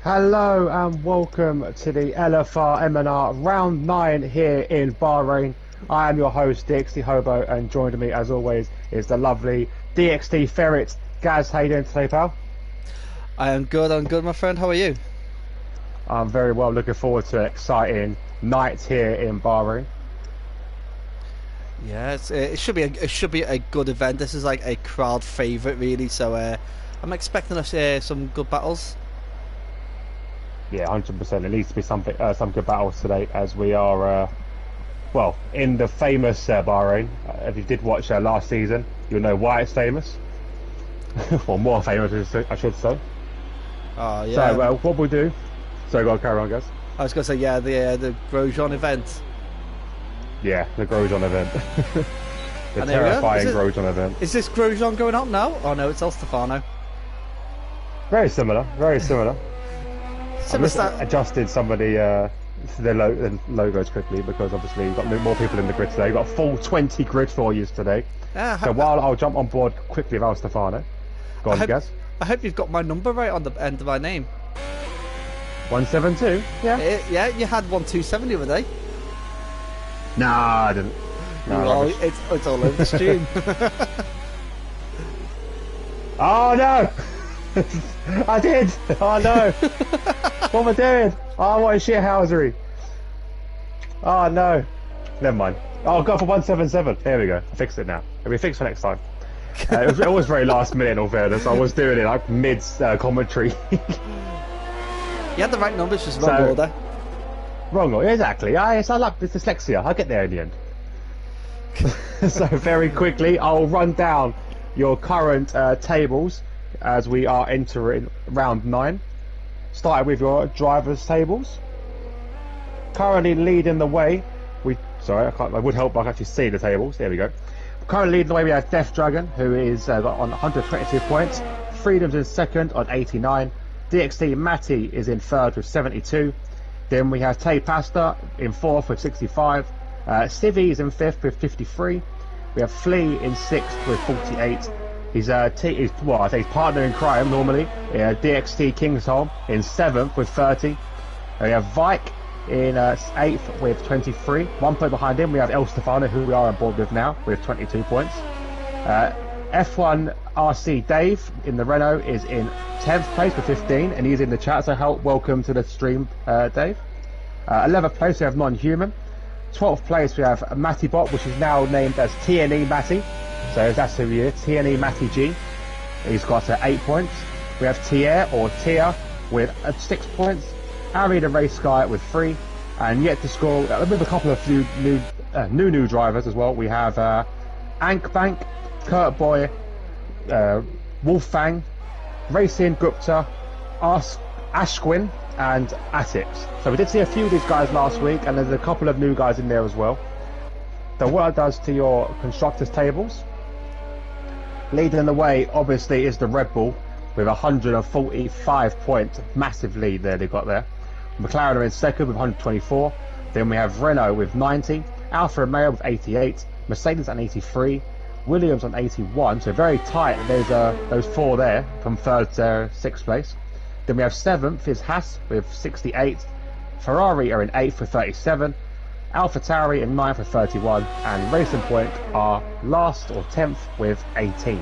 Hello and welcome to the LFR MNR round 9 here in Bahrain. I am your host DXT Hobo, and joining me as always is the lovely DXT Ferret. Gaz, how you doing today, pal? I'm good my friend, how are you? I'm very well, looking forward to an exciting night here in Bahrain. Yeah, it should be a good event. This is like a crowd favourite really, so I'm expecting us some good battles. Yeah, 100%. It needs to be some good battles today, as we are, well, in the famous Bahrain. If you did watch last season, you'll know why it's famous. Well, more famous, I should say. Oh yeah. So, what we'll do... So, go on, carry on, guys. I was going to say, yeah, the Grosjean event. Yeah, the Grosjean event. The terrifying Grosjean event. Is this Grosjean going up now? Oh no, it's El Stefano. Very similar, very similar. I just adjusted some of the logos quickly because obviously you've got more people in the grid today. You've got a full 20 grid for you today. So while I'll jump on board quickly with El Stefano. Go on, guys. I hope you've got my number right on the end of my name. 172? Yeah. Yeah, you had 127 the other day. Nah, I didn't. No, it's all over the stream. Oh no! I did! Oh no! What am I doing? Oh, what a shithousery! Oh no! Never mind. Oh, I'll go for 177. There we go. I fixed it now. It'll be fixed for next time. It was very last minute in all fairness. I was doing it like mid commentary. You had the right numbers, just wrong order. Wrong order, exactly. It's like dyslexia. I'll get there in the end. So very quickly, I'll run down your current tables as we are entering round 9. Starting with your drivers' tables. Currently leading the way. I would help, but I can actually see the tables. There we go. Currently leading the way, we have Death Dragon, who is got on 122 points. Freedom's in second on 89. DXT Matty is in third with 72. Then we have Tay Pasta in fourth with 65. Civvy is in fifth with 53. We have Flea in sixth with 48. He's partner in crime normally. DXT Kingsholm in seventh with 30. We have Vike in eighth with 23. 1 point behind him we have El Stefano, who we are on board with now, with 22 points. F1 RC Dave in the Renault is in 10th place with 15, and he's in the chat, so welcome to the stream, Dave. 11th place we have Non-Human. 12th place we have Matty Bot, which is now named as TNE Matty, so that's who he is, TNE Matty G. He's got 8 points. We have Tier or Tia with 6 points. Ari the Race Guy with 3, and yet to score with a couple of new drivers as well. We have Ankbank, Kurt Boy, Wolfang, Racing Gupta, Ashwin, and Atix. So we did see a few of these guys last week, and there's a couple of new guys in there as well. So what it does to your constructors tables, leading the way obviously is the Red Bull with 145 points, massive lead there they got there. McLaren are in second with 124. Then we have Renault with 90, Alfa Romeo with 88, Mercedes on 83, Williams on 81, so very tight. There's those 4 there from third to 6th place. Then we have 7th is Haas with 68, Ferrari are in 8th with 37, AlphaTauri in 9th with 31, and Racing Point are last or 10th with 18.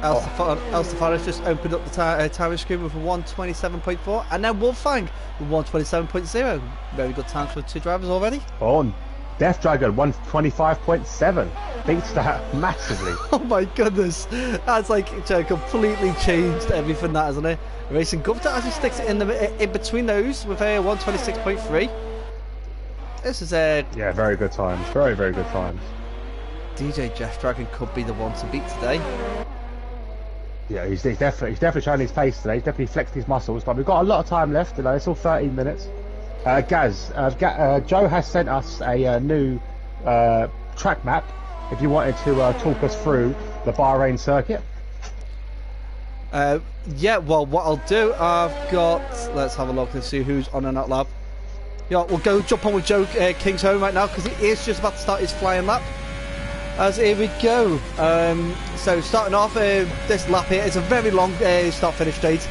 El Stefano's just opened up the time screen with a 127.4, and then Wolfgang with 127.0. Very good times for 2 drivers already. On Death Dragon 125.7 beats that massively. Oh my goodness, that's like completely changed everything, that, hasn't it? Racing Gupta actually sticks it in between those with a 126.3. This is yeah, very good times, very good times. DJ Death Dragon could be the one to beat today. Yeah, he's definitely showing his face today. He's definitely flexed his muscles, but we've got a lot of time left. It's all 13 minutes. Gaz, Joe has sent us a new track map. If you wanted to talk us through the Bahrain circuit. Yeah, well, what I'll do, I've got. Let's have a look and see who's on and out lap. Yeah, we'll jump on with Joe Kingsholm right now because he is just about to start his flying lap. As here we go. so starting off this lap here, it's a very long start-finish straight.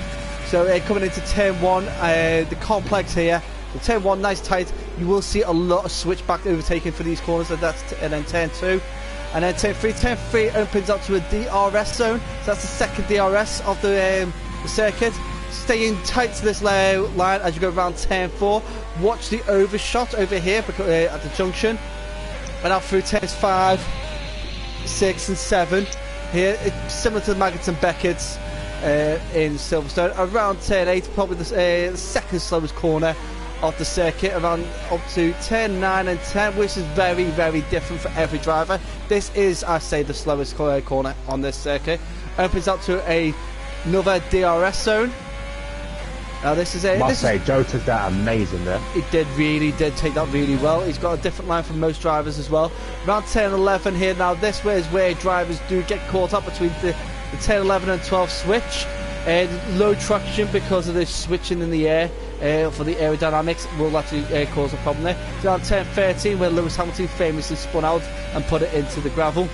So coming into turn 1, the complex here, the turn 1, nice tight. You will see a lot of switchback overtaking for these corners, and then turn 2. And then turn 3 opens up to a DRS zone. So that's the second DRS of the circuit. Staying tight to this line as you go around turn 4. Watch the overshot over here at the junction. And out through turns 5, 6 and 7. Here, it's similar to the Maggots and Beckett's in Silverstone. Around turn 8, probably the second slowest corner of the circuit, around up to turn 9 and 10, which is very, very different for every driver. This is, I say, the slowest corner on this circuit. Opens up to another DRS zone. Now this is Joe took that amazing there. He really did take that really well. He's got a different line from most drivers as well. Around 10 11 here. Now this is where drivers do get caught up between the 10 11 and 12 switch. Low traction because of this switching in the air for the aerodynamics will actually cause a problem there. Down 10 13 where Lewis Hamilton famously spun out and put it into the gravel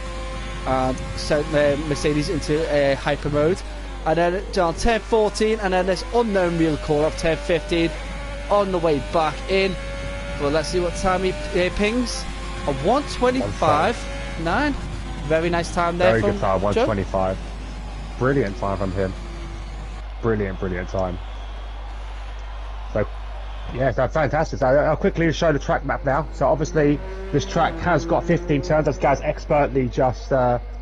and sent Mercedes into hyper mode. And then down 10 14 and then this unknown real call of 10 15 on the way back in. Well, let's see what time he pings. A 1:25.9. Very nice time there. Very good time, 1:25. Brilliant time from him. Brilliant time. So, yeah, that's fantastic. So I'll quickly show the track map now. So obviously, this track has got 15 turns, as Gaz expertly just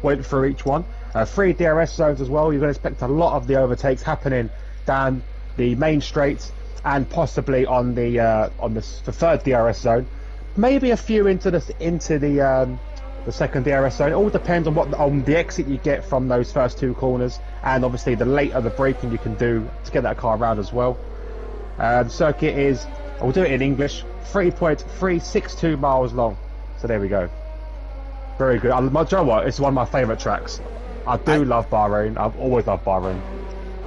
went through each one. 3 DRS zones as well. You're going to expect a lot of the overtakes happening down the main straights and possibly on the third DRS zone. Maybe a few into the second DRS zone. It all depends on the exit you get from those first 2 corners, and obviously the later the braking you can do to get that car around as well. The circuit is, I'll do it in English, 3.362 miles long. So there we go. Very good. Do you know what? It's one of my favourite tracks. I love Bahrain. I've always loved Bahrain.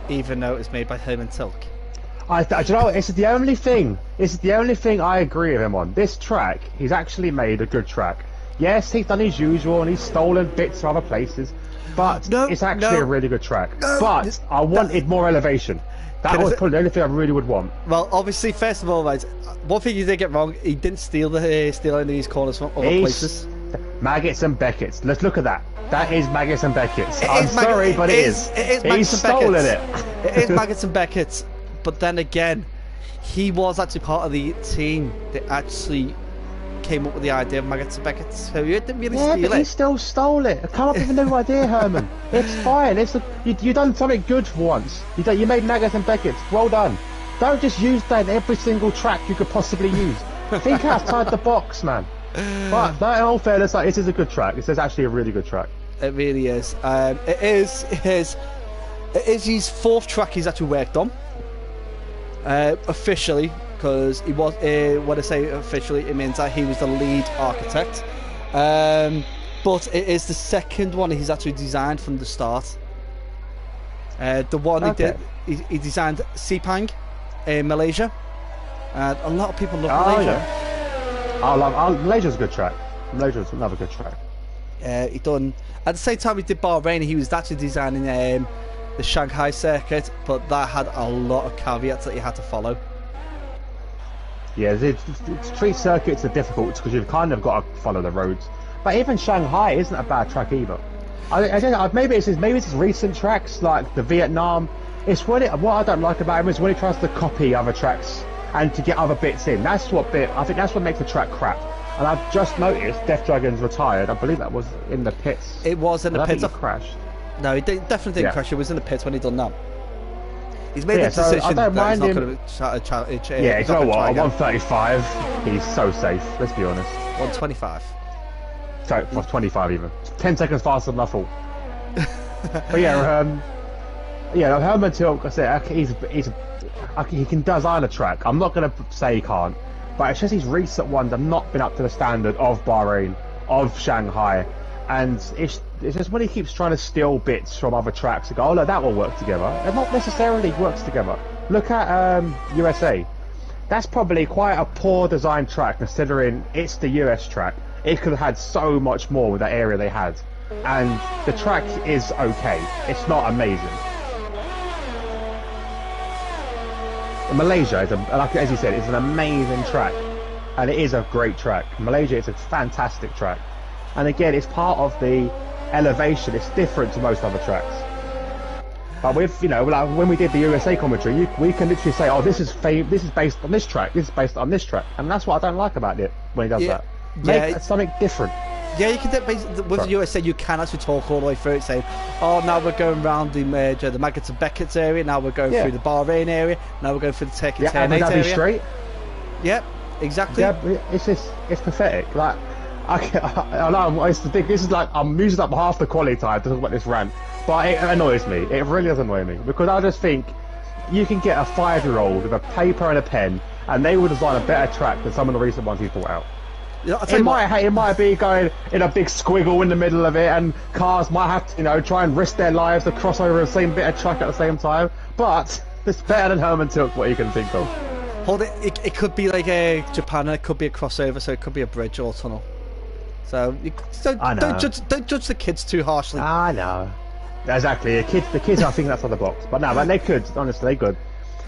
Even though it's made by Herman Tilke. Do you know what? This is the only thing I agree with him on. This track, he's actually made a good track. Yes, he's done his usual and he's stolen bits from other places, but it's actually a really good track. But I wanted more elevation. That was probably the only thing I really would want. Well, obviously, first of all, right, one thing he did get wrong, he didn't steal any of these corners from other places. Maggots and Beckett's. Let's look at that. That is Maggots and Beckett's. I'm sorry, but it is. He's stolen it. It is Maggots and Beckett's. But then again, he was actually part of the team that actually came up with the idea of Maggots and Beckett's. So you didn't really steal it. He still stole it. Come up with a new idea, Herman. It's fine. You done something good for once. You made Maggots and Beckett's. Well done. Don't just use that in every single track you could possibly use. Think outside the box, man. But in all fairness, this is a good track. This is actually a really good track. It really is. It is his 4th track he's actually worked on. Officially, because he was, when I say officially, it means that he was the lead architect. But it is the 2nd one he's actually designed from the start. The one he designed Sepang in Malaysia. And a lot of people love Malaysia. Yeah. Malaysia's a good track. Malaysia's another good track. He done at the same time he did Bahrain. He was actually designing the Shanghai circuit, but that had a lot of caveats that you had to follow. Yeah, street circuits are difficult because you've kind of got to follow the roads. But even Shanghai isn't a bad track either. Maybe it's his recent tracks like the Vietnam. What I don't like about him is when he tries to copy other tracks and to get other bits in. I think that's what makes the track crap. And I've just noticed Death Dragon's retired. I believe that was in the pits. It was in the pits. He crashed. No, he definitely didn't crash. It was in the pits when he done that. He's made the decision I don't mind that he's him. not going to Yeah, you know what? At 135, he's so safe. Let's be honest. 125. Sorry, 125 even. 10 seconds faster than I thought. But yeah, Herman Tilke, I said, he can design a track. I'm not going to say he can't, but it's just his recent ones have not been up to the standard of Bahrain, of Shanghai, and it's just when he keeps trying to steal bits from other tracks and go, oh look, that will work together. It not necessarily works together. Look at USA. That's probably quite a poor design track considering it's the US track. It could have had so much more with that area they had. and the track is okay. It's not amazing. Malaysia is, like as you said, it's an amazing track, and it is a great track. Malaysia is a fantastic track, and again, it's part of the elevation. It's different to most other tracks. But with, you know, like when we did the USA commentary, we can literally say, "Oh, this is based on this track. This is based on this track," and that's what I don't like about it when he does that. Make something different. Yeah, you can with the USA, you can actually talk all the way through it, saying, "Oh, now we're going around the Maggots and Beckett's area. Now we're going through the Bahrain area. Now we're going through the Tech and Ternate area." Be straight. Yep, exactly. Yeah, it's pathetic. Like, I know it's the thing. This is like I'm using up half the quality time to talk about this rant, but it annoys me. It really does annoy me because I just think you can get a 5-year-old with a paper and a pen, and they will design a better track than some of the recent ones he's brought out. It might be going in a big squiggle in the middle of it, and cars might have to, you know, try and risk their lives to cross over the same bit of track at the same time. But it's better than Herman Tilke, what you can think of. Hold it. It could be like a Japan, and it could be a crossover, so it could be a bridge or a tunnel. So don't judge the kids too harshly. I know. Exactly. The kids are thinking outside the box, but no, but they could. Honestly, they could.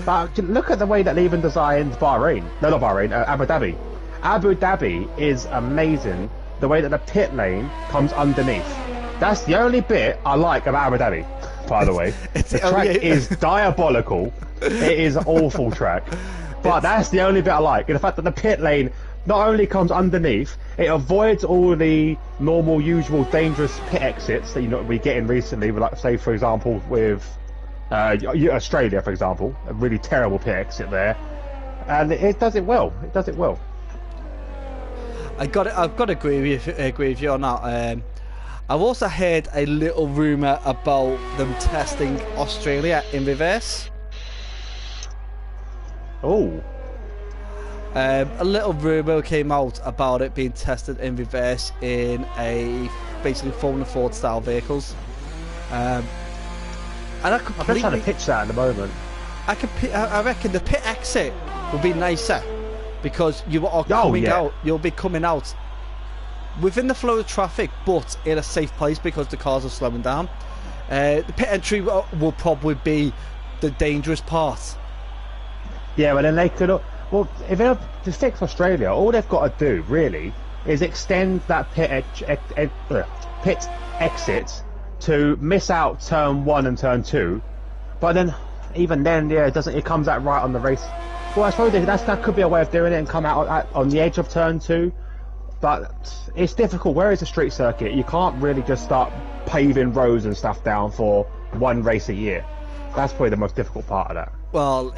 But look at the way that they even designed Bahrain. No, not Bahrain. Abu Dhabi. Abu Dhabi is amazing. The way that the pit lane comes underneath. That's the only bit I like about Abu Dhabi. By the way, the track is diabolical. It is an awful track, but that's the only bit I like. And the fact that the pit lane not only comes underneath, it avoids all the normal, usual, dangerous pit exits that we get in recently. Like, say, for example, with Australia, for example, a really terrible pit exit there, and it does it well. It does it well. I've got to agree with you on that. I've also heard a little rumour about them testing Australia in reverse. Oh. A little rumour came out about it being tested in reverse in basically Formula Ford style vehicles. And I'm just trying to pitch that at the moment. I reckon the pit exit will be nicer because you are coming out. You'll be coming out within the flow of traffic, but in a safe place because the cars are slowing down. The pit entry will probably be the dangerous part. Yeah, but then they could. Well, if they're to fix Australia, all they've got to do really is extend that pit exit to miss out turn 1 and turn 2. But then, even then, yeah, it comes out right on the race. Well, I suppose that could be a way of doing it and come out on the edge of turn 2. But it's difficult. Where is a street circuit? You can't really just start paving roads and stuff down for one race a year. That's probably the most difficult part of that. Well,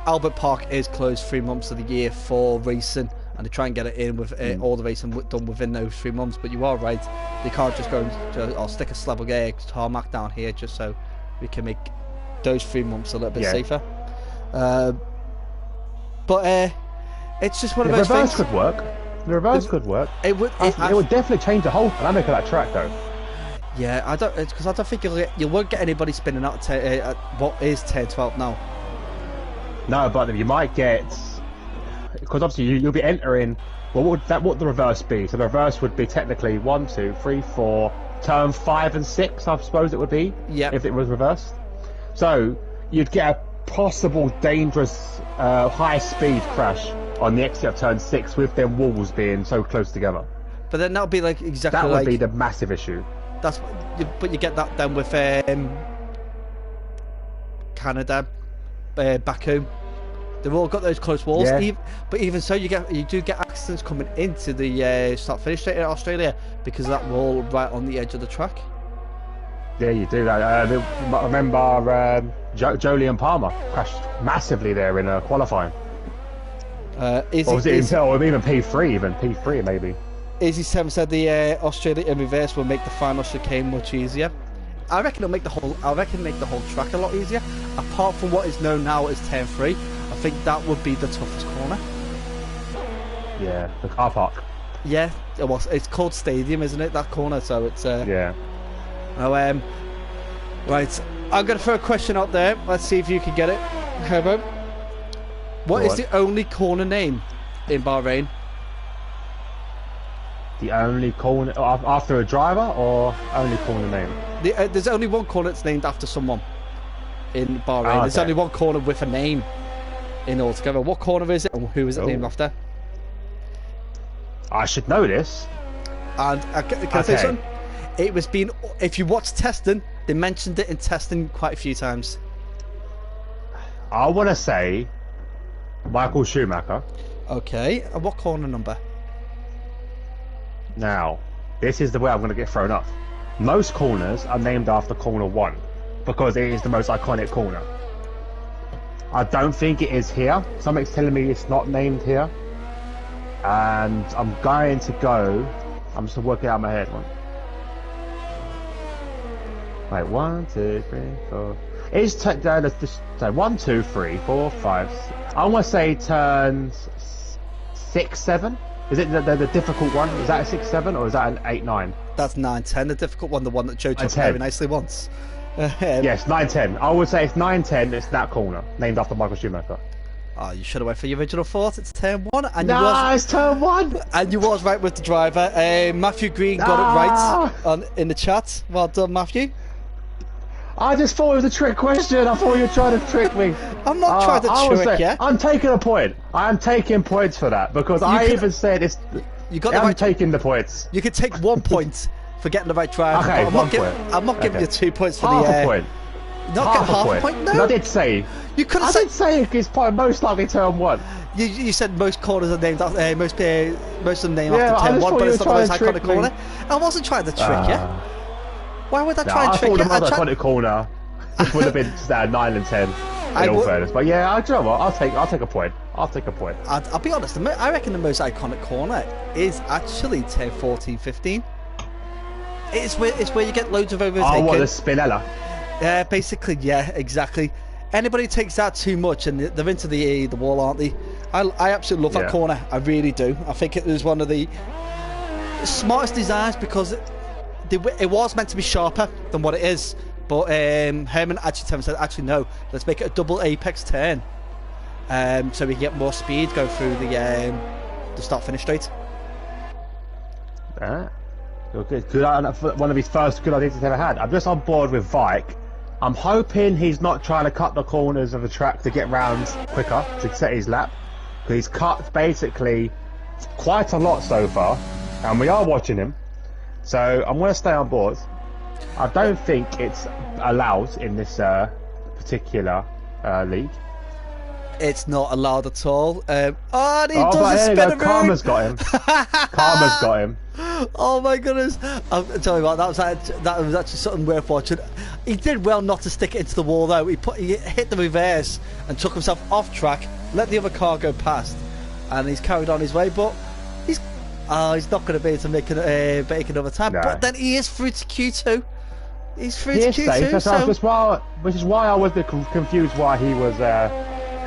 Albert Park is closed 3 months of the year for racing, and they try and get it in with all the racing done within those 3 months. But you are right, they can't just go I'll stick a slab of tarmac down here just so we can make those 3 months a little bit safer. But it's just one of those things. The reverse could work. It would definitely change the whole dynamic of that track, though. Yeah, because I don't think you won't get anybody spinning out at what is 10-12 now. No, but you might get, because obviously you'll be entering. Well, what would the reverse be? So the reverse would be technically 1, 2, 3, 4, turn 5 and 6. I suppose it would be. Yeah. If it was reversed. So you'd get a possible dangerous high-speed crash on the exit of turn 6 with them walls being so close together. But then that would be like exactly that would be the massive issue. But you get that then with Canada, back home. They've all got those close walls. Yeah. But even so, you do get accidents coming into the start-finish straight in Australia because of that wall right on the edge of the track. Yeah, you do that. I remember Jolie and Palmer crashed massively there in qualifying. Or even P3 maybe. Izzy7 said the Australia in reverse will make the final chicane much easier. I reckon it'll make the whole track a lot easier. Apart from what is known now as turn 3, I think that would be the toughest corner. Yeah, the car park. Yeah, it's called Stadium, isn't it? That corner, so it's yeah. Oh, right, I'm gonna throw a question out there. Let's see if you can get it. Herbo, what is the only corner name in Bahrain? The only corner after a driver, or only corner name? There's only one corner that's named after someone in Bahrain. Okay. There's only one corner with a name in altogether. What corner is it, and who is it named after? I should know this. And can I say something? It was being. If you watch testing, they mentioned it in testing quite a few times. I want to say Michael Schumacher. Okay, and what corner number? Now, this is the way I'm going to get thrown off. Most corners are named after corner 1 because it is the most iconic corner. I don't think it is here. Something's telling me it's not named here. And I'm going to go. I'm just working out in my head. Wait, 1, 2, 3, 4. It's let's just say 1, 2, 3, 4, 5. I want to say turns 6, 7. Is it the difficult one? Is that a 6, 7, or is that an 8, 9? That's 9, 10. The difficult one, the one that Joe took very nicely once. Yes, 9, 10. I would say it's 9, 10. It's that corner, named after Michael Schumacher. Oh, you should have went for your original thought. It's turn 1, and it's turn 1. And you was right with the driver. Matthew Green got it right in the chat. Well done, Matthew. I just thought it was a trick question. I thought you were trying to trick me. I'm not trying to trick you. I'm taking a point. I am taking points for that because even said it's. You got I'm taking the points. You could take 1 point for getting the right driver. Okay, I'm not giving you 2 points for half a point. Not half a point. No, I did say. You could. I did say it's probably most likely turn 1. You said most corners are named after most of them named after turn 1, but it's not the most iconic corner. I wasn't trying to trick you. Why would I try and trick you? I thought the iconic corner would have been 9 and 10. In all fairness, but yeah, I'll take a point. I'll take a point. I'll be honest. I reckon the most iconic corner is actually 10, 14, 15. It's where you get loads of overtaking. Oh, what, the Spinella? Yeah, basically, yeah, exactly. Anybody takes that too much, and they're into the wall, aren't they? I absolutely love that corner. I really do. I think it was one of the smartest designs because it was meant to be sharper than what it is. But Herman actually said, actually no, let's make it a double apex turn, so we can get more speed going through the start-finish straight. Good. One of his first good ideas he's ever had. I'm just on board with Vike. I'm hoping he's not trying to cut the corners of the track to get rounds quicker to set his lap, because he's cut basically quite a lot so far, and we are watching him. So I'm going to stay on board. I don't think it's allowed in this particular league. It's not allowed at all. He does a spin Karma's got him. Karma's got him. Oh my goodness! I'm telling you what, that was actually something worth watching. He did well not to stick it into the wall though. He hit the reverse and took himself off track, let the other car go past, and he's carried on his way. But he's not going to be able to make another time. No. But then he is through to Q2. He's through to Q2. Which is why I was a bit confused why he was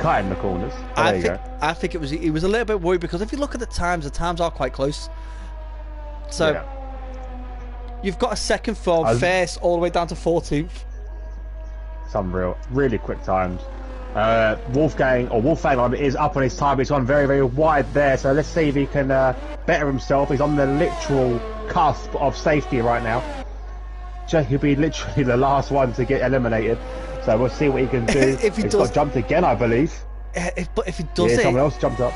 cutting the corners. I think he was a little bit worried because if you look at the times are quite close. So you've got a second from first all the way down to 14th. Some really quick times. Wolfgang is up on his time. He's gone very, very wide there. So let's see if he can better himself. He's on the literal cusp of safety right now. He'll be literally the last one to get eliminated. So we'll see what he can do. He's got jumped again, I believe. But if he does someone else jumped up.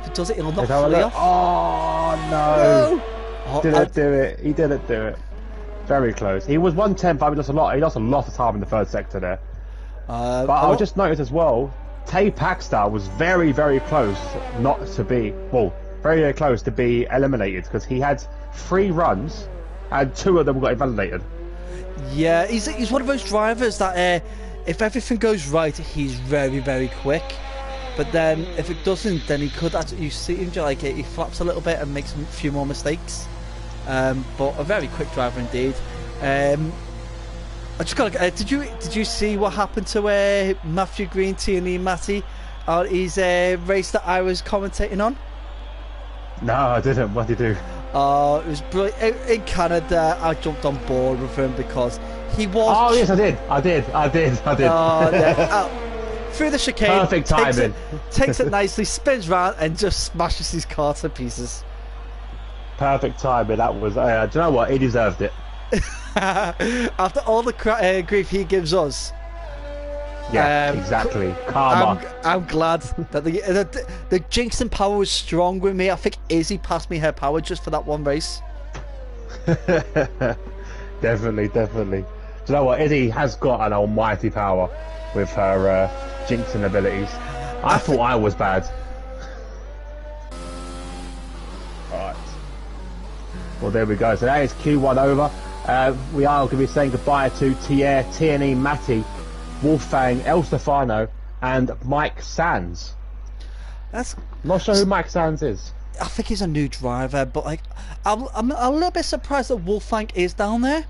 If he does it, he'll knock fully off. Oh no! Didn't do it. He didn't do it. Very close. He was 110, he lost a lot. He lost a lot of time in the third sector there. But I just noticed as well, Tay Paxtar was very, very close very, very close to be eliminated because he had 3 runs and 2 of them got invalidated. Yeah, he's one of those drivers that if everything goes right, he's very, very quick. But then if it doesn't, then he could actually, you see him like he flaps a little bit and makes a few more mistakes. But a very quick driver indeed. I just got. Did you see what happened to Matthew Green, Tierney, Matty on his race that I was commentating on? No, I didn't. What did he do? It was brilliant. In Canada, I jumped on board with him because he was. Oh yes, I did. Through the chicane, perfect timing. Takes it nicely, spins round, and just smashes his car to pieces. Perfect timing. That was. Do you know what? He deserved it. After all the grief he gives us. Yeah, exactly. Karma. I'm glad that the jinxing power was strong with me. I think Izzy passed me her power just for that one race. Definitely. Do you know what? Izzy has got an almighty power with her jinxing abilities. I thought I was bad. Alright. Well, there we go. So that is Q1 over. We are going to be saying goodbye to Tier, TNE, Matty, Wolfgang, El Stefano, and Mike Sands. I'm not sure who Mike Sands is. I think he's a new driver, but like, I'm a little bit surprised that Wolfgang is down there.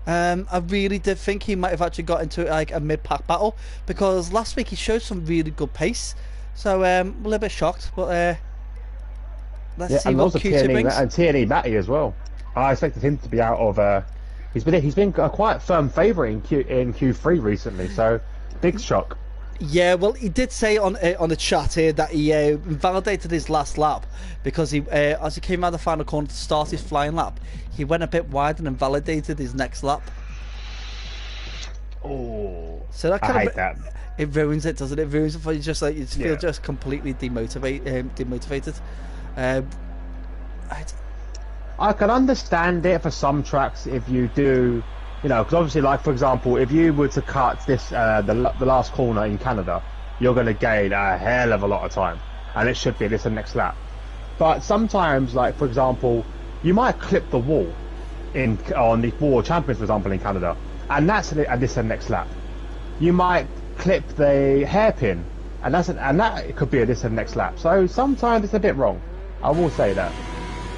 I really did think he might have actually got into like a mid-pack battle, because last week he showed some really good pace. So a little bit shocked, but let's see what Q2 brings. And TNE Matty as well. I expected him to be out of. He's been a quite firm favourite in Q3 recently, so big shock. Yeah, well, he did say on the chat here that he invalidated his last lap because he, as he came out of the final corner to start his flying lap, he went a bit wide and invalidated his next lap. Oh, so that I hate that. It ruins it, doesn't it? It ruins it for you. Just like you feel just completely demotivated. I can understand it for some tracks if you do, because obviously, like for example, if you were to cut this the last corner in Canada, you're going to gain a hell of a lot of time, and it should be this and next lap. But sometimes, like for example, you might clip the wall on the World Champions, for example, in Canada, and that's this and next lap. You might clip the hairpin, and that could be a this and next lap. So sometimes it's a bit wrong. I will say that.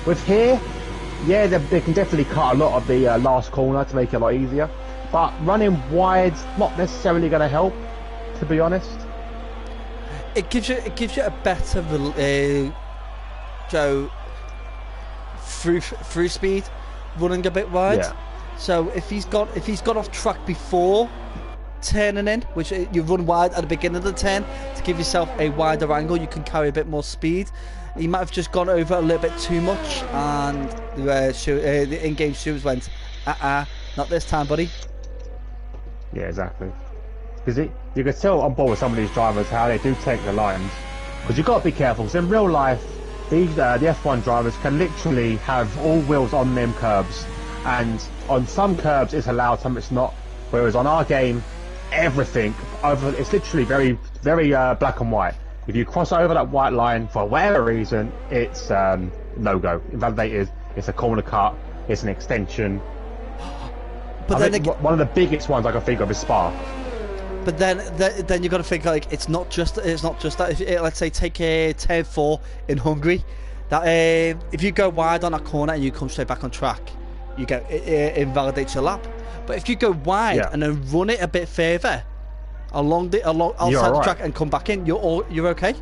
With here. Yeah, they can definitely cut a lot of the last corner to make it a lot easier, but running wide's not necessarily going to help, to be honest. It gives you a better through speed running a bit wide. Yeah. So if he's got off track before turning in, which you run wide at the beginning of the turn to give yourself a wider angle, you can carry a bit more speed. He might have just gone over a little bit too much, and the in-game stewards went, not this time, buddy. Yeah, exactly. Because you can tell on board with some of these drivers how they do take the lines. Because you've got to be careful, because in real life, the F1 drivers can literally have all wheels on them curbs, and on some curbs it's allowed, some it's not. Whereas on our game, everything, it's literally very, very black and white. If you cross over that white line for whatever reason, it's no-go. Invalidated. It's a corner cut. It's an extension. But I think one of the biggest ones I can think of is Spa. But then you got to think like it's not just that. If, let's say take a turn 4 in Hungary, that if you go wide on that corner and you come straight back on track, you get it invalidates your lap. But if you go wide and then run it a bit further along outside the track and come back in, you're okay.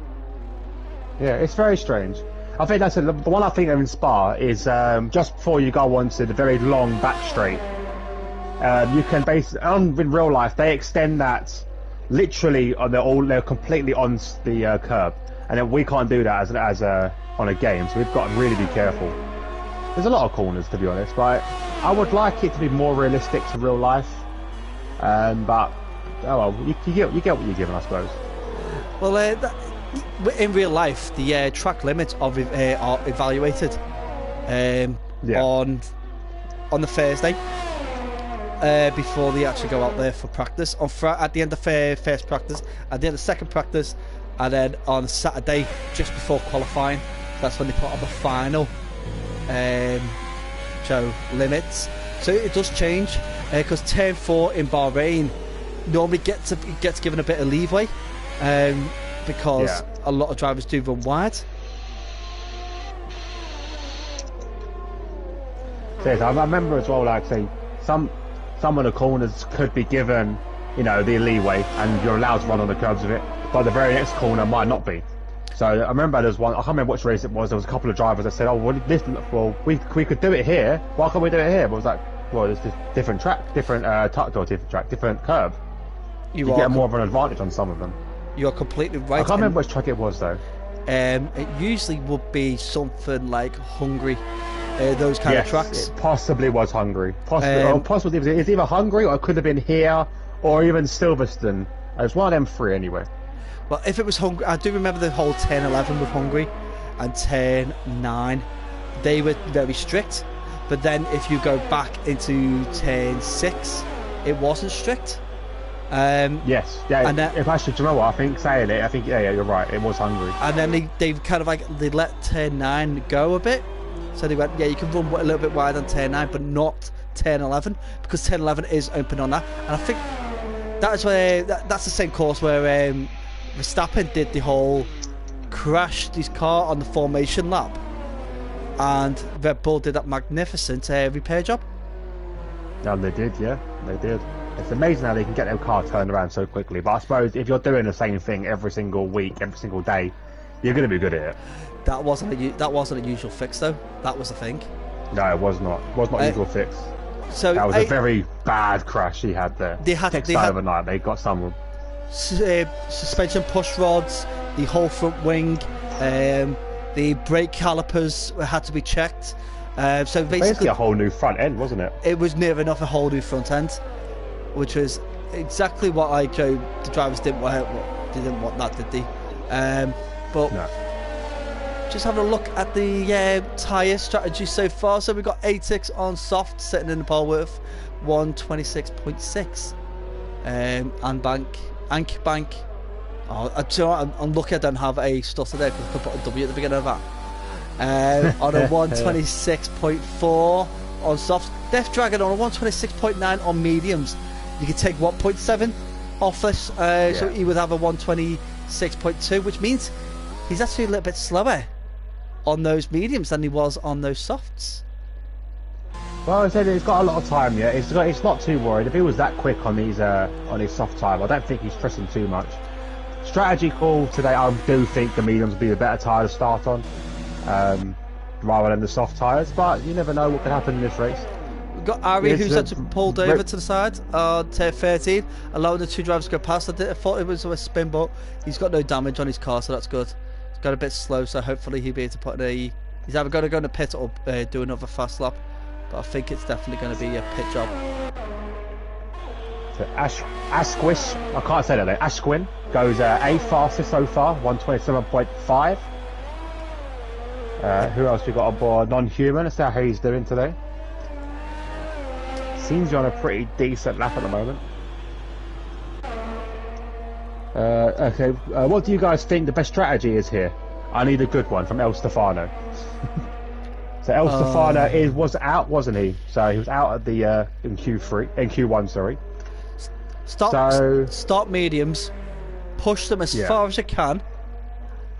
Yeah, it's very strange. I think that's the one I think of in Spa is just before you go onto the very long back straight. You can in real life they extend that literally, they're completely on the curb, and then we can't do that as on a game. So we've got to really be careful. There's a lot of corners, to be honest, but I would like it to be more realistic to real life. But oh well, you get what you're given, I suppose. Well, in real life, the track limits are evaluated on the Thursday before they actually go out there for practice. At the end of first practice, at the end of second practice, and then on Saturday just before qualifying, that's when they put on the final limits. So it does change because turn 4 in Bahrain normally gets given a bit of leeway because a lot of drivers do run wide. I remember as well, like say some of the corners could be given, the leeway, and you're allowed to run on the curbs of it, but the very next corner might not be. So I remember there's one, I can't remember which race it was, there was a couple of drivers that said, we could do it here, why can't we do it here? But it was like, well, it's just different track, different curb. You get more of an advantage on some of them. You're completely right. I can't remember which track it was though. It usually would be something like Hungary, those kind of Yes, tracks. it possibly was Hungary. Possibly it's either Hungary or it could have been here or even Silverstone. It's one of them three anyway. Well, if it was Hungary, I do remember the whole turn 11 with Hungary and turn 9. They were very strict, but then if you go back into turn 6, it wasn't strict. Yes, yeah. And if I should, do you know what? I think saying it, I think yeah, you're right. It was Hungary. And then they kind of like they let turn 9 go a bit, so they went, yeah, you can run a little bit wide on turn 9, but not turn 11 because turn 11 is open on that. And I think that's where that's the same course where Verstappen did the whole crashed his car on the formation lap, and Red Bull did that magnificent repair job. No, they did, yeah, they did. It's amazing how they can get their car turned around so quickly. But I suppose if you're doing the same thing every single week, every single day, you're going to be good at it. That wasn't a usual fix though. That was the thing. No, it was not. It was not a usual fix. So that was a very bad crash he had there. They had overnight. They got some suspension push rods, the whole front wing, the brake calipers had to be checked. So basically a whole new front end, wasn't it? It was near enough a whole new front end, which was exactly what the drivers didn't want. They didn't want that, did they? But no. Just having a look at the tyre strategy so far. So we've got ATIX on soft, sitting in the pole with 126.6. Ank bank. Oh, I'm lucky I don't have a stutter there because I could put a W at the beginning of that. On a 126.4 on soft. Death Dragon on a 126.9 on mediums. You could take 1.7 off this, so he would have a 126.2, which means he's actually a little bit slower on those mediums than he was on those softs. Well, I said he's got a lot of time yet. It's not too worried. If he was that quick on his soft tyre, I don't think he's stressing too much. Strategy call today. I do think the mediums will be a better tyre to start on, rather than the soft tyres. But you never know what could happen in this race. We've got Ari, who's actually pulled over to the side on turn 13, allowing the two drivers to go past. I thought it was a spin, but he's got no damage on his car, so that's good. He's got a bit slow, so hopefully he'll be able to put he's either going to go in the pit or do another fast lap. But I think it's definitely going to be a pit job. So Asquith, I can't say that name. Ashquin goes A fastest so far, 127.5. Who else we got on board? Non-human. Let's see how he's doing today. Seems you're on a pretty decent lap at the moment. Okay, what do you guys think the best strategy is here? I need a good one from El Stefano. So El Stefano was out, wasn't he? So he was out at the in Q1, sorry. Start mediums, push them as far as you can,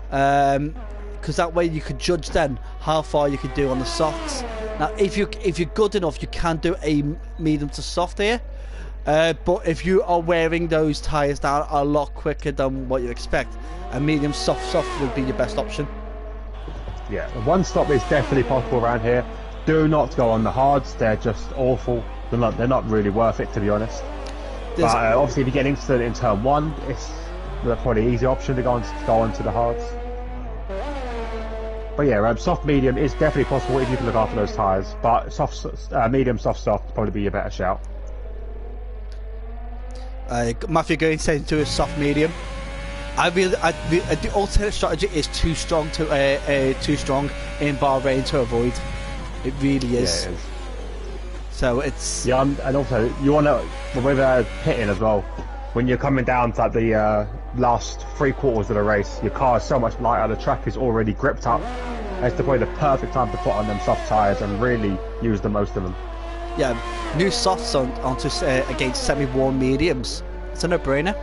because that way you could judge then how far you could do on the softs. Now, if you're good enough, you can do a medium to soft here, but if you are wearing those tyres down a lot quicker than what you expect, a medium soft would be your best option. Yeah, one stop is definitely possible around here. Do not go on the hards; they're just awful. They're not really worth it, to be honest. But obviously, if you get instant in turn 1, it's probably an easy option to go onto the hards. But yeah, soft medium is definitely possible if you can look after those tyres. But medium, soft would probably be a better shout. Matthew going to do a soft medium. The alternate strategy is too strong in Bahrain to avoid. It really is. Yeah, it is. So it's and also you want to with pitting as well. When you're coming down to like the last 3/4 of the race, your car is so much lighter. The track is already gripped up. It's probably the perfect time to put on them soft tyres and really use the most of them. Yeah, new softs onto against semi-worn mediums. It's a no-brainer.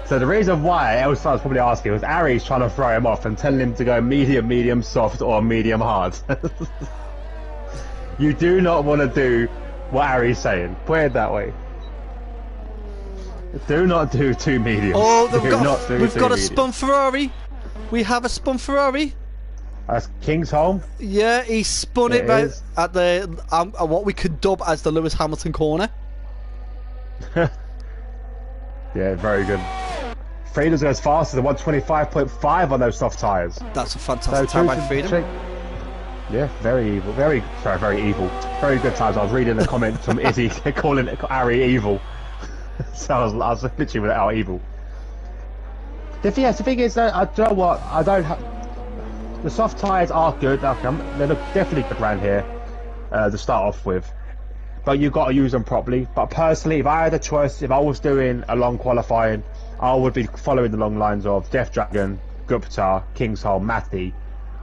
So the reason why Elsa was probably asking was Ari's trying to throw him off and telling him to go medium, soft, or medium hard. You do not want to do what Ari's saying. Put it that way. Do not do two mediums. Oh, we've got a spun Ferrari. We have a spun Ferrari. That's Kingsholm. Yeah, he spun it right at the what we could dub as the Lewis Hamilton corner. Yeah, very good. Freedom's goes faster than 125.5 on those soft tyres. That's a fantastic time by Freedom. Yeah, very evil. Very evil. Very good times. I was reading the comments from Izzy calling it Harry evil. So I was literally without evil. The thing is, I do you know what? I don't have. The soft tyres are good. They look definitely good around here to start off with. But you've got to use them properly. But personally, if I had a choice, if I was doing a long qualifying, I would be following the long lines of Death Dragon, Gupta, Kingsholm, Matty,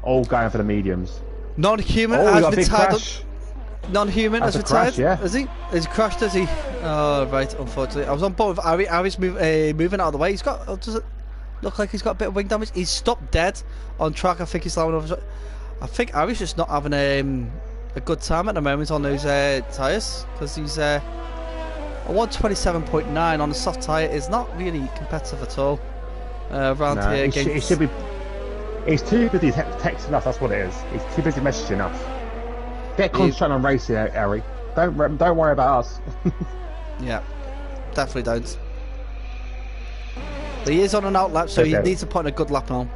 all going for the mediums. Non-human has retired. Non-human has retired. Yeah. Has he? Has he crashed? Has he? Oh, right. Unfortunately, I was on board with Harry. Harry's moving out of the way. He's got. Does it look like he's got a bit of wing damage? He's stopped dead on track. I think he's slowing over. I think Harry's just not having a good time at the moment on those tyres, because he's a 127.9 on a soft tyre is not really competitive at all around here. He should be. He's too busy texting us. That's what it is. He's too busy messaging us. Get concentrated on racing, Harry. Don't worry about us. Yeah, definitely don't. But he is on an out lap, so he needs to put in a good lap on.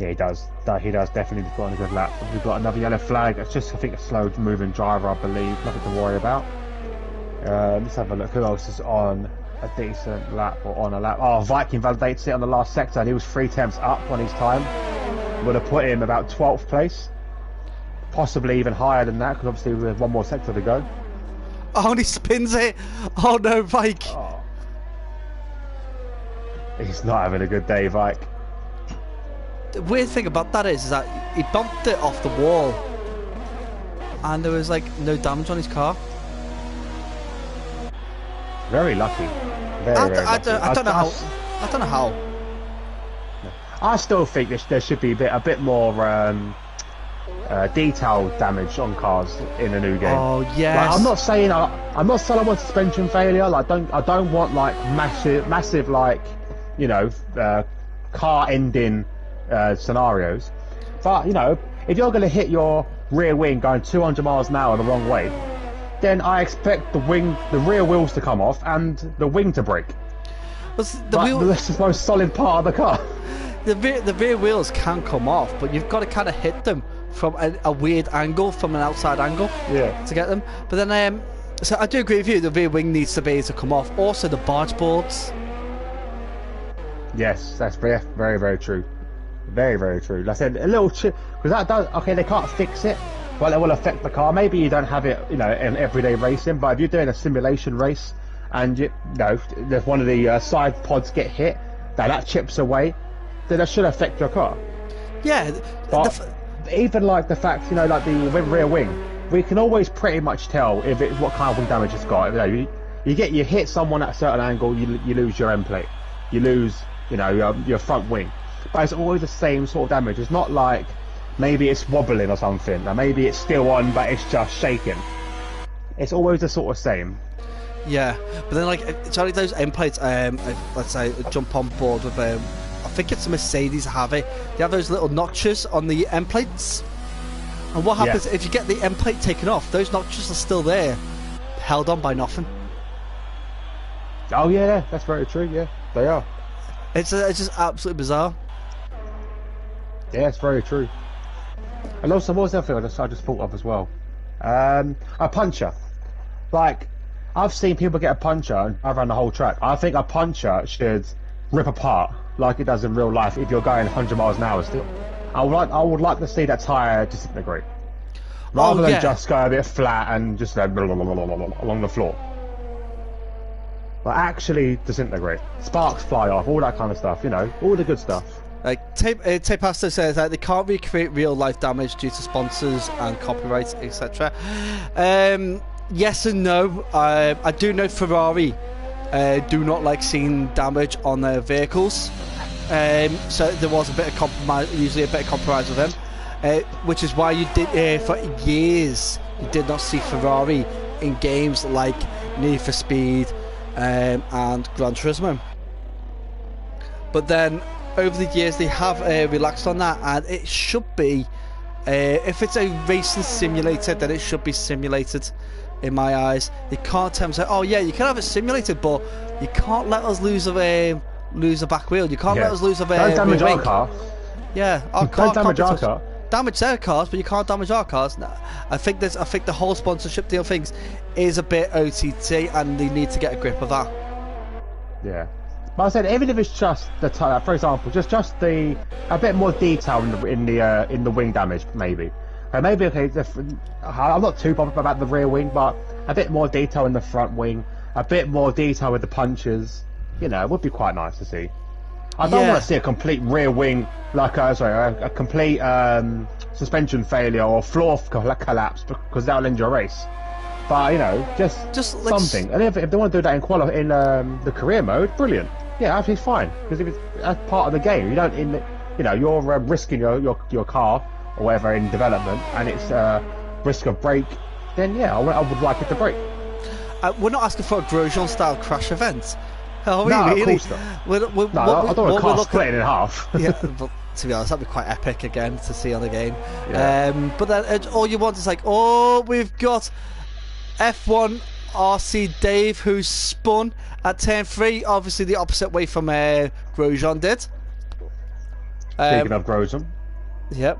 Yeah, he does. He does definitely put on a good lap. We've got another yellow flag. It's just, I think, a slow-moving driver, I believe. Nothing to worry about. Let's have a look. Who else is on a decent lap or on a lap? Oh, Viking validates it on the last sector, and he was 3 tenths up on his time. Would have put him about 12th place. Possibly even higher than that, because obviously we have one more sector to go. Oh, and he spins it! Oh no, Vike! Oh. He's not having a good day, Vike. The weird thing about that is that he bumped it off the wall, and there was like no damage on his car. Very lucky. Very lucky. I don't know how. I don't know how. I still think there should be a bit more detailed damage on cars in a new game. Oh yes. Like, I'm not saying I want suspension failure. Like I don't want like massive like, you know, car ending scenarios. But you know, if you're going to hit your rear wing going 200 miles an hour the wrong way, then I expect the rear wheels to come off and the wing to break. This is the most solid part of the car. The rear wheels can come off, but you've got to kind of hit them from a weird angle, from an outside angle, to get them. But then, so I do agree with you. The rear wing needs to be able to come off. Also, the barge boards. Yes, that's very, very true. Very, very true. Like I said, a little chip, because that does. Okay, they can't fix it, but it will affect the car. Maybe you don't have it, you know, in everyday racing. But if you're doing a simulation race and you know there's one of the side pods get hit, that chips away, then that should affect your car. Yeah, but even like the fact, you know, like the rear wing, we can always pretty much tell if it's what kind of wing damage it's got. You know, you hit someone at a certain angle, you lose your end plate, you lose, you know, your front wing. But it's always the same sort of damage. It's not like maybe it's wobbling or something, or maybe it's still on but it's just shaking. It's always the sort of same. Yeah, but then like Charlie, those end plates, let's say jump on board with I think it's a Mercedes have it. They have those little notches on the end plates, and what happens if you get the end plate taken off? Those notches are still there, held on by nothing. Oh yeah, that's very true. Yeah, they are. It's just absolutely bizarre. Yeah, it's very true. And also, what was the other thing I just thought of as well? A puncher. Like, I've seen people get a puncher and drive around the whole track. I think a puncher should rip apart like it does in real life if you're going 100 miles an hour still. I would like to see that tyre disintegrate. Rather than just go a bit flat and just like along the floor. Like, actually disintegrate. Sparks fly off, all that kind of stuff, you know, all the good stuff. Like Tape Pastor says that they can't recreate real life damage due to sponsors and copyrights, etc. Yes and no. I do know Ferrari do not like seeing damage on their vehicles, so there was a bit of compromise, usually a bit of compromise with them, which is why you did for years you did not see Ferrari in games like Need for Speed and Gran Turismo. But then over the years they have relaxed on that, and it should be, if it's a racing simulator, then it should be simulated in my eyes. They can't tell me, say, oh yeah, you can have it simulated, but you can't let us lose a back wheel. You can't let us lose a don't damage our car. Yeah, our car. Don't damage our car. damage their cars, but you can't damage our cars. No. I think the whole sponsorship deal things is a bit OTT, and they need to get a grip of that. Yeah. But I said, even if it's just the for example, just the a bit more detail in the wing damage, maybe. Maybe okay. I'm not too bothered about the rear wing, but a bit more detail in the front wing, a bit more detail with the punches. You know, it would be quite nice to see. I don't want to see a complete rear wing, like a complete suspension failure or floor collapse, because that'll end your race. But you know, just something. And if they want to do that in the career mode, brilliant. Yeah, actually fine, because if that's part of the game. You don't you're risking your car or whatever in development, and it's risk of break. Then yeah, I would like it to break. We're not asking for a Grosjean style crash event. No, really? Of course not. I don't want a car splitting in half. Yeah, but to be honest, that'd be quite epic again to see on the game. Yeah. But then all you want is like, we've got F1 RC Dave who's spun at turn 3, obviously the opposite way from Grosjean did. Speaking of Grosjean. Yep.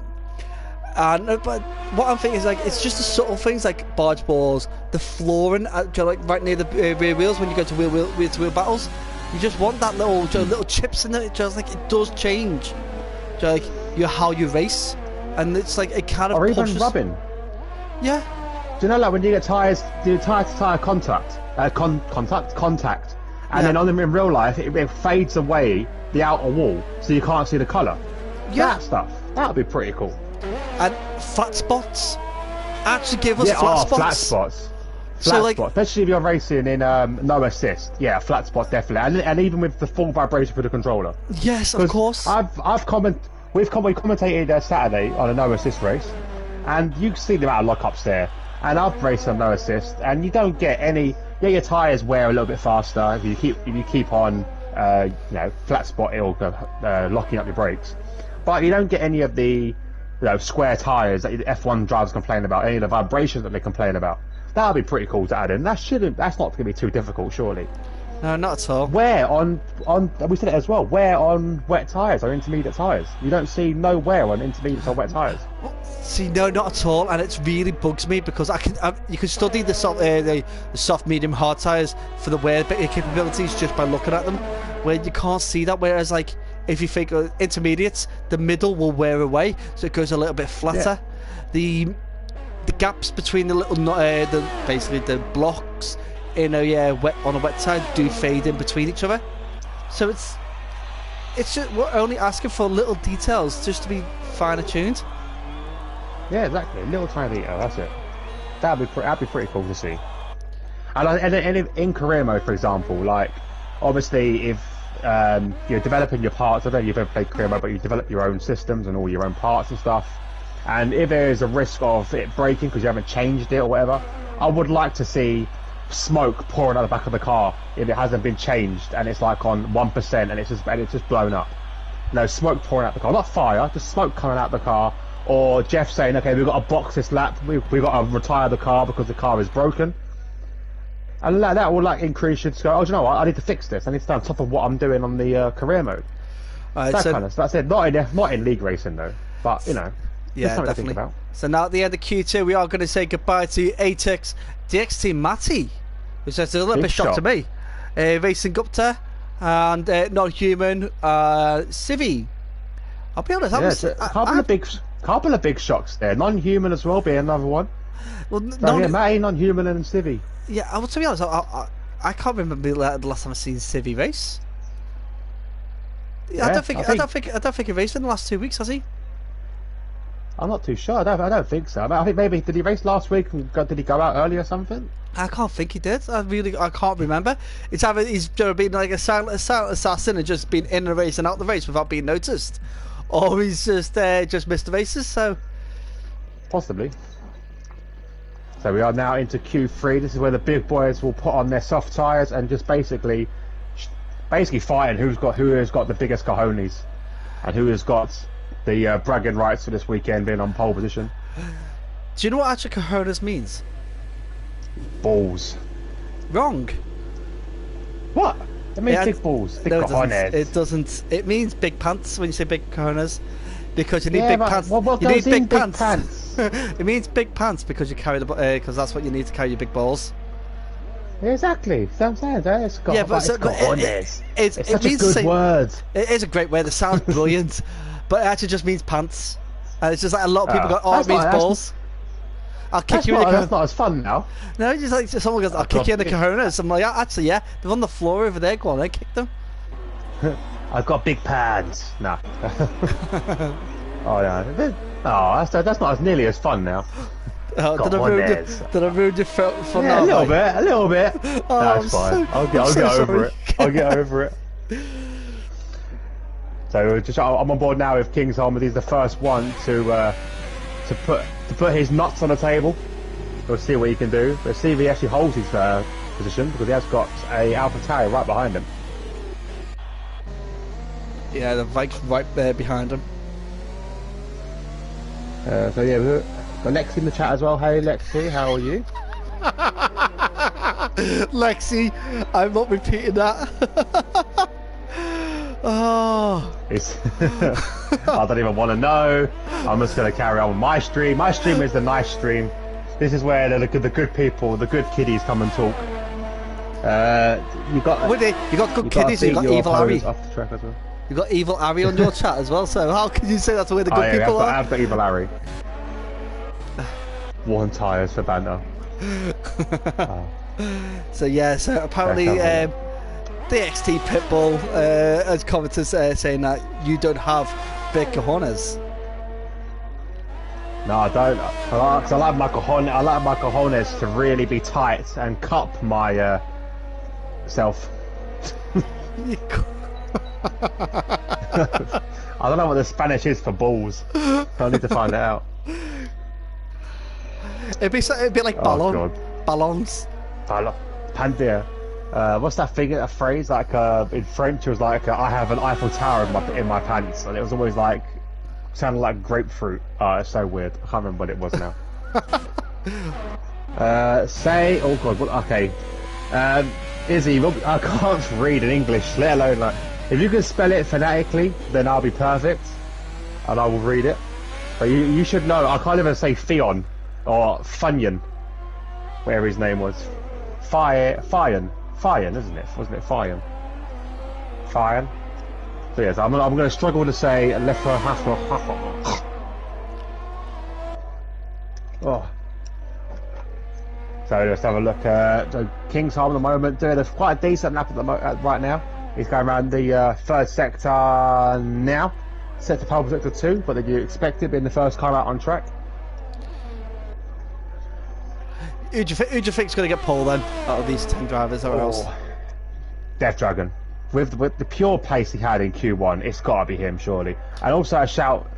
And but what I'm thinking is like it's just the subtle things like barge balls, the flooring, like right near the rear wheels when you go to wheel battles. You just want that little chips in it. Just like it does change, like how you race, and it's like it kind of or pushes. Even rubbing. Yeah. Do you know like when you get tires, do tire to tire contact, and then in real life it fades away the outer wall, so you can't see the colour. Yeah. That stuff. That would be pretty cool. And flat spots. Actually give us flat spots. Flat spots. Flat spots. Especially if you're racing in no assist. Yeah, flat spots definitely. And even with the full vibration for the controller. Yes, of course. We commentated Saturday on a no assist race, and you can see the amount of lockups there. And I've raced on no assist, and you don't get any. Yeah, your tyres wear a little bit faster if you keep on flat spot or locking up your brakes, but you don't get any of the square tyres that the F1 drivers complain about, any of the vibrations that they complain about. That would be pretty cool to add in. That's not going to be too difficult, surely. No, not at all. Wear on we said it as well. Wear on wet tyres or intermediate tyres. You don't see no wear on intermediate or wet tyres. See, no, not at all, and it really bugs me because you can study the soft, medium, hard tyres for the wear capabilities just by looking at them, where you can't see that. Whereas, like, if you think intermediates, the middle will wear away, so it goes a little bit flatter. Yeah. The gaps between the little basically the blocks in a wet tire do fade in between each other, so it's just we're only asking for little details just to be finer tuned. Yeah, exactly. Little tiny detail. That's it. That'd be pretty cool to see. And in career mode, for example, like obviously if you're developing your parts, I don't know if you've ever played career mode, but you develop your own systems and all your own parts and stuff. And if there is a risk of it breaking because you haven't changed it or whatever, I would like to see smoke pouring out the back of the car if it hasn't been changed and it's like on 1% and it's just blown up. No, smoke pouring out the car, not fire, just smoke coming out the car. Or Jeff saying, okay, we've got to box this lap, we've got to retire the car because the car is broken. And that will like increase you to go, oh, do you know what, I need to fix this, I need to stay on top of what I'm doing on the career mode. That kind of stuff. That's it. Not in league racing though, but you know, yeah, something definitely. to think about. So now at the end of Q2 we are going to say goodbye to Atex DXT Matty, which is a little bit shock to me. Racing Gupta and Non-Human Civi. I'll be honest, couple of big shocks there. Non-Human as well, being another one. Well, Matty, Non-Human, and Civi. Yeah, well, to be honest, I can't remember the last time I've seen Civi race. Yeah, I don't think he raced in the last 2 weeks, has he? I'm not too sure. I don't think so. I think maybe did he race last week? And did he go out early or something? I can't think he did. I can't remember. It's either he's been like a silent assassin and just been in the race and out the race without being noticed, or he's just missed the races. So possibly. So we are now into Q3. This is where the big boys will put on their soft tyres and just basically fighting who has got the biggest cojones and who has got the bragging rights for this weekend being on pole position. Do you know what actually cojones means? Balls. Wrong. What? It means big balls. Big cojones. It doesn't. It means big pants when you say big cojones. because you need big pants. What you goes need in big pants. It means big pants because you carry the because that's what you need to carry your big balls. Exactly. That's what I'm saying. It's got, Yeah, but it's got honest. It's such a good word. It is a great word. It sounds brilliant, but it actually just means pants. And it's just like a lot of people go, "Oh, it means balls." I'll kick you in the cojones. That's not as fun now. No, just like someone goes, "I'll kick you in the cojones." I'm like, "Yeah, actually, yeah, they're on the floor over there. Go on, I kick them." I've got big pads. Nah. Oh yeah. Oh, that's not as nearly as fun now. Oh, did I ruin your fun? Yeah, a little bit. Oh, That's fine. I'll get over it. I'll get over it. So I'm on board now with King's Harmony. He's the first one to put his nuts on the table. We'll see what he can do. Let's see if he actually holds his position, because he has got a AlphaTauri right behind him. Yeah, the bike's right there behind him. So yeah, we've got Lexi in the chat as well. Hey Lexi, how are you? Lexi, I'm not repeating that. Oh, I don't even want to know. I'm just going to carry on with my stream. My stream is the nice stream. This is where the good people, the good kiddies come and talk. You got good kiddies. You got evil Ari. Off the track as well. You got evil Ari on your chat as well. So how can you say that's where the good people are? I've got evil Ari. Worn tires for banter. So yeah, so apparently DXT Pitbull has commented saying that you don't have big cojones. No, I don't. Because I like my cojones to really be tight and cup my self. I don't know what the Spanish is for balls. I need to find it out. It'd be like ballons. Pandia. What's that thing? A phrase like in French it was like I have an Eiffel Tower in my pants, and it was always like sounded like grapefruit. Oh, it's so weird. I can't remember what it was now. Oh god. Okay. Izzy, I can't read in English, let alone like. If you can spell it phonetically, then I'll be perfect, and I will read it. But you should know. I can't even say Theon or Funyon, whatever his name was. Fion, isn't it? Wasn't it Fion? Fion. So yes, I'm going to struggle to say LFR. Oh. So let's have a look. So King's Harm at the moment doing quite a decent lap right now. He's going around the third sector now. Set to pole sector 2, but did you expect it being the first car out on track? Who do you think's going to get pole then, out of these 10 drivers or else? Death Dragon. With the pure pace he had in Q1, it's got to be him, surely. And also a shout,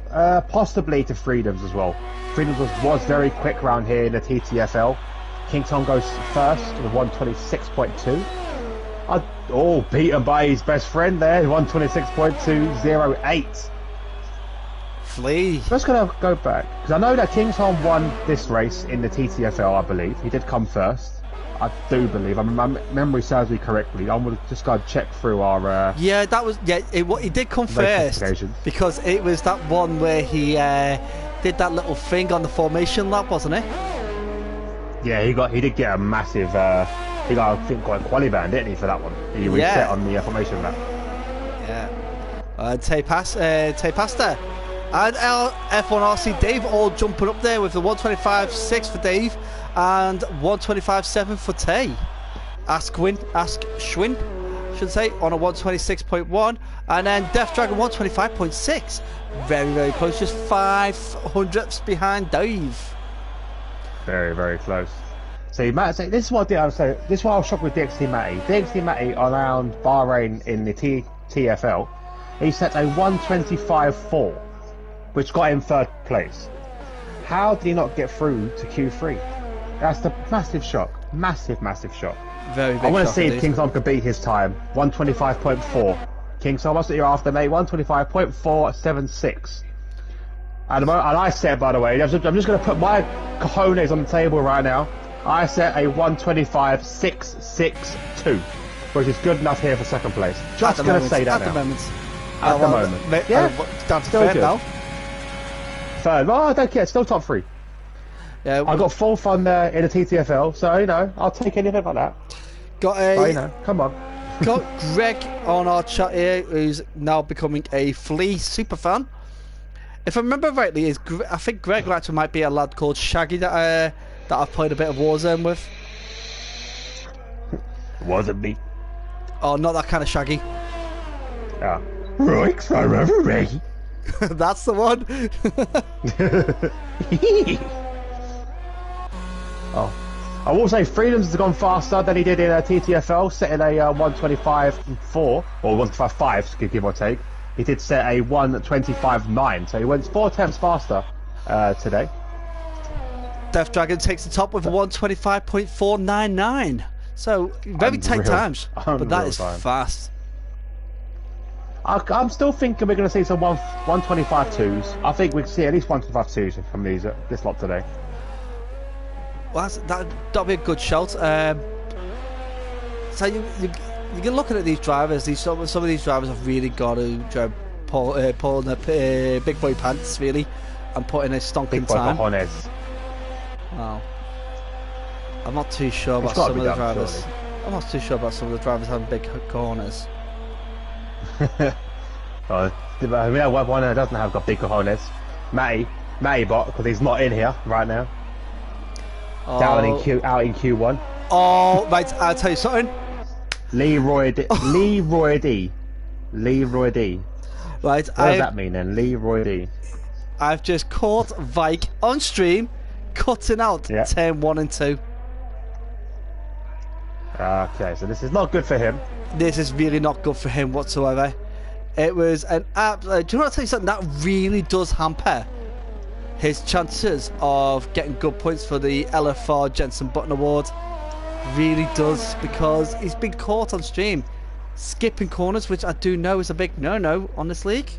possibly to Freedoms as well. Freedoms was very quick around here in the TTFL. King Tom goes first with 126.2. Beaten by his best friend there, 126.208. Flea. I'm just going to go back, because I know that Kingsholm won this race in the TTFL, I believe. He did come first. I do believe. My memory serves me correctly. I'm going to just go check through our... yeah, that was... Yeah, he did come first, because it was that one where he did that little thing on the formation lap, wasn't it? Yeah, he did get a massive... he got, I think, quite qualifying, didn't he, for that one? He reset on the formation lap. Yeah. Tay Pasta and F1 RC Dave all jumping up there with the 125.6 for Dave and 125.7 for Tay. Ask Schwinn, should say, on a 126.1, and then Death Dragon 125.6. Very, very close, just 500ths behind Dave. Very, very close. See, Matt, this is what I say. This is why I was shocked with DXT Matty. DXT Matty around Bahrain in the TFL, he set a 125.4, which got him third place. How did he not get through to Q3? That's the massive shock. Massive, massive shock. Very big. I want to see if Kingston can beat his time. 125.4. Kingston, what's it you're after, mate? 125.476. And I said, by the way, I'm just going to put my cojones on the table right now. I set a 125.662, which is good enough here for second place. Just going to say that at now. The moment. At the moment. Yeah. Down to third now. third. Oh, I don't care. Still top 3. Yeah, I got 4th on in the TTFL, so you know I'll take anything like that. got a. But, you know, come on. Got Greg on our chat here, who's now becoming a Flea super fan. If I remember rightly, I think Greg actually might be a lad called Shaggy that I've played a bit of Warzone with. Wasn't me. Oh, not that kind of Shaggy. Yeah. Right, forever ready. That's the one. Oh, I will say Freedoms has gone faster than he did in TTFL, setting a 125.4 or 125.5, give or take. He did set a 125.9, so he went 4 attempts faster today. Death Dragon takes the top with a 125.499. So very tight times, but that is fast. I'm still thinking we're going to see some 125.2s. I think we can see at least 125.2s from this lot today. Well, that'll be a good shout. So you're looking at these drivers. Some of these drivers have really got to pull in the big boy pants, really, and put in a stonking time. Wow. I'm not too sure about some of the drivers. Surely. I'm not too sure about some of the drivers having big corners. Oh, one that doesn't have got big cojones. Matty bot, because he's not in here right now. Oh. Out in Q1. Oh, right, I'll tell you something. Leroy D. Right, what does that mean then? Leroy D. I've just caught Vike on stream cutting out turn 1 and 2. Okay, so this is not good for him. This is really not good for him whatsoever. It was an app. Do you know what I'll tell you something? That really does hamper his chances of getting good points for the LFR Jensen Button Award. Really does, because he's been caught on stream skipping corners, which I do know is a big no-no on this league.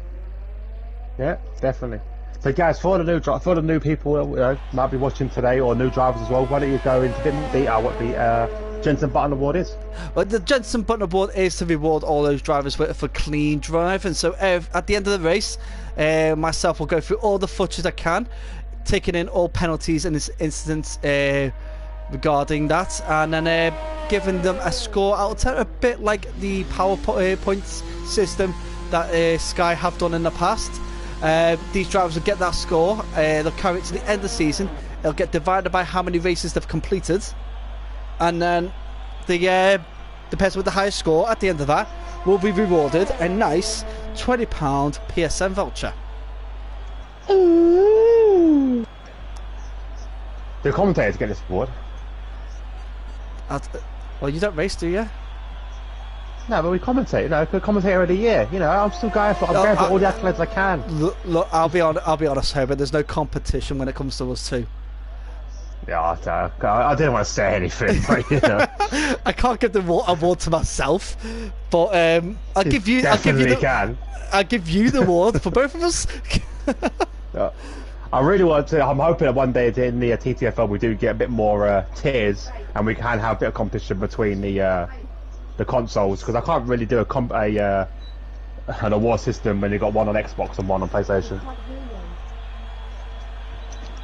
Yeah, definitely. So guys, for the new people might be watching today, or new drivers as well, why don't you go into a bit more detail what the Jensen Button Award is? Well, the Jensen Button Award is to reward all those drivers for clean drive, and so at the end of the race, myself will go through all the footage I can, taking in all penalties in this instance regarding that, and then giving them a score out of 10, a bit like the points system that Sky have done in the past. These drivers will get that score, they'll carry it to the end of the season, it'll get divided by how many races they've completed, and then the person with the highest score at the end of that will be rewarded a nice £20 PSN voucher. Ooh. The commentators get this award. Well, you don't race, do you? No, but we commentate. You know, commentator of the year. You know, I'm still going for all the accolades I can. Look, I'll be honest here, but there's no competition when it comes to us two. Yeah, I didn't want to say anything, but you know, I can't give the award to myself, but I'll give you the award for both of us. Yeah. I really want to. I'm hoping that one day in the TTFL we do get a bit more tiers, and we can have a bit of competition between the consoles, because I can't really do an award system when you got one on Xbox and one on PlayStation.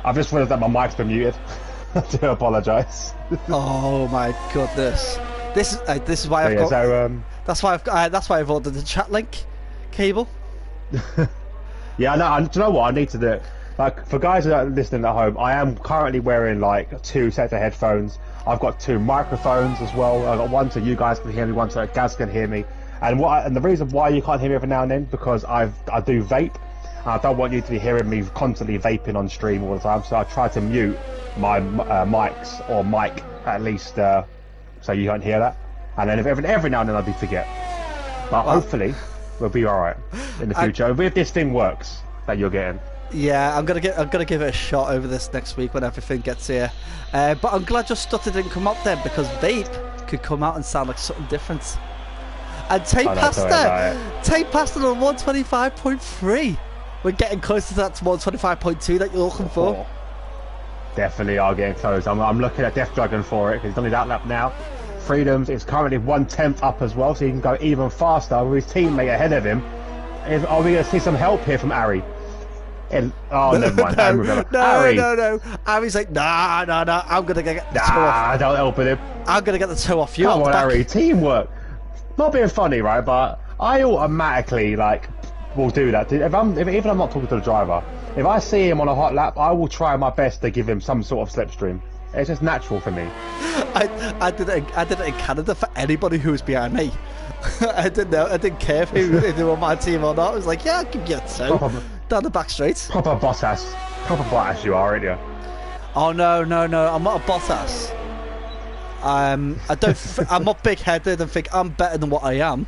I've just realised that my mic's been muted. I do apologise. Oh my goodness! This is why I've got. So, that's why I've ordered the chat link cable. Yeah, I know. Do you know what I need to do? Like, for guys that are listening at home, I am currently wearing like 2 sets of headphones. I've got 2 microphones as well. I've got one so you guys can hear me, one so Gaz can hear me. And the reason why you can't hear me every now and then, because I do vape. And I don't want you to be hearing me constantly vaping on stream all the time. So I try to mute my mics, or mic at least, so you don't hear that. And then every now and then I do forget. But hopefully we'll be all right in the future if this thing works that you're getting. Yeah, I'm gonna give it a shot over this next week when everything gets here. But I'm glad your stutter didn't come up then, because vape could come out and sound like something different. And Tape Pasta on 125.3. We're getting closer to that 125.2 that you're looking for. Definitely are getting close. I'm looking at Death Dragon for it, because he's done his outlap now. Freedoms is currently 1/10 up as well, so he can go even faster with his teammate ahead of him. Are we going to see some help here from Ari? Oh, never mind. No. Harry's like, nah. I'm gonna get the toe off. Don't help him. I'm gonna get the toe off you. Come on, Harry. Teamwork. Not being funny, right? But I automatically will do that. Even I'm not talking to the driver, if I see him on a hot lap, I will try my best to give him some sort of slipstream. It's just natural for me. I did it in Canada for anybody who was behind me. I didn't care if they were on my team or not. I was like, yeah, I'll give you a toe down the back straight. Proper boss ass you are, aren't you? Oh no, I'm not a boss ass. I'm not big-headed and think I'm better than what I am.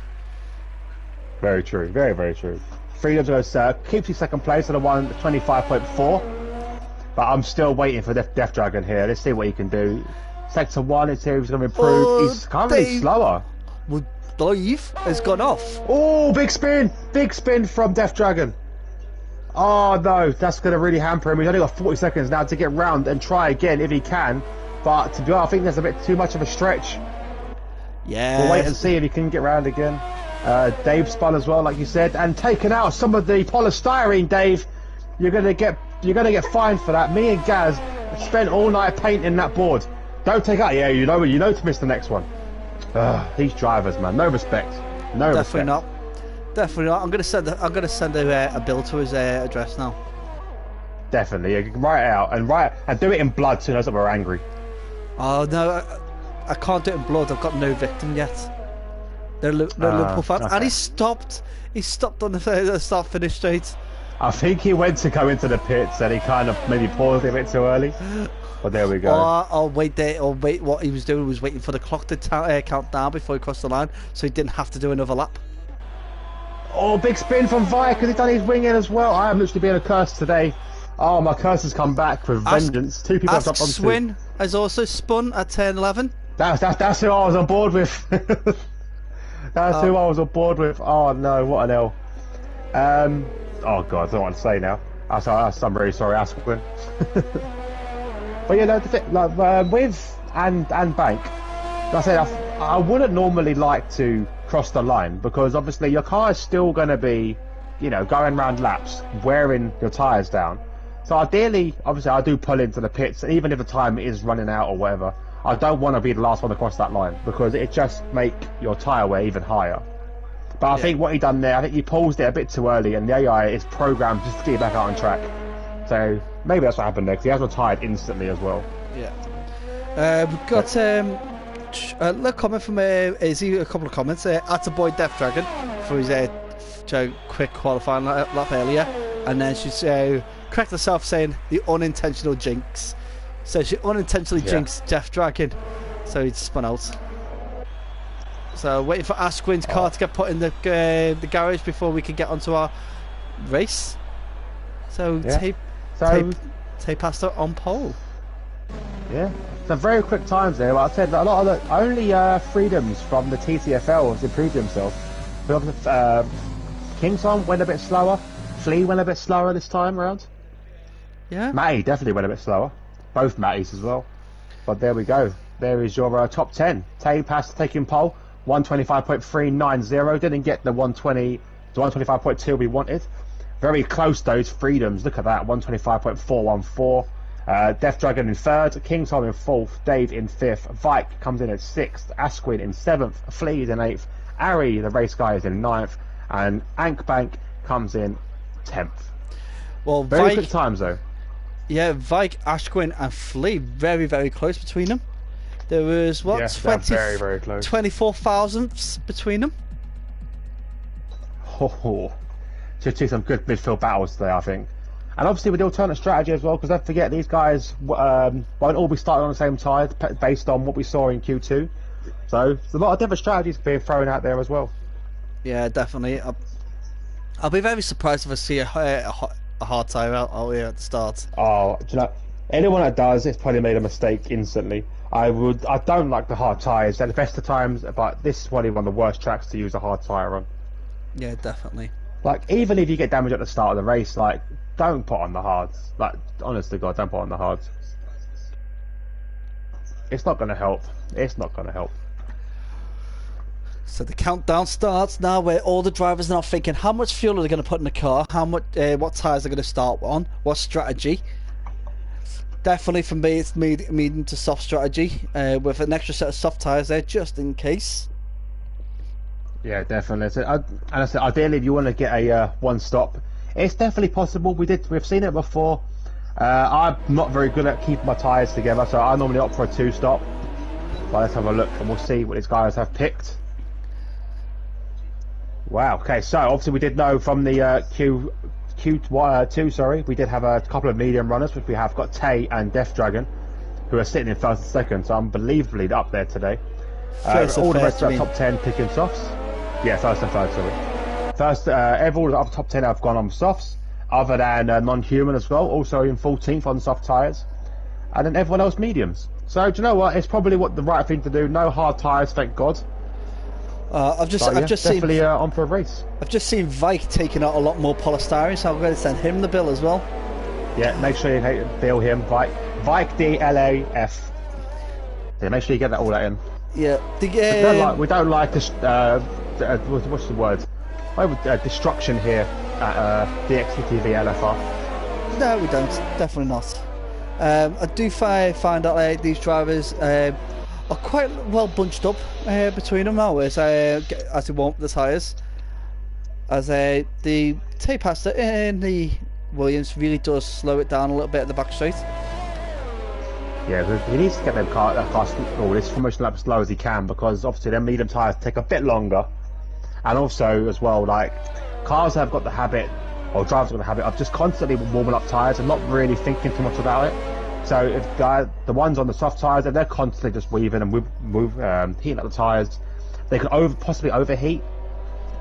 Very true, very, very true. Freedom goes, keeps you second place at a 125.4, but I'm still waiting for Death Dragon here. Let's see what he can do. Sector 1, it's here, he's going to improve. He's currently slower. Well, Dave has gone off. Oh, big spin from Death Dragon. Oh no, that's going to really hamper him. He's only got 40 seconds now to get round and try again if he can. But to be honest, I think there's a bit too much of a stretch. Yeah. We'll wait and see if he can get round again. Dave spun as well, like you said, and taken out some of the polystyrene. Dave, you're gonna get fined for that. Me and Gaz spent all night painting that board. Don't take out. Yeah, you know to miss the next one. These drivers, man, no respect. No respect. Definitely not. I'm gonna send a bill to his address now. Definitely, you can write it out and do it in blood so he knows that we're angry. Oh no, I can't do it in blood. I've got no victim yet. No Liverpool fan, okay. and he stopped on the start-finish straight. I think he went to go into the pits and he kind of maybe paused a bit too early. But there we go. Or wait. What he was doing was waiting for the clock to count down before he crossed the line, so he didn't have to do another lap. Oh, big spin from Vi because he's done his wing in as well. I am literally being a curse today. Oh, my curse has come back with vengeance. Two people have dropped on Swin has also spun at turn 11. That's who I was on board with. That's who I was on board with. Oh no, what an L. Oh god, I don't want to say now. I'm very sorry, Asquin. But you know, the thing, with and Bank, like I said, I wouldn't normally like to cross the line because obviously your car is still going to be, going round laps, wearing your tyres down. So ideally, obviously, I do pull into the pits, and even if the time is running out or whatever, I don't want to be the last one to cross that line because it just make your tyre wear even higher. But I think what he done there, I think he paused it a bit too early, and the AI is programmed just to get you back out on track. So maybe that's what happened next. He has retired instantly as well. Yeah. We've got a comment from Izzy, a couple of comments. Attaboy Death Dragon for his quick qualifying lap earlier, and then she's correct herself saying the unintentional jinx. So she unintentionally jinxed Death Dragon, so he spun out. So waiting for Asquin's car to get put in the garage before we can get onto our race. So Tay passed her on pole. Yeah, some very quick times there. Like I said, a lot of the only freedoms from the TTFL has improved himself. Kingston went a bit slower. Flea went a bit slower this time around. Yeah. Matty definitely went a bit slower. Both Matties as well. But there we go. There is your top 10. Tay passed taking pole. 125.390. Didn't get the 120 to 125.2 we wanted. Very close those freedoms. Look at that. 125.414. Death Dragon in third, Kingston in fourth, Dave in fifth, Vike comes in at sixth, Asquin in seventh, Flea is in eighth, Ari the race guy is in ninth, and Ankbank comes in 10th. Well, very quick times though. Yeah, Vike, Asquin and Flea very, very close between them. There was very, very close. 24 thousandths between them. Should see some good midfield battles today, I think. And obviously with the alternate strategy as well, because don't forget these guys won't all be starting on the same tide based on what we saw in Q2. So there's a lot of different strategies being thrown out there as well. Yeah, definitely. I'll be very surprised if I see a hard tyre out here at the start. Oh, do you know, anyone that does, it's probably made a mistake instantly. I don't like the hard tyres at the best of times, but this is probably one of the worst tracks to use a hard tyre on. Yeah, definitely. Like, even if you get damage at the start of the race, like, don't put on the hards. Like, honest to God, don't put on the hards. It's not going to help. It's not going to help. So the countdown starts now, where all the drivers are now thinking how much fuel are they going to put in the car, how much, what tyres they're going to start on, what strategy. Definitely for me, it's medium to soft strategy, with an extra set of soft tyres there just in case. Yeah, definitely. So, and I said, ideally, if you want to get a one stop, it's definitely possible. We've seen it before. I'm not very good at keeping my tyres together, so I normally opt for a two stop. But let's have a look, and we'll see what these guys have picked. Wow. Okay, so obviously we did know from the Q2, sorry, we did have a couple of medium runners, which we have got Tay and Death Dragon, who are sitting in first and second, so unbelievably up there today. All the rest of the top 10 picking softs. Yeah, first and third, sorry. First, all the other top 10 have gone on softs, other than non-human as well, also in 14th on soft tyres, and then everyone else mediums. So do you know what? It's probably the right thing to do. No hard tyres, thank God. I've just definitely seen on for a race. I've just seen Vike taking out a lot more polystyrene, so I'm going to send him the bill as well. Yeah, make sure you deal him, Vike DLAF. Yeah, make sure you get all that in. Yeah, we don't like this. What's the word? Destruction here at DXTV LFR. No, we don't. Definitely not. I do find out these drivers are quite well bunched up between them now, as they want the tyres. As the tape pasta in the Williams really does slow it down a little bit at the back straight. Yeah, he needs to get them cars this from as slow as he can, because obviously them medium tyres take a bit longer, and also as well, like, cars have got the habit, or drivers have got the habit of just constantly warming up tyres and not really thinking too much about it. So if the ones on the soft tyres, if they're constantly just weaving and heating up the tyres, they can possibly overheat,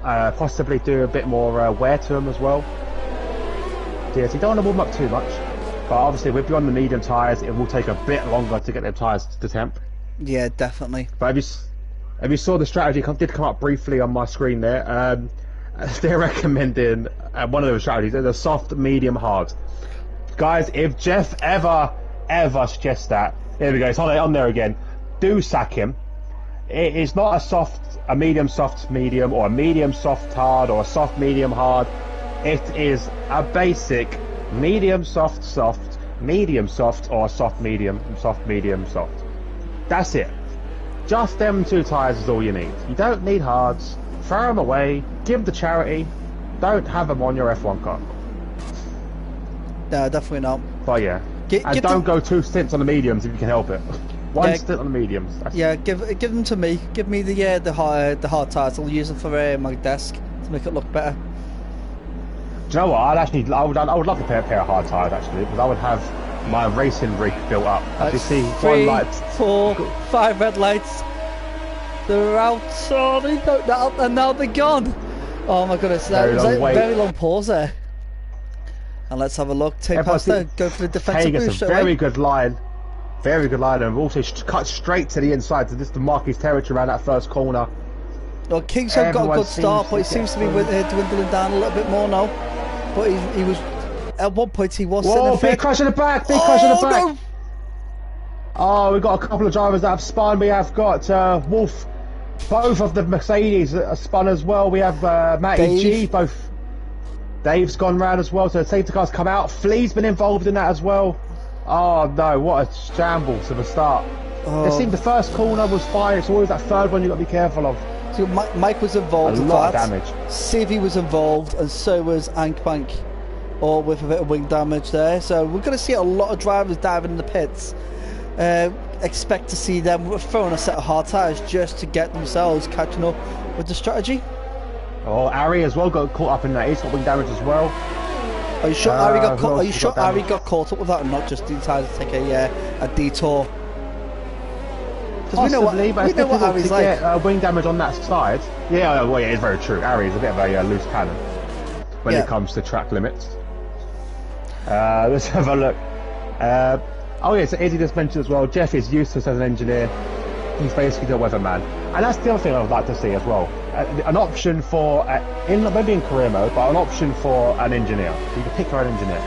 possibly do a bit more wear to them as well. So yes, you don't want to warm up too much, but obviously if you're on the medium tyres, it will take a bit longer to get their tyres to temp. Yeah, definitely. But if you saw the strategy, did come up briefly on my screen there. They're recommending one of those strategies, the soft, medium, hard. Guys, if Jeff ever suggests that, there we go, it's on there again, do sack him. It is not a medium soft medium, or a medium soft hard, or a soft medium hard. It is a basic medium soft medium soft, or soft medium soft. That's it. Just them two tyres is all you need. You don't need hards. Throw them away, give them to charity. Don't have them on your F1 car. No, definitely not. But yeah, don't go two stints on the mediums if you can help it. One stint on the mediums. Give them to me. Give me the hard tyres. I'll use them for my desk to make it look better. Do you know what? I would love a pair of hard tyres actually, because I would have my racing rig built up. As you see, 3, 4, 5 red lights. They're out. Oh, and now they're gone. Oh my goodness, that was a very long pause there. And let's have a look. Take past there. Go for the defensive boost. Very good line. Very good line, and also cut straight to the inside. So this is the Marquis territory around that first corner. Well, Kingston got a good start, but he seems to be dwindling down a little bit more now. But he was at one point he was. Whoa! Big crash in the back! Big crash in the back! No. Oh, we've got a couple of drivers that have spun. We have got Wolf. Both of the Mercedes are spun as well. We have Matty G. Both. Dave's gone round as well. So the safety car's come out. Flea's been involved in that as well. Oh no! What a shambles to the start. It seemed the first corner was fine. It's always that third one you got to be careful of. So Mike was involved. A lot of damage. Civvy was involved, and so was Ankbank, all with a bit of wing damage there. So we're going to see a lot of drivers diving in the pits. Expect to see them throwing a set of hard tyres just to get themselves catching up with the strategy. Oh, Ari as well got caught up in that. He's got wing damage as well. Are you sure Ari got caught? Are you sure Ari got caught up with that and not just decided to take a detour? Because we know what Ari's like. Get wing damage on that side. Yeah, well, yeah, it's very true. Ari is a bit of a loose cannon when it comes to track limits. Let's have a look. Oh yeah, so Izzy just mentioned as well, Jeff is useless as an engineer. He's basically the weatherman. And that's the other thing I would like to see as well. An option for, maybe in career mode, but an option for an engineer. You can pick your own engineer.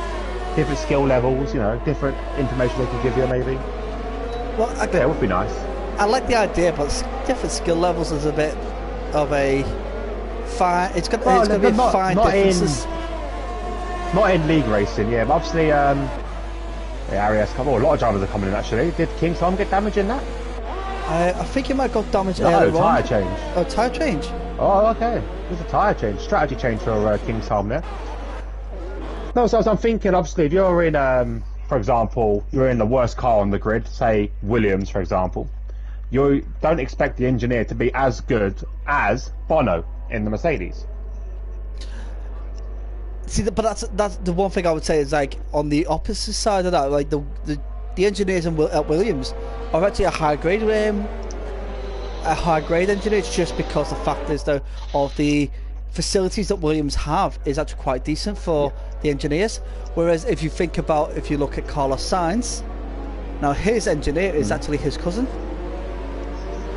Different skill levels, you know, different information they can give you maybe. Well, yeah, it would be nice. I like the idea, but different skill levels is a bit of a fine. It's going Well, to be not- fine not in- differences. Not in league racing, yeah, but obviously, Arias come. Oh, a lot of drivers are coming in actually. Did King Tom get damage in that? I think it might got damaged No, earlier tyre on. change. Oh, tyre change. Oh, okay. There's a tyre change, strategy change for King's Home there. No, so I'm thinking, obviously, if you're in, for example, you're in the worst car on the grid, say Williams, for example, you don't expect the engineer to be as good as Bono in the Mercedes. See, but that's the one thing I would say is like on the opposite side of that, like the engineers at Williams are actually a high grade engineers just because the fact is though of the facilities that Williams have is actually quite decent for the engineers. Whereas if you look at Carlos Sainz, now his engineer is actually his cousin.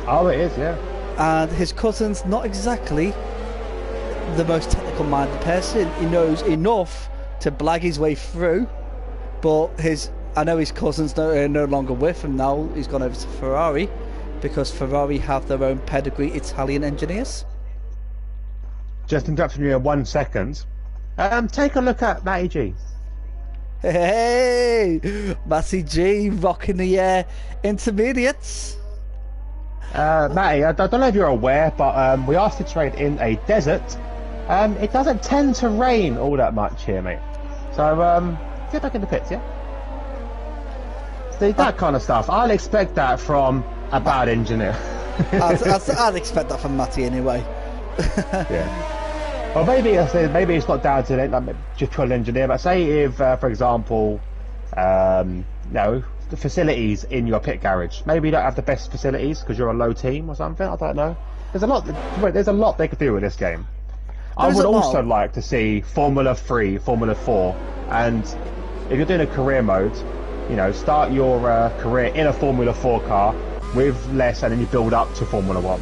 Oh, it is, yeah. And his cousin's not exactly the most technical minded person. He knows enough to blag his way through, but I know his cousin's no longer with him now. He's gone over to Ferrari because Ferrari have their own pedigree Italian engineers. Just interrupting you in 1 second. Take a look at Matty G. Hey, Matty G rocking the intermediates. Matty, I don't know if you're aware, but we are situated in a desert. It doesn't tend to rain all that much here, mate. So, get back in the pits, yeah? See, that kind of stuff. I'll expect that from a bad engineer. I'd expect that from Matty anyway. Yeah. Well, maybe it's not down to just pure engineer, but say if, for example, the facilities in your pit garage, maybe you don't have the best facilities because you're a low team or something. I don't know. There's a lot they could do with this game. I would also like to see Formula 3, Formula 4, and if you're doing a career mode, start your career in a Formula 4 car with less, and then you build up to Formula 1.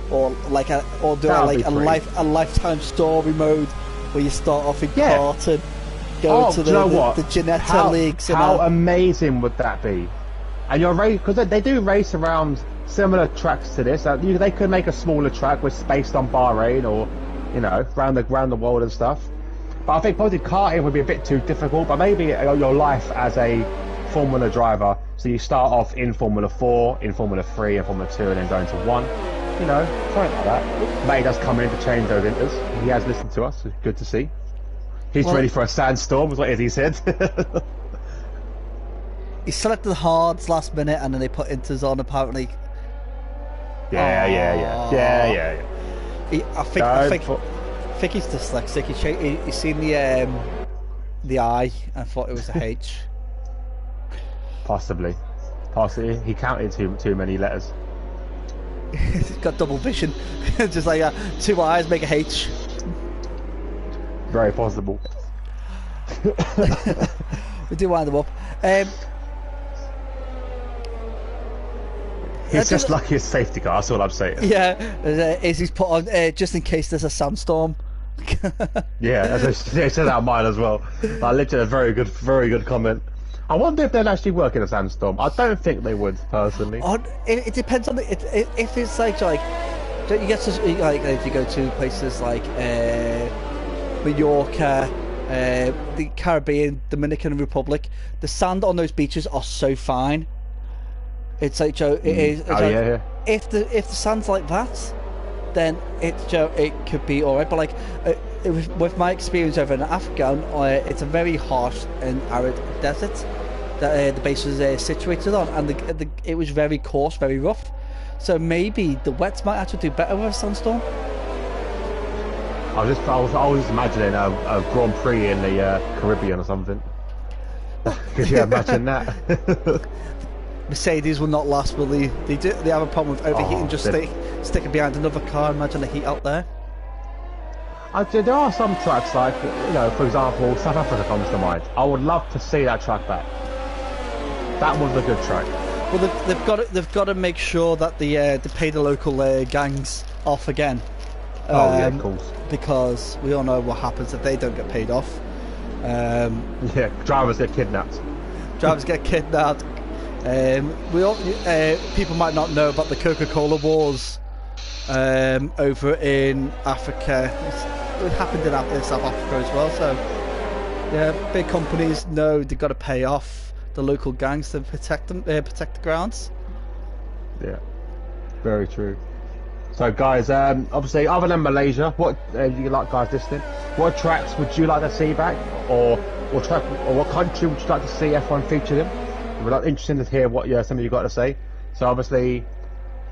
Or a lifetime story mode where you start off in karting, go to the Ginetta leagues. How amazing would that be? And you're because they do race around similar tracks to this. They could make a smaller track based on Bahrain or around the world and stuff. But I think probably karting would be a bit too difficult. But maybe your life as a Formula driver, so you start off in Formula 4, in Formula 3, and Formula 2, and then go into 1. Something like that. May does come in to change those inters. He has listened to us. It's good to see. He's ready for a sandstorm, is what he said. He selected hards last minute, and then they put inters on. Apparently. Yeah. I think he's dyslexic. He's seen the I and thought it was a H. Possibly. He counted too many letters. He's got double vision. Just like two eyes make a H. Very possible. We do wind them up. He's just lucky as safety car, that's all I'm saying. Yeah, is he's put on just in case there's a sandstorm. Yeah, they said that on mine as well. Literally a very good comment. I wonder if they'd actually work in a sandstorm. I don't think they would, personally. It depends on if it's like you get to if you go to places like Mallorca, the Caribbean, Dominican Republic, the sand on those beaches are so fine. It's like Joe. It is. Yeah. If the sand's like that, then it could be alright. But with my experience over in Afghan, it's a very harsh and arid desert that the base was situated on, and it was very coarse, very rough. So maybe the wets might actually do better with a sandstorm. I was always imagining a Grand Prix in the Caribbean or something. Could you imagine that? Mercedes will not last, will they? They have a problem with overheating. Sticking behind another car. Imagine the heat out there. There are some tracks like, for example, South Africa comes to mind. I would love to see that track back. That was a good track. Well, they've got to make sure that they pay the local gangs off again. Yeah, of course. Because we all know what happens if they don't get paid off. Yeah, drivers get kidnapped. We all people might not know about the Coca-Cola wars over in Africa. It happened in South Africa as well. So yeah, big companies know they've got to pay off the local gangs to protect them, protect the grounds. Yeah, very true. So guys, obviously other than Malaysia, what you like guys listening? What tracks would you like to see back, or what country would you like to see F1 featured in? We're interested to hear what some of you got to say. So obviously,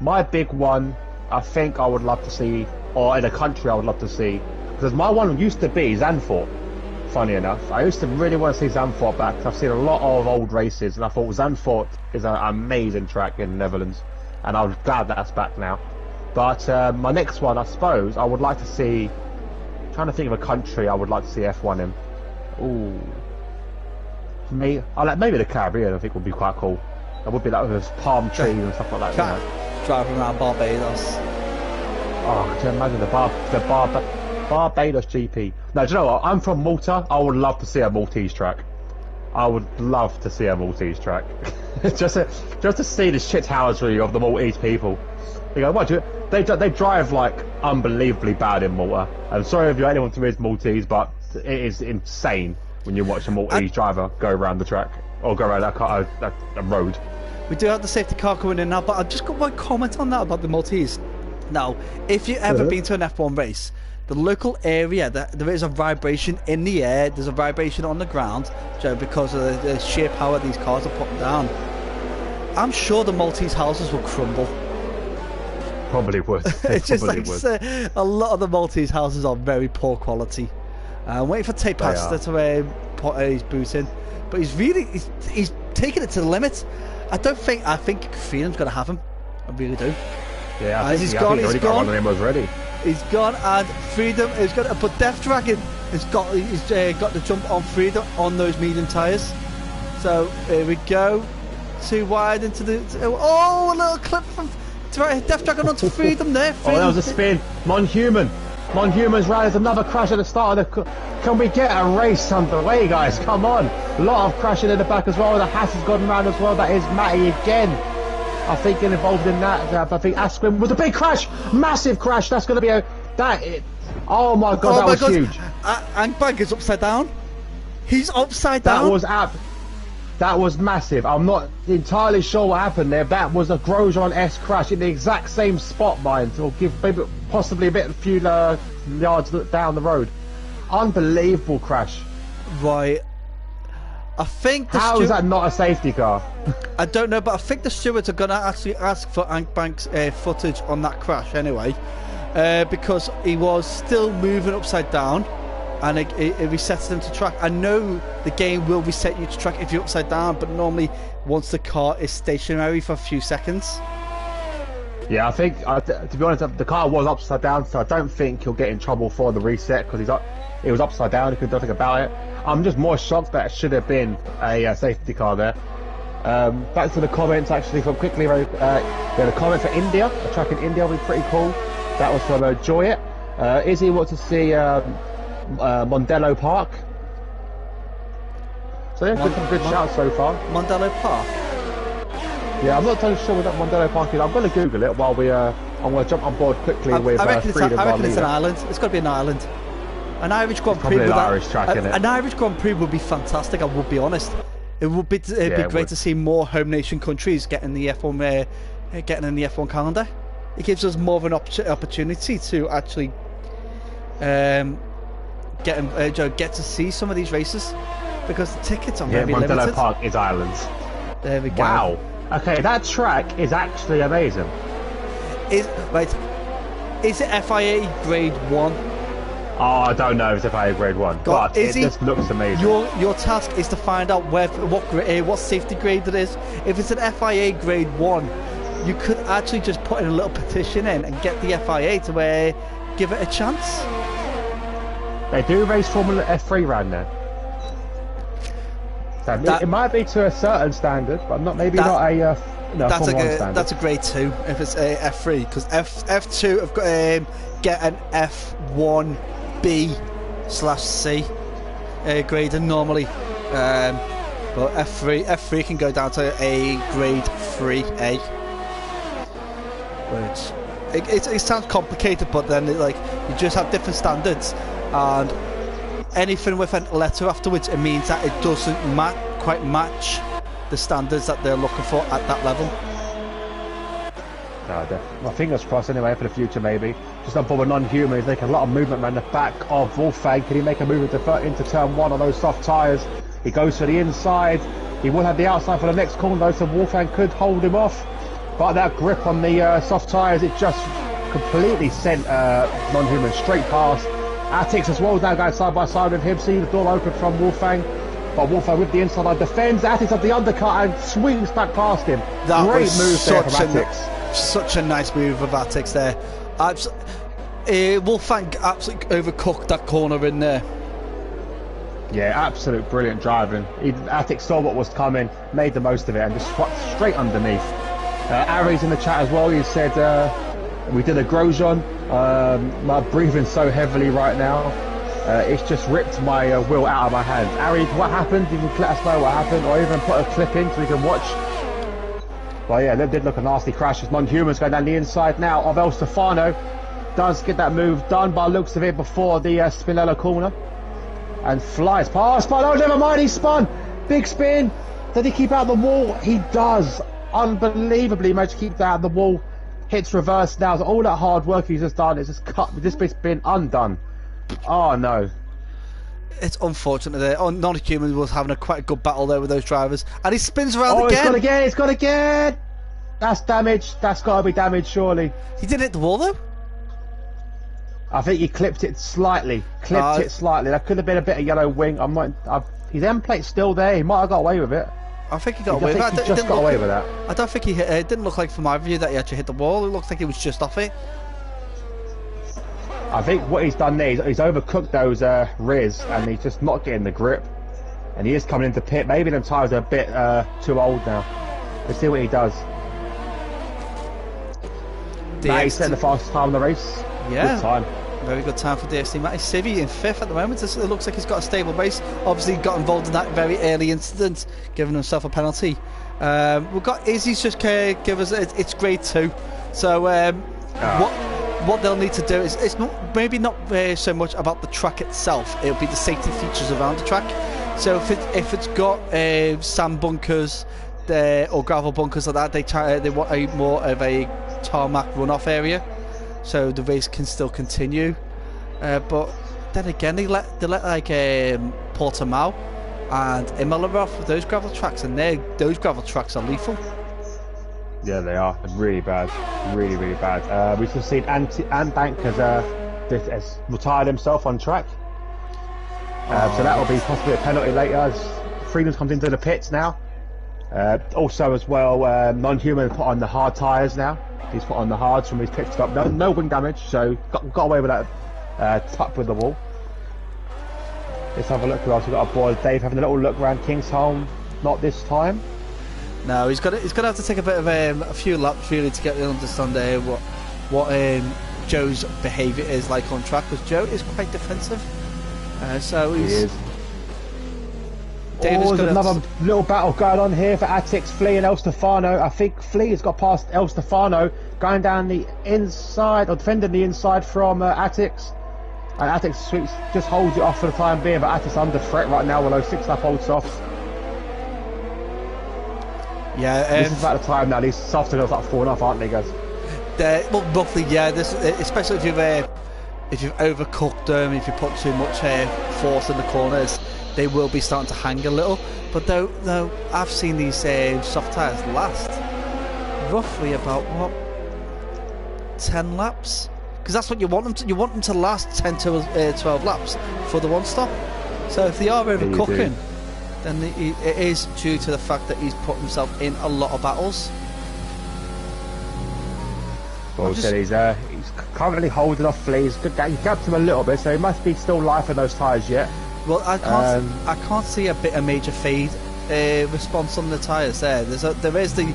my big one, I think I would love to see, or in a country I would love to see, because my one used to be Zandvoort. Funny enough, I used to really want to see Zandvoort back, because I've seen a lot of old races, and I thought Zandvoort is an amazing track in the Netherlands, and I'm glad that's back now. But my next one, I suppose, I would like to see. Trying to think of a country I would like to see F1 in. Ooh, maybe the Caribbean. I think would be quite cool. That would be like with palm trees and stuff like that. Driving around Barbados. Oh, could you imagine the Barbados GP? No, do you know what? I'm from Malta. I would love to see a Maltese track. I would love to see a Maltese track. just to see the shithousery of the Maltese people. You go, what? They drive like unbelievably bad in Malta. I'm sorry if you're anyone who is Maltese, but it is insane when you watch a Maltese driver go around the track or go around a road. We do have the safety car coming in now, but I've just got one comment on that about the Maltese. Now, if you've ever been to an F1 race, the local area, there is a vibration in the air, there's a vibration on the ground, so because of the sheer power these cars are putting down. I'm sure the Maltese houses will crumble. Probably would. It's just like a lot of the Maltese houses are very poor quality. I'm waiting for Tate Pasta to put his boot in, but he's taking it to the limit. I think Freedom's going to have him. I really do. Yeah, he's gone. He's gone. He's gone, and Freedom is going to. But Death Dragon has got the jump on Freedom on those medium tyres. So here we go. Too wide into the. Oh, a little clip from. Death Dragon onto Freedom there. Freedom. Oh, that was a spin. Monhuman's right. There's another crash at the start of the. Can we get a race underway, guys? Come on. A lot of crashing in the back as well. The Haas has gone round as well. That is Matty again. I think getting involved in that. I think Aspen was a big crash. Massive crash. That's going to be a. Oh my god, that was huge. Angbag is upside down. He's upside down. That was massive. I'm not entirely sure what happened there. That was a Grosjean S crash in the exact same spot, mind. Or give maybe possibly a few yards down the road. Unbelievable crash. Right. I think how is that not a safety car? I don't know, but I think the stewards are going to actually ask for Ankbank's footage on that crash anyway, because he was still moving upside down. And it resets them to track. I know the game will reset you to track if you're upside down, but normally once the car is stationary for a few seconds. Yeah, I think, to be honest, the car was upside down, so I don't think he'll get in trouble for the reset, because it was upside down, he could do nothing about it. I'm just more shocked that it should have been a safety car there. Back to the comments, actually, from quickly, we had a comment for India, a track in India will be pretty cool. That was from Joyet. Izzy wants to see Mondello Park. So yeah, some good shouts so far. Mondello Park? Yeah, I'm not totally sure what that Mondello Park is. I'm going to Google it while I'm going to jump on board quickly with Freedom. I reckon it's an island. It's got to be an island. An Irish Grand Prix with an Irish Grand Prix would be fantastic, I would be honest. It would be great to see more home nation countries getting the F1 getting in the F1 calendar. It gives us more of an opportunity to actually get to see some of these races, because the tickets are very limited. Mondello Park is Ireland. There we go. Wow. Okay, that track is actually amazing. Is it FIA Grade 1? Oh, I don't know if it's FIA Grade 1, but it just looks amazing. Your task is to find out what safety grade it is. If it's an FIA Grade 1, you could actually just put in a little petition in and get the FIA to give it a chance. They do race Formula F3 round there. So it might be to a certain standard, but not a Formula 1 standard. That's a Grade 2 if it's a F3, because F2 have got get an F1B/C grade normally, but F3 can go down to a Grade 3A. But it sounds complicated, but then like you just have different standards, and anything with a letter afterwards, it means that it doesn't quite match the standards that they're looking for at that level. No, my fingers crossed anyway for the future, maybe. Just on board with non-human, he's making a lot of movement around the back of Wolfgang. Can he make a move into turn 1 on those soft tyres? He goes for the inside. He will have the outside for the next corner though, so Wolfgang could hold him off. But that grip on the soft tyres, it just completely sent non-human straight past. Atix as well is now going side by side with him. See the door open from Wolfgang. But Wolfgang with the inside line defends. Atix of the undercut and swings back past him. That Great was move there from Atix. Such a nice move of Atix there. Wolfgang absolutely overcooked that corner in there. Yeah, absolute brilliant driving. Atix saw what was coming, made the most of it, and just swept straight underneath. Ari's in the chat as well. He said we did a Grosjean. My breathing so heavily right now. It's just ripped my wheel out of my hands. Ari, what happened? You can let us know what happened, or even put a clip in so we can watch. Well, yeah, that did look a nasty crash as non-humans going down the inside now of El Stefano. Does get that move done by looks of it before the Spinella corner. And flies past. Oh, never mind, he spun. Big spin. Did he keep out the wall? He does. Unbelievably managed to keep that out of the wall. Hits reverse now. So all that hard work he's just done is just cut. This bit's been undone. Oh, no. It's unfortunate there. Oh, non-human was having quite a good battle there with those drivers. And he spins around again. It's gone again. That's damage. That's got to be damage, surely. He didn't hit the wall, though? I think he clipped it slightly. That could have been a bit of yellow wing. His end plate's still there. He might have got away with it. I think he got away with it. He just got away with that. I don't think he hit it. It didn't look like from my view that he actually hit the wall. It looked like he was just off it. I think what he's done there, he's overcooked those rears and he's just not getting the grip. And he is coming into pit. Maybe them tyres are a bit too old now. Let's see what he does. He set the fastest time in the race. Yeah. Good time. Very good time for DST. Matty Civi in 5th at the moment. It looks like he's got a stable base. Obviously got involved in that very early incident, giving himself a penalty. We've got Izzy's just give us it's grade 2. So what they'll need to do is it's maybe not so much about the track itself. It'll be the safety features around the track. So if it's got sand bunkers or gravel bunkers like that, they want a more of a tarmac runoff area, so the race can still continue. But then again, they let like Portimao and Imola off with those gravel tracks, and those gravel tracks are lethal. Yeah, they are. Really bad. Really, really bad. We've just seen Antbank has retired himself on track. So that will be possibly a penalty later as Freedoms comes into the pits now. Also as well, non-human put on the hard tyres now. He's put on the hards from his pit stop. No wing damage, so got away with that tuck with the wall. Let's have a look who else we've got aboard. Dave having a little look around Kingsholm. Not this time. No, he's gonna have to take a bit of a few laps really to get to understand what Joe's behaviour is like on track, because Joe is quite defensive. So he is. There's another little battle going on here for Atix, Flea and El Stefano. I think Flea has got past El Stefano, going down the inside, or defending the inside from Atix. And Atix just holds it off for the time being, but Atix under threat right now with those 6-lap old softs. Yeah, this is about the time now. These softs are like 4.5, aren't they, guys? Well, roughly, yeah. Especially if you've overcooked them, if you put too much force in the corners, they will be starting to hang a little. But though I've seen these soft tyres last roughly about 10 laps, because that's what you want them to. You want them to last 10 to 12 laps for the one stop. So if they are overcooking, then it is due to the fact that he's put himself in a lot of battles. Well, he's currently holding off Flea. He grabbed him a little bit, so he must be still life in those tyres yet. Well, I can't see a major fade response on the tyres there. There is the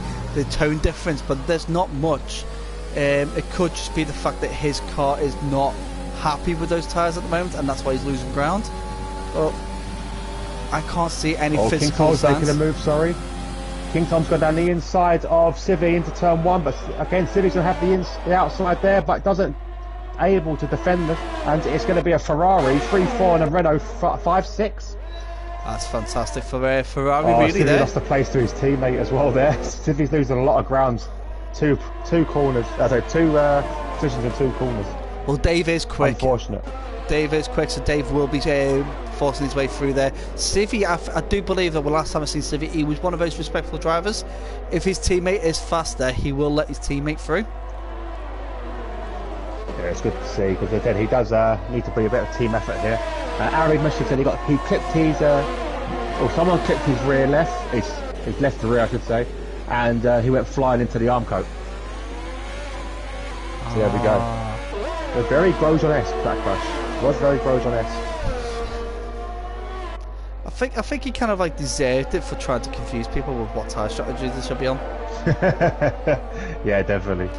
tone difference, but there's not much. It could just be the fact that his car is not happy with those tyres at the moment, and that's why he's losing ground. But I can't see any physical signs. making a move, sorry. King Tom's gone down the inside of Civi into turn 1, but again, Civi's going to have the outside there, but doesn't able to defend them, and it's going to be a Ferrari 3-4 and a Renault 5-6. That's fantastic for Ferrari, really. Civi there lost the place to his teammate as well there. Civi's losing a lot of ground. Two corners, two positions and 2 corners. Well, Dave is quick. Unfortunate. Dave is quick, so Dave will be forcing his way through there. Civi, I do believe that the last time I seen Civi, he was one of those respectful drivers. If his teammate is faster, he will let his teammate through. Yeah, it's good to see, because again, he does need to bring a bit of team effort here. Ari Mushkin said he clipped his, or someone clipped his rear left, his left rear I should say, and he went flying into the arm coat. So there we go. It was very Grosjean-esque, that crash. It was very Grosjean-esque. I think he kind of like deserved it for trying to confuse people with what tyre strategy they should be on. Yeah, definitely.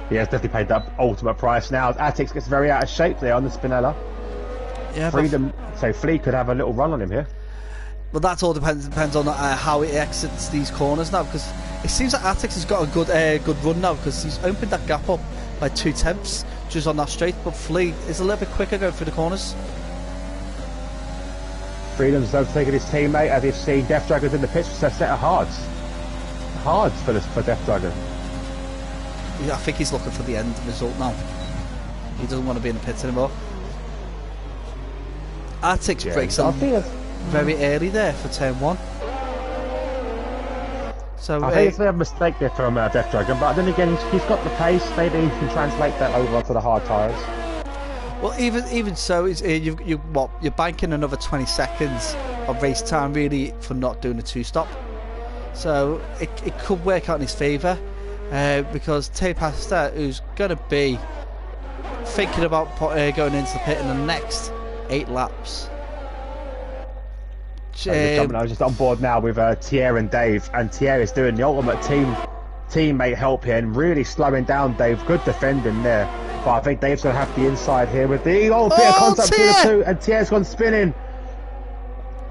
He has definitely paid that ultimate price. Now, Atix gets very out of shape there on the Spinella. Yeah, so Flea could have a little run on him here. But that all depends on how he exits these corners now, because it seems that Atix has got a good run now, because he's opened that gap up by 2/10 just on that straight. But Flea is a little bit quicker going through the corners. Freedom's overtaken his teammate, as you've seen Death Dragon's in the pits with a set of hards for Death Dragon. I think he's looking for the end result now. He doesn't want to be in the pits anymore. Atix breaks up very early there for turn 1. So I think it's a mistake there from Death Dragon, but then again, he's got the pace. Maybe he can translate that over onto the hard tyres. Well, even so, you're banking another 20 seconds of race time really for not doing a 2-stop. So it could work out in his favour, because Tay Pasta, who's going to be thinking about going into the pit in the next 8 laps. I was just on board now with Thierry and Dave, and Thierry is doing the ultimate teammate help here and really slowing down Dave. Good defending there, but I think Dave's going to have the inside here with the bit of contact between the two, and Thierry's gone spinning.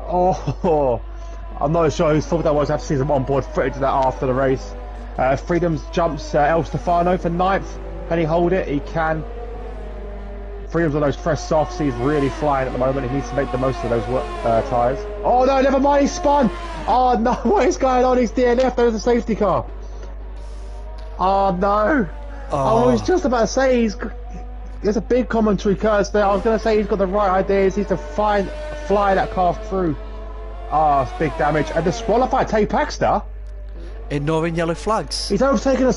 Oh, I'm not sure whose fault that was. I have to see some onboard footage of that after the race. Freedoms jumps El Stefano for 9th. Can he hold it? He can. Freedom's on those fresh softs. He's really flying at the moment. He needs to make the most of those tyres. Oh no, never mind, he spun! Oh no, what is going on? He's DNF, there was a safety car. Oh no. I was just about to say, there's a big commentary curse there. I was going to say he's got the right ideas. He's to fly that car through. It's big damage. And disqualified Tay Paxter. Ignoring yellow flags. He's overtaken a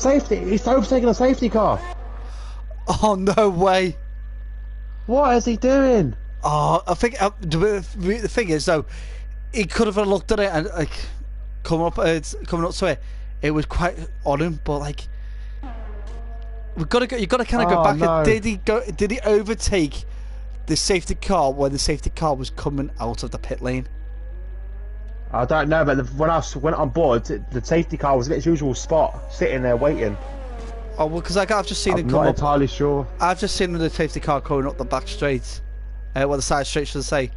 safety car. Oh, no way. What is he doing? Oh, I think the thing is though, he could have looked at it and like coming up to it. It was quite on him, but like you've got to kind of go back. No. And did he overtake the safety car when the safety car was coming out of the pit lane? I don't know, but when I went on board, the safety car was in its usual spot, sitting there waiting. Oh well, because I've just seen it come up. I'm not entirely sure. I've just seen the safety car going up the back straight, well the side straight should I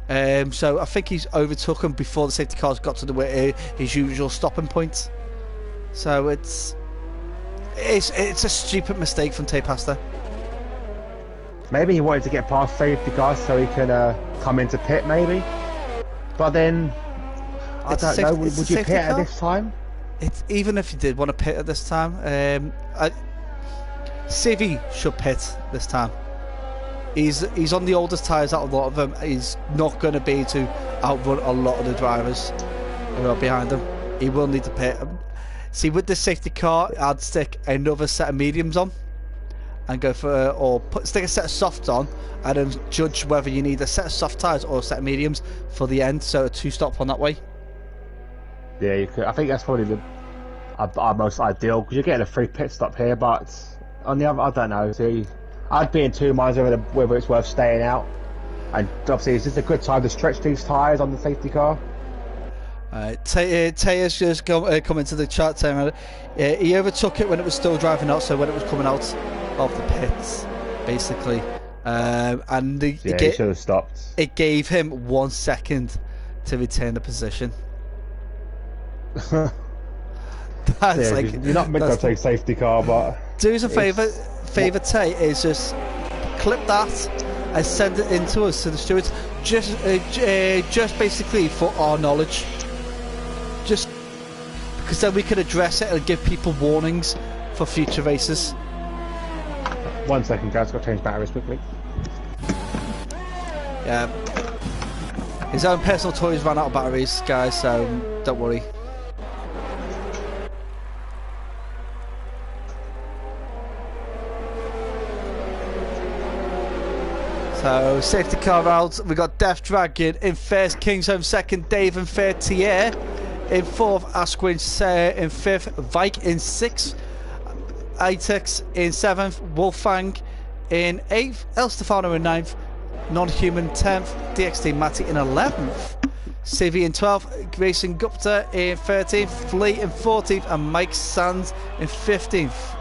say. So I think he's overtook him before the safety cars got to his usual stopping point. So it's a stupid mistake from Tay Pasta. Maybe he wanted to get past safety cars so he can come into pit, maybe. But then I don't know. Would you pit at this time? Even if you did want to pit at this time, Civi should pit this time. He's on the oldest tyres out of a lot of them. He's not going to be able to outrun a lot of the drivers who are behind him. He will need to pit. See, with this safety car, I'd stick another set of mediums on and go for, stick a set of softs on and then judge whether you need a set of soft tyres or a set of mediums for the end, so a 2-stop on that way. Yeah, you could. I think that's probably our most ideal, because you're getting a free pit stop here, but on the other, I don't know. See, I'd be in 2 minds over whether it's worth staying out. And obviously, it's just a good time to stretch these tyres on the safety car. Taya's just come into the chat saying he overtook it when it was still driving out, so when it was coming out of the pits, basically. And he should have stopped. It gave him 1 second to retain the position. That's Yeah, like you're not meant to take safety car, but do us a favour, Tay, is just clip that and send it in to us, to the stewards, just basically for our knowledge, just because then we can address it and give people warnings for future races. 1 second, guys, got to change batteries quickly. Yeah, his own personal toys ran out of batteries, guys, so don't worry. So, safety car out, we got Death Dragon in first, Kingsholm second, Dave in third, Tier in fourth, Asquin in fifth, Vike in sixth, Atex in seventh, Wolfang in eighth, El Stefano in ninth, Non-Human 10th, DXT Matty in 11th, Civi in 12th, Grayson Gupta in 13th, Flea in 14th, and Mike Sands in 15th.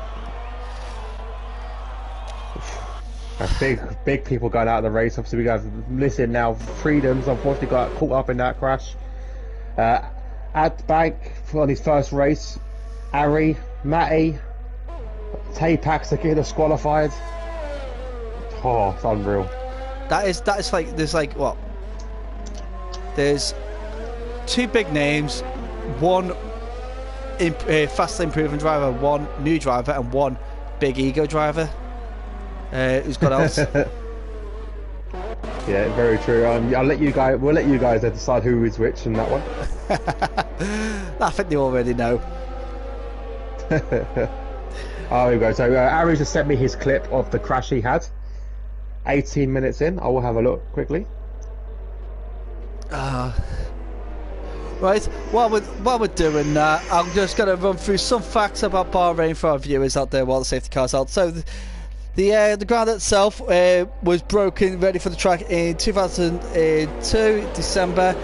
Big people going out of the race. Obviously, we got missing now. Freedoms unfortunately got caught up in that crash. Adbank on his first race. Ari, Matty, Tapax are getting disqualified. Oh, it's unreal. That is like, there's like what? There's two big names, one fastly improving driver, one new driver, and one big ego driver. Who's got else? Yeah, very true. We'll let you guys decide who is which in that one. I think they already know. Oh, here we go. So Ari just sent me his clip of the crash he had. 18 minutes in. I will have a look quickly. Right, while we're doing that, I'm just going to run through some facts about Bahrain for our viewers out there while the safety car's out. So the ground itself was broken, ready for the track in 2002, December.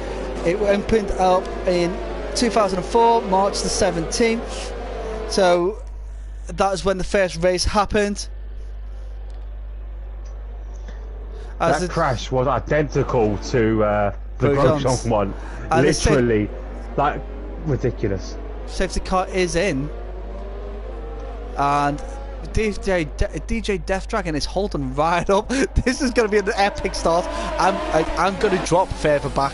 It opened up in 2004, March the 17th. So that is when the first race happened. That crash was identical to the Grosjean one. Literally, like, ridiculous. Safety car is in, and DJ Death Dragon is holding right up. This is going to be an epic start. I'm going to drop further back.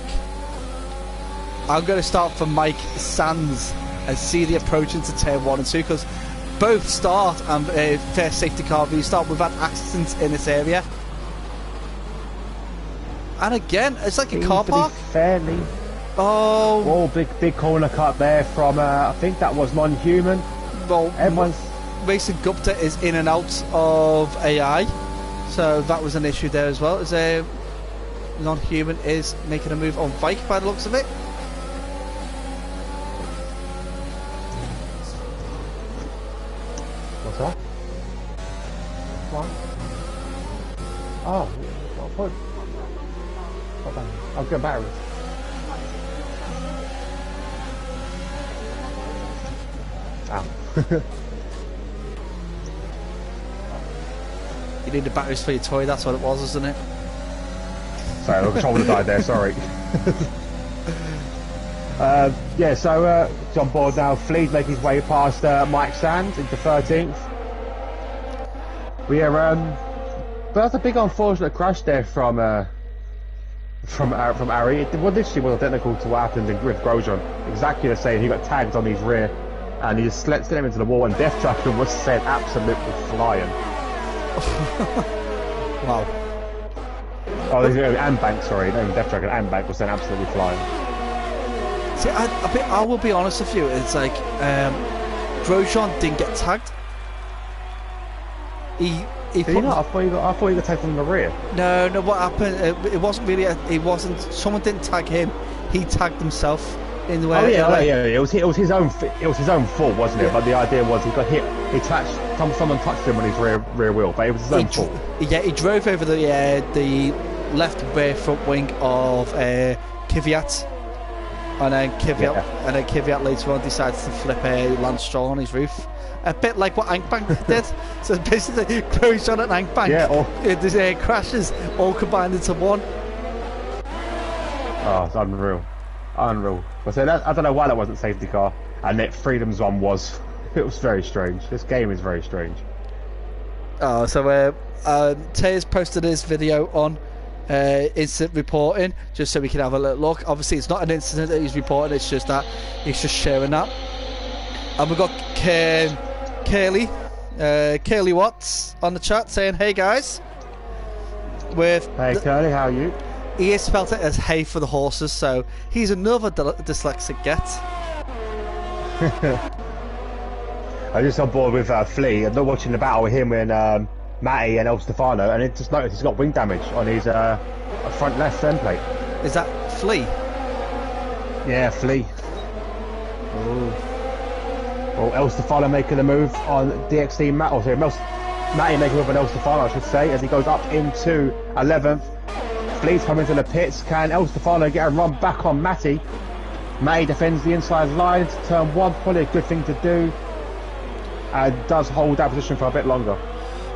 I'm going to start from Mike Sands and see the approach into turn 1 and 2, because both start and first safety car restart. We've had accidents in this area. And again, it's like a car park. Fairly. Oh, big corner cut there from I think that was Non-Human. Well, everyone's Mason Gupta is in and out of AI, so that was an issue there as well. As Non-Human is making a move on Vike by the looks of it. What's that? What? Oh, what? I'll go batteries. Ow. You need the batteries for your toy, that's what it was, isn't it? Sorry, the controller died there, sorry. Yeah, so it's on board now. Fleet making his way past Mike Sands into 13th. But that's a big unfortunate crash there from Ari. It literally was identical to what happened with Grosjean. Exactly the same. He got tagged on his rear and he just sent him into the wall, and Death Dragon was sent absolutely flying. Wow. Oh, Ambank, sorry. No, Death Dragon, Ambank was sent absolutely flying. See, I will be honest with you, it's like Grosjean didn't get tagged. He Did he not? I thought he got tagged from the rear. No, what happened? It wasn't really. It wasn't. Someone didn't tag him. He tagged himself in the way. Oh yeah, It was his own. It was his own fault, wasn't it? Yeah. But the idea was he got hit. He touched. Someone touched him on his rear wheel, but it was his own fault. Yeah, he drove over the left rear front wing of Kvyat, and then Kvyat later on decided to flip a Lance Stroll on his roof. A bit like what Ankbank did. So basically, Grosjean and Ankbank, there's crashes all combined into one. Oh, it's unreal. But so I don't know why that wasn't safety car. and it Freedom's one was. It was very strange. This game is very strange. Oh, so Tay's posted his video on instant reporting, just so we can have a little look. Obviously, it's not an incident that he's reporting, it's just that he's just sharing that. And we've got Kaylee Watts on the chat saying, hey guys. Hey Curly, how are you? He has spelled it as hay for the horses, so he's another dyslexic get. I just on board with Flea. I'm not watching the battle with him and Matty and El Stefano, and I just noticed he's got wing damage on his front left end plate. Is that Flea? Yeah, Flea. Oh. Well, El Stefano making a move on DXD Matt, or sorry, Matty making a move on El Stefano, I should say, as he goes up into 11th. Flea's coming to the pits. Can El Stefano get a run back on Matty? Matty defends the inside line. Turn 1, probably a good thing to do. And does hold that position for a bit longer.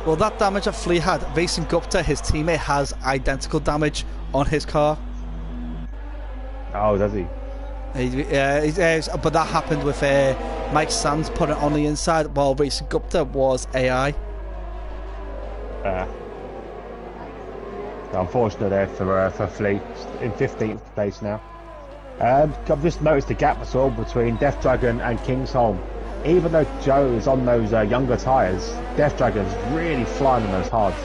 Well, that damage that Flea had, Vason Gupta, his teammate, has identical damage on his car. Oh, does he? But that happened with Mike Sands putting it on the inside, while Vason Gupta was AI. Unfortunate there for Flea, in 15th place now. I've just noticed the gap as well between Death Dragon and Kingsholm. Even though Joe is on those younger tyres, Death Dragon's really flying on those hards.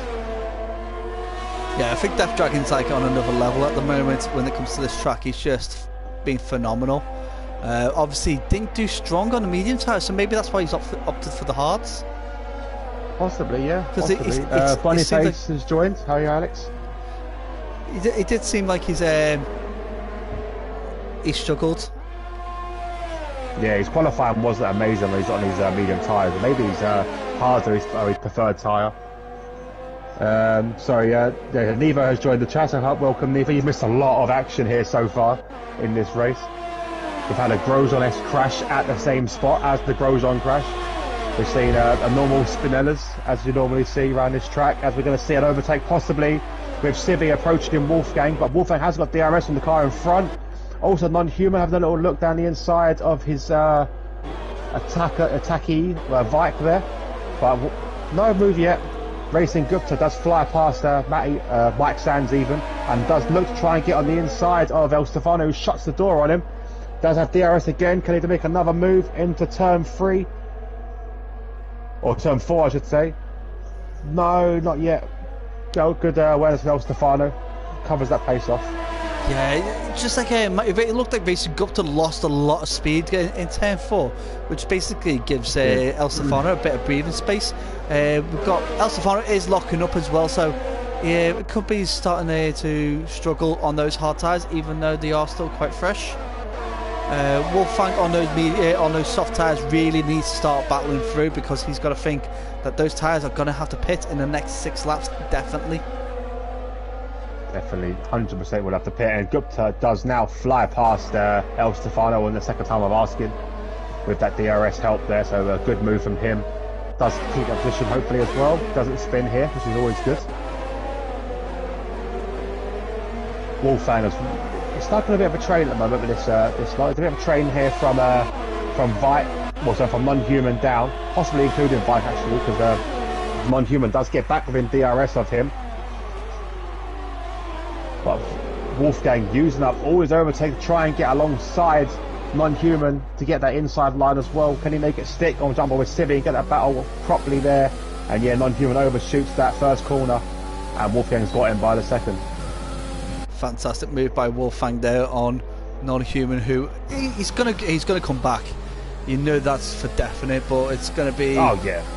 Yeah, I think Death Dragon's like on another level at the moment when it comes to this track. He's just been phenomenal. Obviously, he didn't do strong on the medium tyres, so maybe that's why he's opted for the hards. Possibly, yeah. Because Boniface has joined. How are you, Alex? It did seem like he struggled. Yeah, his qualifying wasn't amazing when he's on his medium tyres. Maybe his hards are his preferred tyre. Nevo has joined the chat, so welcome Nevo. You've missed a lot of action here so far in this race. We've had a Grosjean-esque crash at the same spot as the Grosjean crash. We've seen a normal Spinellas, as you normally see around this track, as we're going to see an overtake possibly with Civi approaching in Wolfgang, but Wolfgang has got DRS from the car in front. Also, Non-Human having a little look down the inside of his attacky Vike there, but no move yet. Racing Gupta does fly past Mike Sands even, and does look to try and get on the inside of El Stefano, who shuts the door on him. Does have DRS again. Can he make another move into turn 3? Or turn 4, I should say. No, not yet. Good awareness from El Stefano. Covers that pace off. Yeah, just like it looked like Vason Gupta lost a lot of speed in turn 4, which basically gives El Stefano a bit of breathing space. We've got El Stefano is locking up as well, so yeah, it could be starting to struggle on those hard tyres, even though they are still quite fresh. Wolfgang on those soft tyres really needs to start battling through, because he's got to think that those tyres are going to have to pit in the next 6 laps, definitely. Definitely, 100% will have to pit, and Gupta does now fly past El Stefano on the second time of asking with that DRS help there, so a good move from him. Does keep that position hopefully as well, doesn't spin here, which is always good. Wolfgang is stuck on a bit of a train at the moment with this lot. There's a bit of a train here from Vike, from Non-Human down, possibly including Vike actually, because Non-Human does get back within DRS of him. But Wolfgang using up all his overtake to try and get alongside Non-Human to get that inside line as well. Can he make it stick on jump with Civi and get that battle properly there? And yeah, Non-Human overshoots that first corner, and Wolfgang's got him by the second. Fantastic move by Wolfgang there on Non-Human, who he's gonna come back. You know that's for definite, but it's gonna be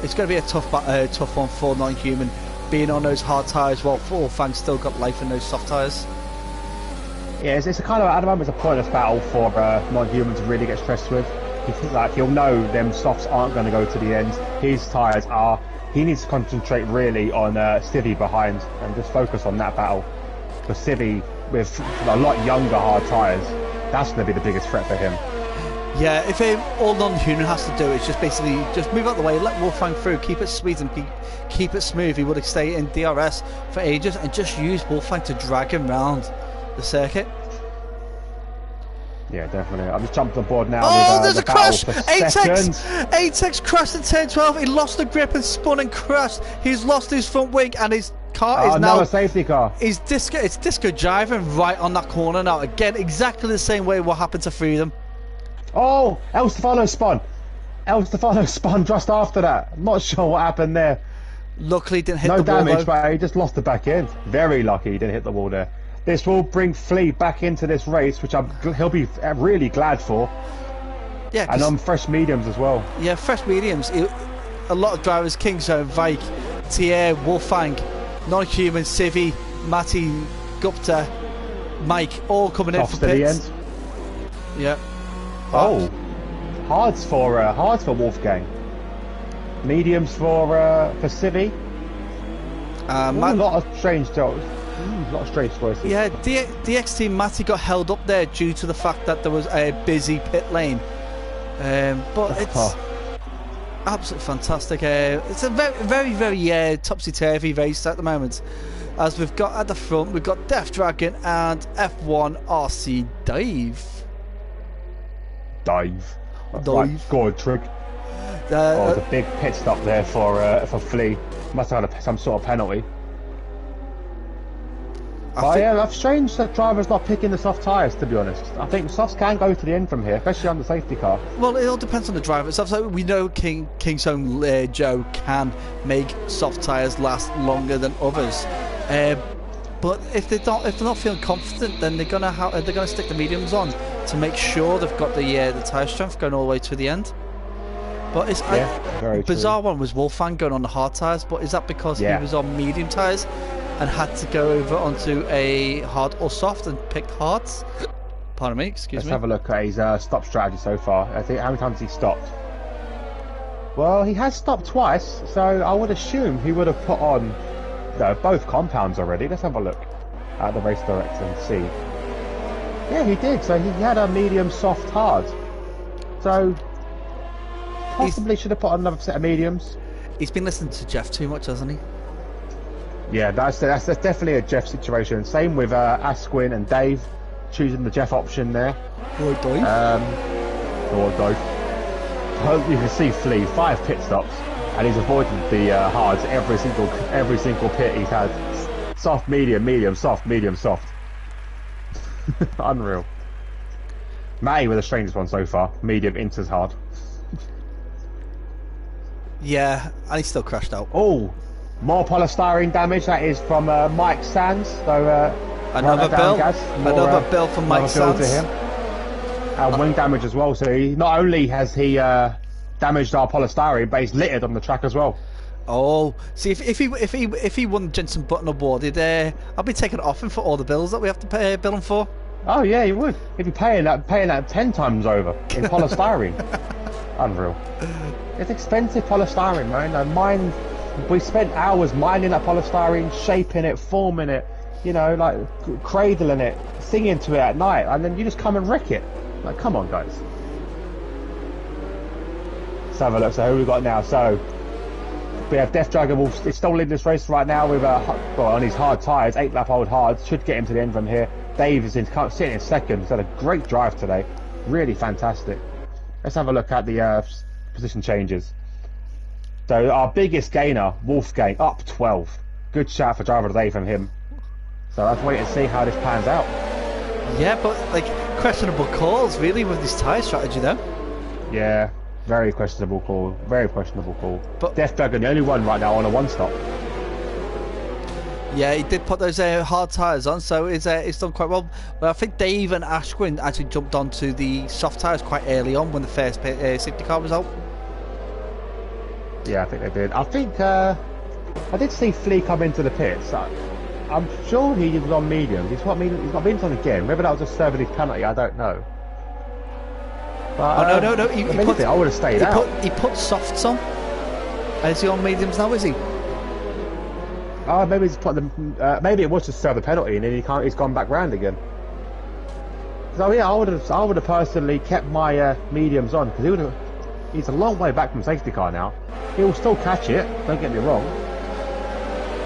it's gonna be a tough one for Non-Human, being on those hard tyres while Wolfgang's still got life in those soft tyres. Yeah, it's a kind of, at the moment, it's a pointless battle for Non-Human to really get stressed with. He'll know them softs aren't going to go to the end. His tyres are. He needs to concentrate really on Civi behind and just focus on that battle. Because Civi, with a lot younger hard tyres, that's going to be the biggest threat for him. Yeah, if all Non-Human has to do is just basically just move out the way, let Wolfgang through, keep it sweet and keep it smooth, he would have stayed in DRS for ages and just use Wolfgang to drag him round the circuit. Yeah, definitely. I've just jumped on board now. Oh, with, there's the a crash! battle for 8x! seconds. 8x crashed in turn 12. He lost the grip and spun and crashed. He's lost his front wing and his car is now... Another safety car. It's disco driving right on that corner now. Again, exactly the same way what happened to Freedom. Oh, El Stefano spun. El Stefano spun just after that. I'm not sure what happened there. Luckily, didn't hit no the wall. No damage, but he just lost the back end. Very lucky he didn't hit the wall there. This will bring Flea back into this race, which he'll be really glad for. Yeah, and on fresh mediums as well. Yeah, fresh mediums. A lot of drivers, Kingzone, Vike, Tier, Wolfang, Non-Human, Civi, Matty, Gupta, Mike, all coming in for pits. To the end. Yeah. Oh, hards for Wolfgang. Mediums for Civi. A lot of strange choices. Yeah, DXT Matty got held up there due to the fact that there was a busy pit lane. But it's absolutely fantastic. It's a very, very topsy-turvy race at the moment. As we've got at the front, we've got Death Dragon and F1 RC Dave. Right, good trick. There's a big pit stop there for Flea. Must have had some sort of penalty. Yeah, that's strange that driver's not picking the soft tyres, to be honest. I think softs can go to the end from here, especially on the safety car. Well, it all depends on the driver itself. So we know Kingzone Joe can make soft tyres last longer than others. But if they're not feeling confident, then they're gonna stick the mediums on to make sure they've got the tyre strength going all the way to the end. But it's very bizarre true. one was Wolfgang going on the hard tyres, but is that because he was on medium tyres and had to go over onto a hard or soft and picked hards? Pardon me, excuse me. Let's have a look at his stop strategy so far. I think how many times has he stopped? Well, he has stopped twice, so I would assume he would have put on both compounds already. Let's have a look at the race director and see. Yeah, he did. So he had a medium, soft, hard. So possibly should have put on another set of mediums. He's been listening to Jeff too much, hasn't he? Yeah, that's definitely a Jeff situation. Same with Asquin and Dave, choosing the Jeff option there. Or Dave. Or Dave. You can see Flea 5 pit stops, and he's avoided the hards every single pit he's had. Soft, medium, medium, soft, medium, soft. Unreal. Matty with the strangest one so far. Medium, enters hard. Yeah, and he still crashed out. Oh, more polystyrene damage. That is from Mike Sands. So another bill from Mike Sands. To him. And wing damage as well. So not only has he damaged our polystyrene, but he's littered on the track as well. Oh, see if he won Jensen Button awarded, I'll be taking it off him for all the bills that we have to bill him for. Oh yeah, you would. He'd be paying that 10 times over in polystyrene. Unreal. It's expensive polystyrene, man. Mine, we spent hours mining that polystyrene, shaping it, forming it, you know, like cradling it, singing to it at night, and then you just come and wreck it. Like, come on, guys. Let's have a look. So who we got now? So we have Death Dragon. It's still leading this race right now with on his hard tyres, 8-lap-old hards. Should get him to the end from here. Dave is sitting in second. He's had a great drive today. Really fantastic. Let's have a look at the position changes. So our biggest gainer, Wolfgang, up 12. Good shout for driver of the day from him. So let's wait and see how this pans out. Yeah, but like questionable calls really with this tyre strategy though. Yeah, very questionable call. Very questionable call. But Death Dragon, the only one right now on a one-stop. Yeah, he did put those hard tyres on, so it's done quite well. But I think Dave and Ashwin actually jumped onto the soft tyres quite early on when the first safety car was out. Yeah, I think they did. I think I did see Flea come into the pits. I'm sure he was on mediums. He's not mediums on again. Maybe that was just serving his penalty. I don't know. But, no. I would have stayed out. He put softs on. Is he on mediums now? Is he? Oh, maybe he's put them. Maybe it was to serve the penalty, and then he's gone back round again. So yeah, I would have personally kept my mediums on because he's a long way back from safety car now. He'll still catch it. Don't get me wrong.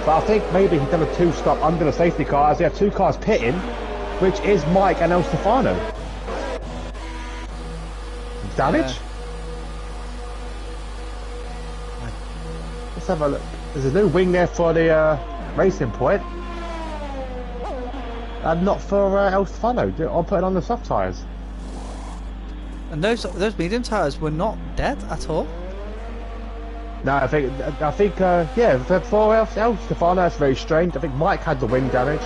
But I think maybe he's done a 2-stop under the safety car as we have 2 cars pitting, which is Mike and El Stefano. damage. Let's have a look. There's a new wing there for the racing point. And not for El Stefano. I'm putting on the soft tyres. And those medium tyres were not dead at all. No, I think yeah, for El Stefano, that's very strange. I think Mike had the wing damage,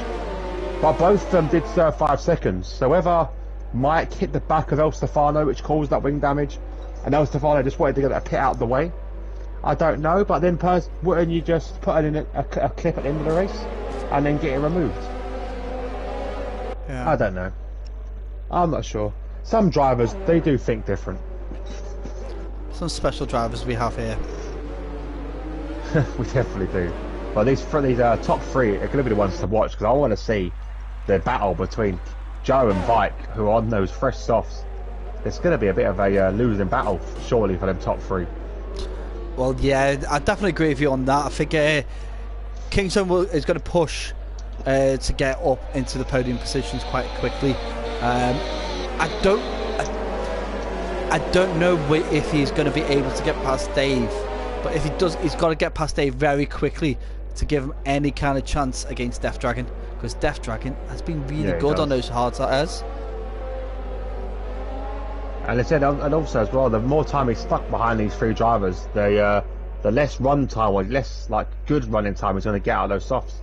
but both of them did serve 5 seconds. So whether Mike hit the back of El Stefano, which caused that wing damage, and El Stefano just wanted to get that pit out of the way, I don't know. But then wouldn't you just put it in a clip at the end of the race and then get it removed? Yeah. I don't know. I'm not sure. Some drivers, they do think different. Some special drivers we have here. We definitely do. Well, these top three are going to be the ones to watch, because I want to see the battle between Joe and Vike, who are on those fresh softs. It's going to be a bit of a losing battle, surely, for them top three. Well, yeah, I definitely agree with you on that. I think Kingston is going to push to get up into the podium positions quite quickly. I don't know if he's going to be able to get past Dave, but if he does, he's got to get past Dave very quickly to give him any kind of chance against Death Dragon, because Death Dragon has been really good on those hard tires. And and also as well, the more time he's stuck behind these three drivers, the less run time, or less good running time he's going to get out of those softs.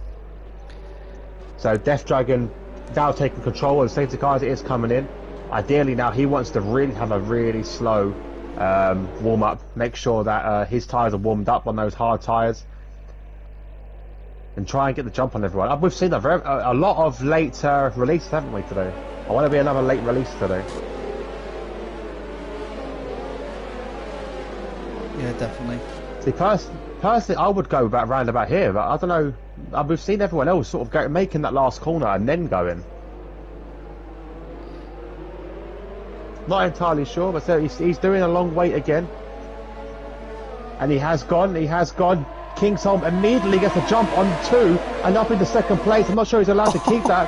So Death Dragon now taking control of the safety car as it is coming in. Ideally now he wants to really have a really slow warm up, make sure that his tyres are warmed up on those hard tyres, and try and get the jump on everyone. We've seen a lot of late releases, haven't we, today? I want to be another late release today. Yeah, definitely. See, personally, I would go round about here, but I don't know. We've seen everyone else sort of making that last corner and then going. Not entirely sure, but so he's doing a long wait again. And he has gone. Kingsholm immediately gets a jump on 2 and up into second place. I'm not sure he's allowed to keep that.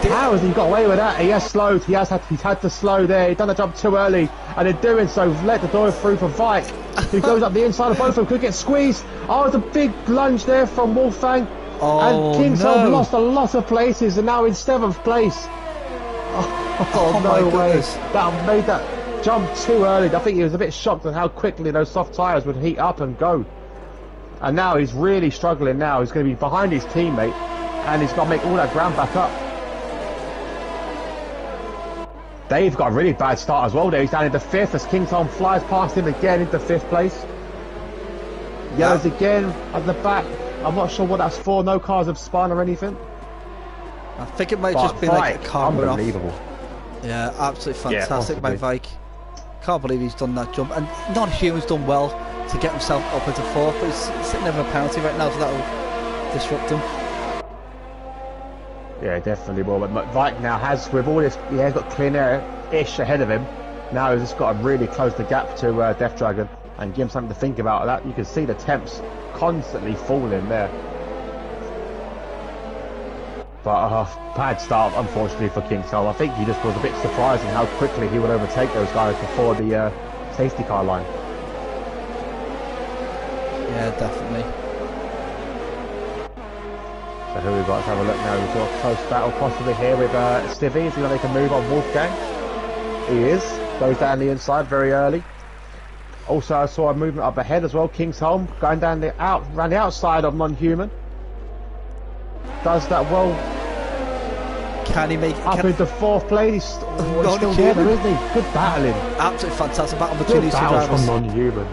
How has he got away with that? He has slowed. He's had to slow there. He's done the jump too early, and in doing so, let the door through for Vike, who goes up the inside of both of them. Could get squeezed. Oh, it's a big lunge there from Wolfgang. And Kingsholm lost a lot of places, and now in 7th place. Oh no way! That made that jump too early. I think he was a bit shocked at how quickly those soft tyres would heat up and go. And now he's really struggling. Now he's going to be behind his teammate, and he's got to make all that ground back up. Dave got a really bad start as well there. He's down into 5th as Kingsholm flies past him again into 5th place. Yellows again at the back. I'm not sure what that's for. No cars have spun or anything. I think it might just be like a car unbelievable. Yeah, absolutely fantastic by Vike. Can't believe he's done that jump. And Non-Human's done well to get himself up into 4th, but he's sitting over a penalty right now, so that'll disrupt him. Yeah, definitely will. But Vike now has, with all this, he has got clean air-ish ahead of him. Now he's just got to really close the gap to Death Dragon and give him something to think about. That you can see the temps constantly falling there. But bad start, unfortunately, for Kingsholm. I think he just was a bit surprising how quickly he would overtake those guys before the safety car line. Yeah, definitely. So who we've got? Let's have a look now. We've got a close battle possibly here with Stivy. Is he going to make a move on Wolfgang? He is. Goes down the inside very early. Also, I saw a movement up ahead as well. Kingsholm going down around the outside of Non-Human. Does that well. Can he make it? Up into 4th place. He's still there, isn't he? Good battling. Absolutely fantastic battle between these two drivers. From Non-Human.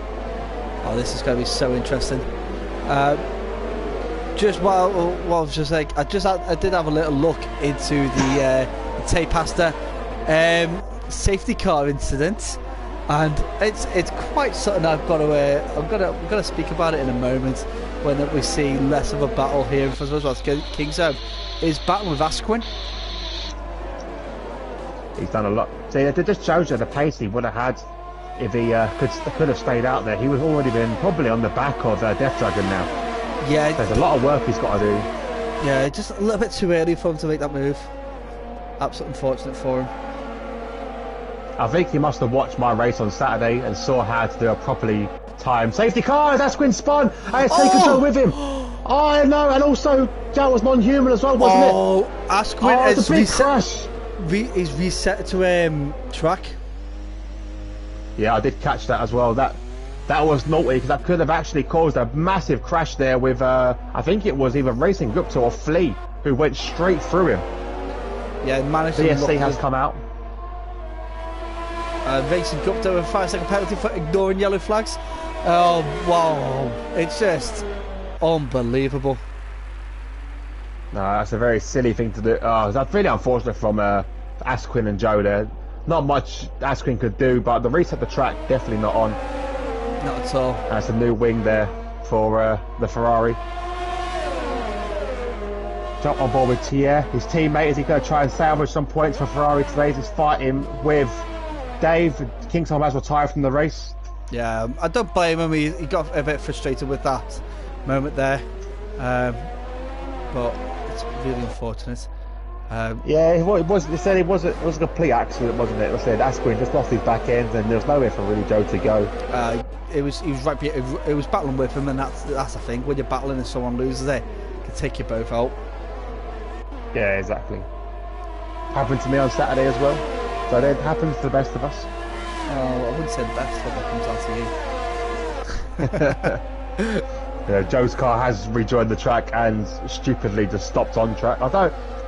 Oh, this is going to be so interesting. Just while I was just like, I did have a little look into the Tay Pasta safety car incident, and it's quite something I'm gonna speak about it in a moment when we see less of a battle here. As well as Kingsholm is battling with Asquin. He's done a lot. See, it just shows you the pace he would have had if he could have stayed out there. He would already been probably on the back of Death Dragon now. Yeah, there's a lot of work he's got to do. Yeah, just a little bit too early for him to make that move. Absolutely unfortunate for him. I think he must have watched my race on Saturday and saw how to do a properly timed safety car. That's Asquin spun. I had taken control with him. Oh, I know, and also that was non-human as well, wasn't it? Oh, Asquin has a big crash. He's reset to track. Yeah, I did catch that as well. That was naughty because that could have actually caused a massive crash there with I think it was either Racing Gupta or Flea who went straight through him. Yeah, managed to CSC has come out. Racing Gupta with a 5-second penalty for ignoring yellow flags. Oh wow, it's just unbelievable. No, that's a very silly thing to do. That's really unfortunate from Asquin and Joe there. Not much Asquin could do, but the reset the track definitely not on. Not at all. That's a new wing there for the Ferrari. Jump on board with Thierry, his teammate. Is he going to try and salvage some points for Ferrari today? He's fighting with Dave. Kingston has retired from the race. Yeah, I don't blame him. He got a bit frustrated with that moment there, but it's really unfortunate. Yeah, it was. They said it was a complete accident, wasn't it? They said Asquin just lost his back end, and there was nowhere for really Joe to go. He was right. It was battling with him, and that's the thing. When you're battling and someone loses it can take you both out. Yeah, exactly. Happened to me on Saturday as well. So it happens to the best of us. Oh, I wouldn't say the best when it comes down to you. Yeah, Joe's car has rejoined the track and stupidly just stopped on track.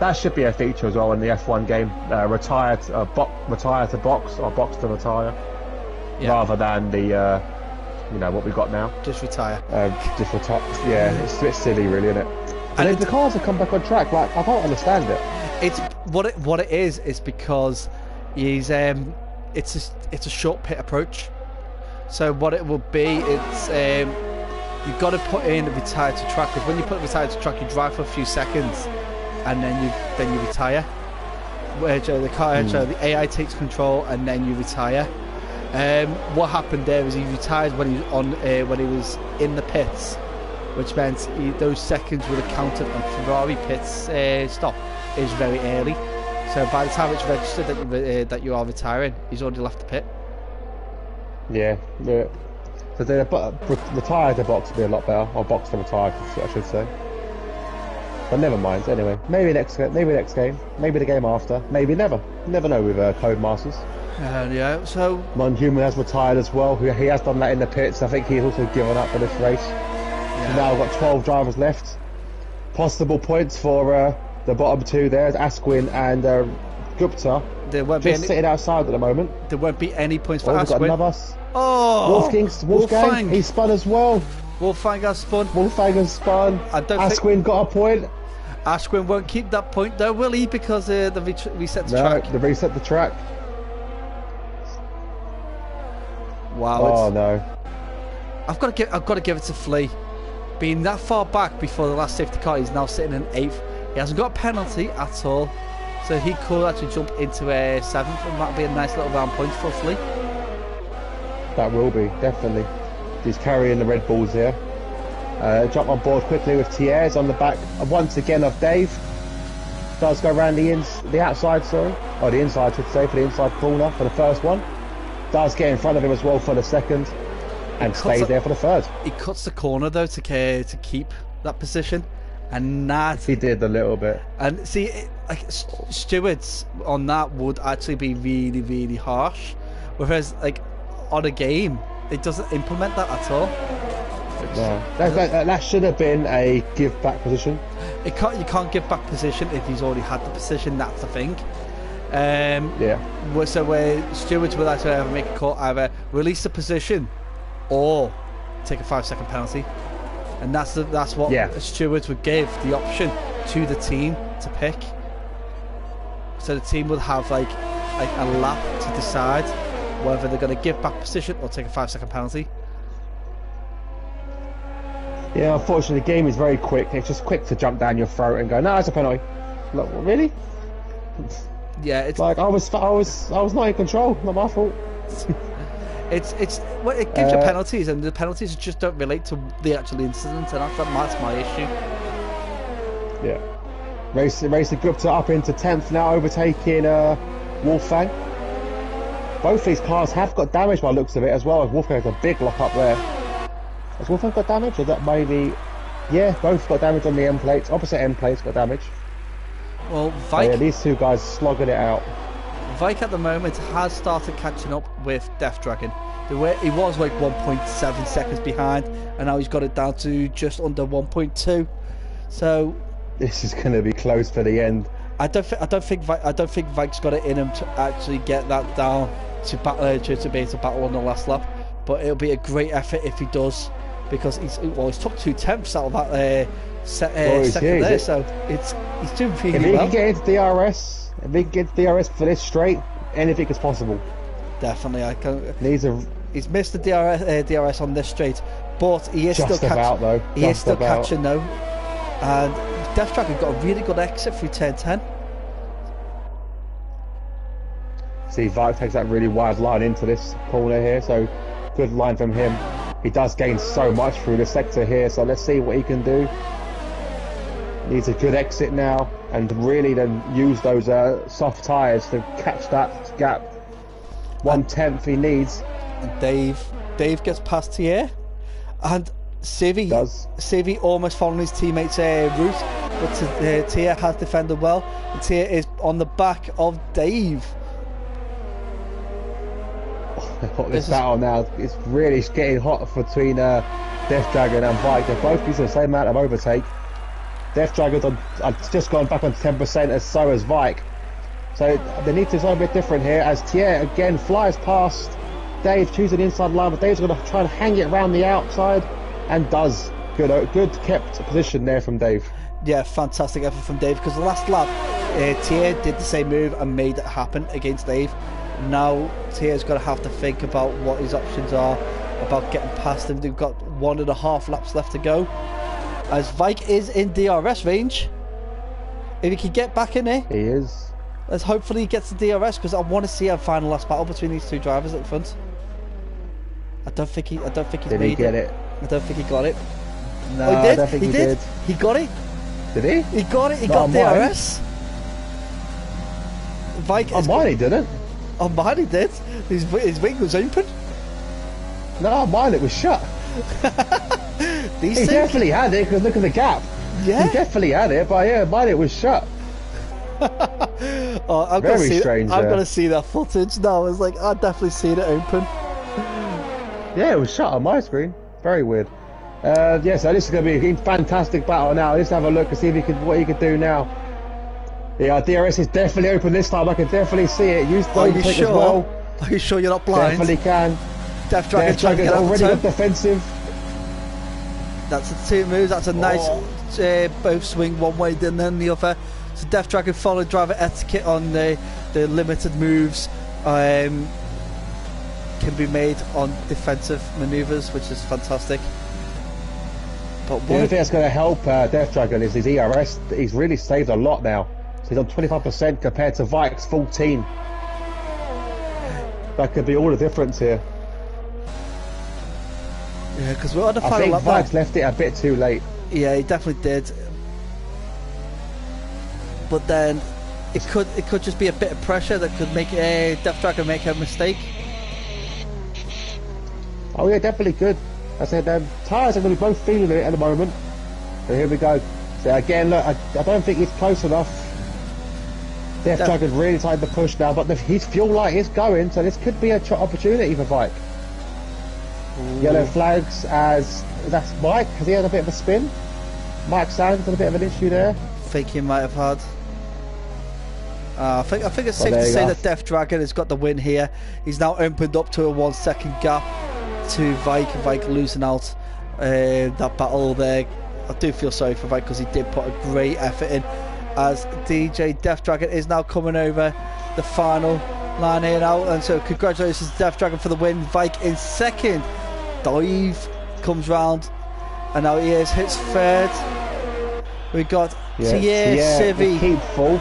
That should be a feature as well in the F1 game. Retire to box or box to retire, rather than the what we got now. Just retire. Just retire. Yeah, it's a bit silly, really, isn't it? And if the cars have come back on track, like I don't understand it. It's what it is because he's it's a short pit approach. So what it will be, it's you've got to put in retire to track, because when you put retire to track, you drive for a few seconds and then you retire. Where the AI takes control and then you retire. What happened there is he retired when he was in the pits, which meant those seconds would have counted, and Ferrari pits stop is very early. So by the time it's registered that you are retiring, he's already left the pit. Yeah. So the retire to box would be a lot better, or box to retire, I should say. But never mind. Anyway, maybe next game, maybe the game after, maybe never. Never know with Codemasters. Yeah. So Non-Human has retired as well. He has done that in the pits. I think he's also given up for this race. Yeah. So now we've got 12 drivers left. Possible points for the bottom two there, Asquin and Gupta. There won't just sitting outside at the moment. There won't be any points for Asquin. We've got another. Wolfgang, he spun as well. Wolfgang has spun. Asquin got a point. Asquin won't keep that point though, will he? Because they reset the track. They reset the track. Wow. Oh no. I've got to give it to Flea. Being that far back before the last safety car, he's now sitting in 8th. He hasn't got a penalty at all, so he could actually jump into 7th, and that'd be a nice little round point for Flea. That will be, definitely. He's carrying the Red Bulls here. Jump on board quickly with Thierry on the back once again of Dave. Does go around the outside, or the inside, I should say, for the inside corner for the first one. Does get in front of him as well for the second, and stays there for the third. He cuts the corner though to keep that position, and that he did a little bit. And see, stewards on that would actually be really, really harsh, whereas on a game, it doesn't implement that at all. No, that should have been a give back position. You can't give back position if he's already had the position. That's the thing. So where stewards will actually make a call, either release the position or take a 5-second penalty, and that's what stewards would give the option to the team to pick. So the team will have like a lap to decide whether they're going to give back position or take a 5-second penalty. Yeah, unfortunately, the game is very quick. It's just quick to jump down your throat and go, "No, it's a penalty." Like, really? Yeah, it's like I was not in control. Not my fault. it gives you penalties, and the penalties just don't relate to the actual incident, and that's my issue. Yeah, racing Gupta up into 10th now, overtaking Wolfgang. Both these cars have got damage by the looks of it as well. Wolfgang's a big lock up there. Has Wolfgang got damage? Or that maybe... Yeah, both got damage on the end plates. Opposite end plates got damage. Well, Oh, Vike, yeah, these two guys slogging it out. Vike at the moment has started catching up with Death Dragon. He was like 1.7 seconds behind, and now he's got it down to just under 1.2. So This is going to be close for the end. I don't think Vike's got it in him to actually get that down to be able to battle on the last lap. But it'll be a great effort if he does, because he's took 2/10 out of that second there, so he's doing really If he well. can get into DRS, for this straight, anything is possible. Definitely, I can. He's missed the DRS on this straight, but he is just still about though. He is still catching though, and Death Dragon got a really good exit through turn 10. See, Vike takes that really wide line into this corner here, so good line from him. He does gain so much through the sector here, so let's see what he can do. Needs a good exit now, and really then use those soft tyres to catch that gap. 1/10 he needs. And Dave gets past here, and Civi almost following his teammates' route, but Tia has defended well, and Tia is on the back of Dave. This battle now, it's really getting hot between Death Dragon and Vike. They're both using the same amount of overtake. Death Dragon's just gone back on 10%, as so as Vike. So they need to do something a bit different here, as Thier again flies past Dave, choosing the inside line, but Dave's going to try and hang it around the outside, and does. Good kept position there from Dave. Yeah, fantastic effort from Dave, because the last lap, Thier did the same move and made it happen against Dave. Now Thier's got to have to think about what his options are about getting past him. They've got 1.5 laps left to go, as Vike is in DRS range. If he can get back in there, He is. let's hopefully he gets the DRS, because I want to see a final last battle between these two drivers at the front. I don't think he's Did made he get it? I don't think he got it. No, Oh, he did. I don't think he did. He got it. Did he? He got it. He Not got on mine. DRS. Vike On mine he didn't. On mine he did. His wing was open. No, on mine it was shut. These He two, definitely had it, because look at the gap. yeah. He definitely had it, but yeah, mine it was shut. Oh, I'm Very gonna see, strange, I'm yeah. gonna see that footage now. It's like I've definitely seen it open. Yeah, it was shut on my screen. Very weird. Yeah, so this is going to be a fantastic battle now. Let's have a look and see if what he can do now. Yeah, DRS is definitely open this time. I can definitely see it. Use the Are you overtake sure? as well. Are you sure you're not blind? Definitely can. Death Dragon Death trying to Dragon's get already got out the defensive. That's the two moves. That's a nice both swing one way and then the other. So Death Dragon followed driver etiquette on the limited moves. Can be made on defensive manoeuvres, which is fantastic. But The only thing that's going to help Death Dragon is his ERS. He's really saved a lot now. So he's on 25% compared to Vike's 14. That could be all the difference here. yeah, because we're on the I final think lap Vike's now. left it a bit too late. Yeah, he definitely did. But then it could just be a bit of pressure that could make Death Dragon make a mistake. Oh yeah, definitely good. I said tyres are going to be both feeling it at the moment. So here we go. So again, look, I don't think he's close enough. Death Dragon's really tied the push now, but his fuel light is going, so this could be an opportunity for Vike. Yellow flags as that's Mike. Has he had a bit of a spin? Mike Sands had a bit of an issue there. I think he might have had. I think it's safe there to you say go. that Death Dragon has got the win here. He's now opened up to a 1 second gap to Vike. Vike losing out that battle there. I do feel sorry for Vike because he did put a great effort in. As DJ Death Dragon is now coming over the final line here now, and so congratulations to Death Dragon for the win. Vike in second. Dive comes round, and now he hits third. We got Thier, Civi, keep fourth.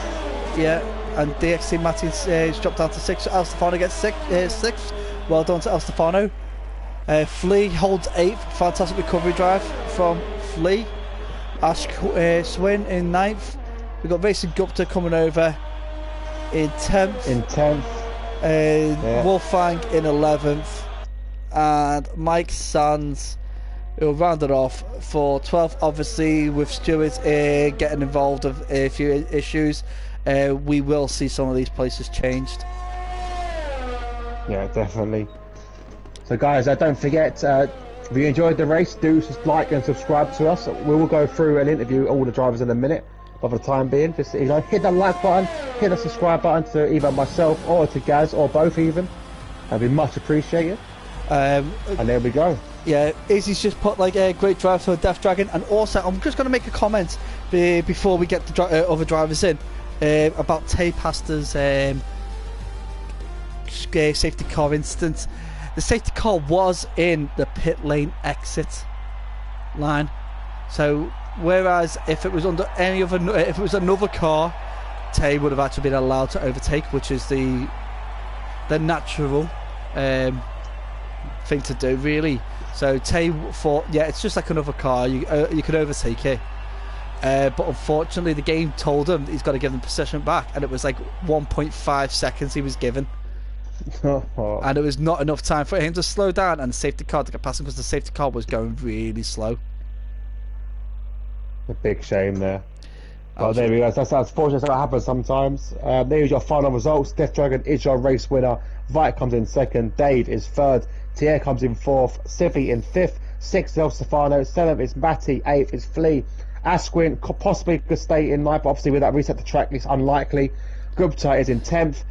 yeah, and DXT Matty's dropped down to 6th. El Stefano gets 6th. Well done to El Stefano. Flea holds 8th. Fantastic recovery drive from Flea. Ash Swin in 9th. We've got Racing Gupta coming over in 10th. Wolfgang in 11th, and Mike Sands, who'll round it off for 12th. Obviously, with Stuart getting involved with a few issues, we will see some of these places changed. Yeah, definitely. So guys, don't forget, if you enjoyed the race, do just like and subscribe to us. We will go through and interview all the drivers in a minute, but for the time being, just hit the like button, hit the subscribe button to either myself or to Gaz, or both even. That'd be much appreciated. And there we go. Yeah, Izzy's just put like a great drive for Death Dragon, and also I'm just going to make a comment before we get the other drivers in about Tay Pasta's safety car incident. The safety car was in the pit lane exit line, so whereas if it was under if it was another car, Tay would have actually been allowed to overtake, which is the natural thing to do, really. So Tay thought, yeah, it's just like another car, you could overtake it, but unfortunately the game told him he's got to give them possession back, and it was like 1.5 seconds he was given. And it was not enough time for him to slow down and the safety car to get past him, because the safety car was going really slow. A big shame there. Well, there we go. That's unfortunate. That happens sometimes. There's your final results. Death Dragon is your race winner. Vite comes in second. Dave is third. Tier comes in fourth. Civi in fifth. Sixth is El Stefano. Seventh is Matty. Eighth is Flea. Asquin possibly could stay in ninth, but obviously with that reset the track, it's unlikely. Gupta is in 10th.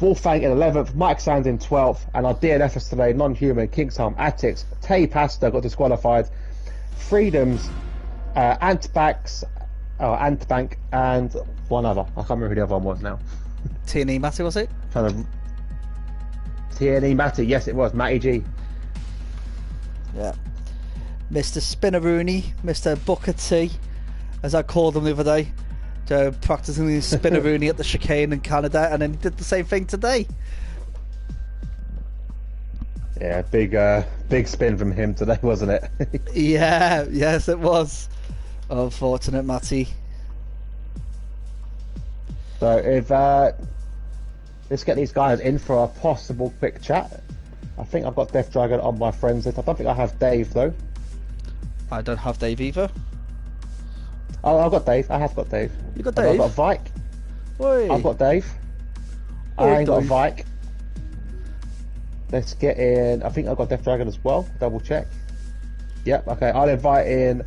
Wolfgang in 11th, Mike Sands in 12th, and our DNFs today, Non-Human, Kingsholm, Attics, Tay Pasta got disqualified, Freedoms, Antbank, and one other. I can't remember who the other one was now. TNE Matty, was it? TNE Matty, yes it was, Matty G. Yeah. Mr. Spinneroony, Mr. Booker T, as I called him the other day. Practicing the Spinneroony at the chicane in Canada, and then he did the same thing today. Yeah, big spin from him today, wasn't it? Yeah, yes it was. Unfortunate, Matty. So if let's get these guys in for a possible quick chat. I think I've got Death Dragon on my friends list. I don't think I have Dave though. I don't have Dave either. Oh, I've got Dave. I have got Dave. You got Dave? I've got Vike. Oi. I've got Dave. Oi, I ain't got Dave. Vike. Let's get in. I think I've got Death Dragon as well. Double check. Yep. Okay. I'll invite in.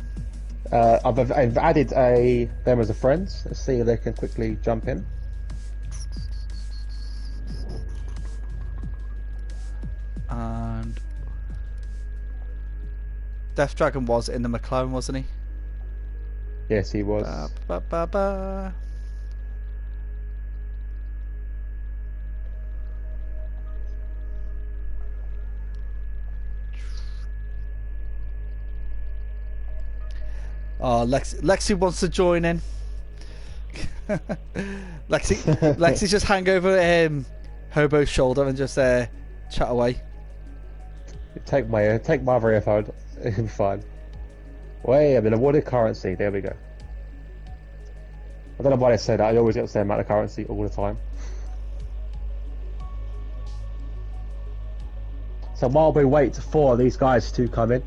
I've added them as a friends. Let's see if they can quickly jump in. And Death Dragon was in the McLaren, wasn't he? Yes, he was. Ba, ba, ba. Oh, Lexi wants to join in. Lexi just hang over Hobo's shoulder and just chat away. Take my other earphone. It'll be fine. Wait, I've been awarded currency. There we go. I don't know why they say that. I always get the same amount of currency all the time. So while we wait for these guys to come in,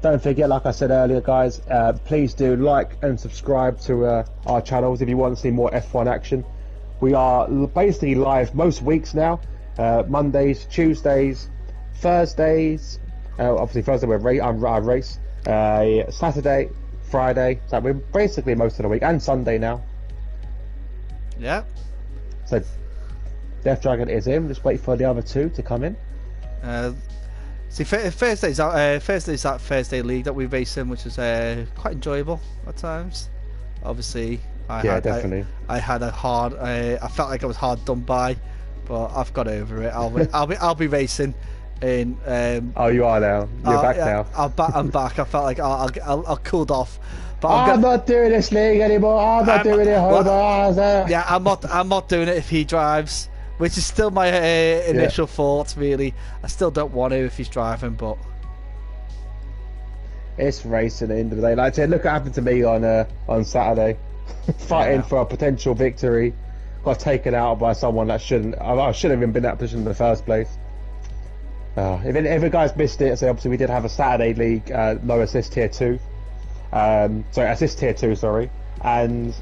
don't forget, like I said earlier, guys, please do like and subscribe to our channels if you want to see more F1 action. We are basically live most weeks now. Mondays, Tuesdays, Thursdays. Obviously Thursday I race. Saturday, Friday, so we're basically most of the week, and Sunday now. Yeah. So Death Dragon is in. Just wait for the other two to come in. See, Thursday's that Thursday league that we race in, which is quite enjoyable at times. Obviously, I had a hard. I felt like I was hard done by, but I've got over it. I'll be racing. Oh, you are now. You're back now. I'm back. I felt like I'll cooled off. But I'm not doing this league anymore. I'm not doing it. Yeah, I'm not doing it if he drives, which is still my initial thought. Really, I still don't want to if he's driving, but it's racing at the end of the day. Like I said, look what happened to me on Saturday, fighting for a potential victory. got taken out by someone that shouldn't. I shouldn't have even been in that position in the first place. If you guys missed it, so obviously we did have a Saturday League low assist tier 2. Assist tier 2, sorry. And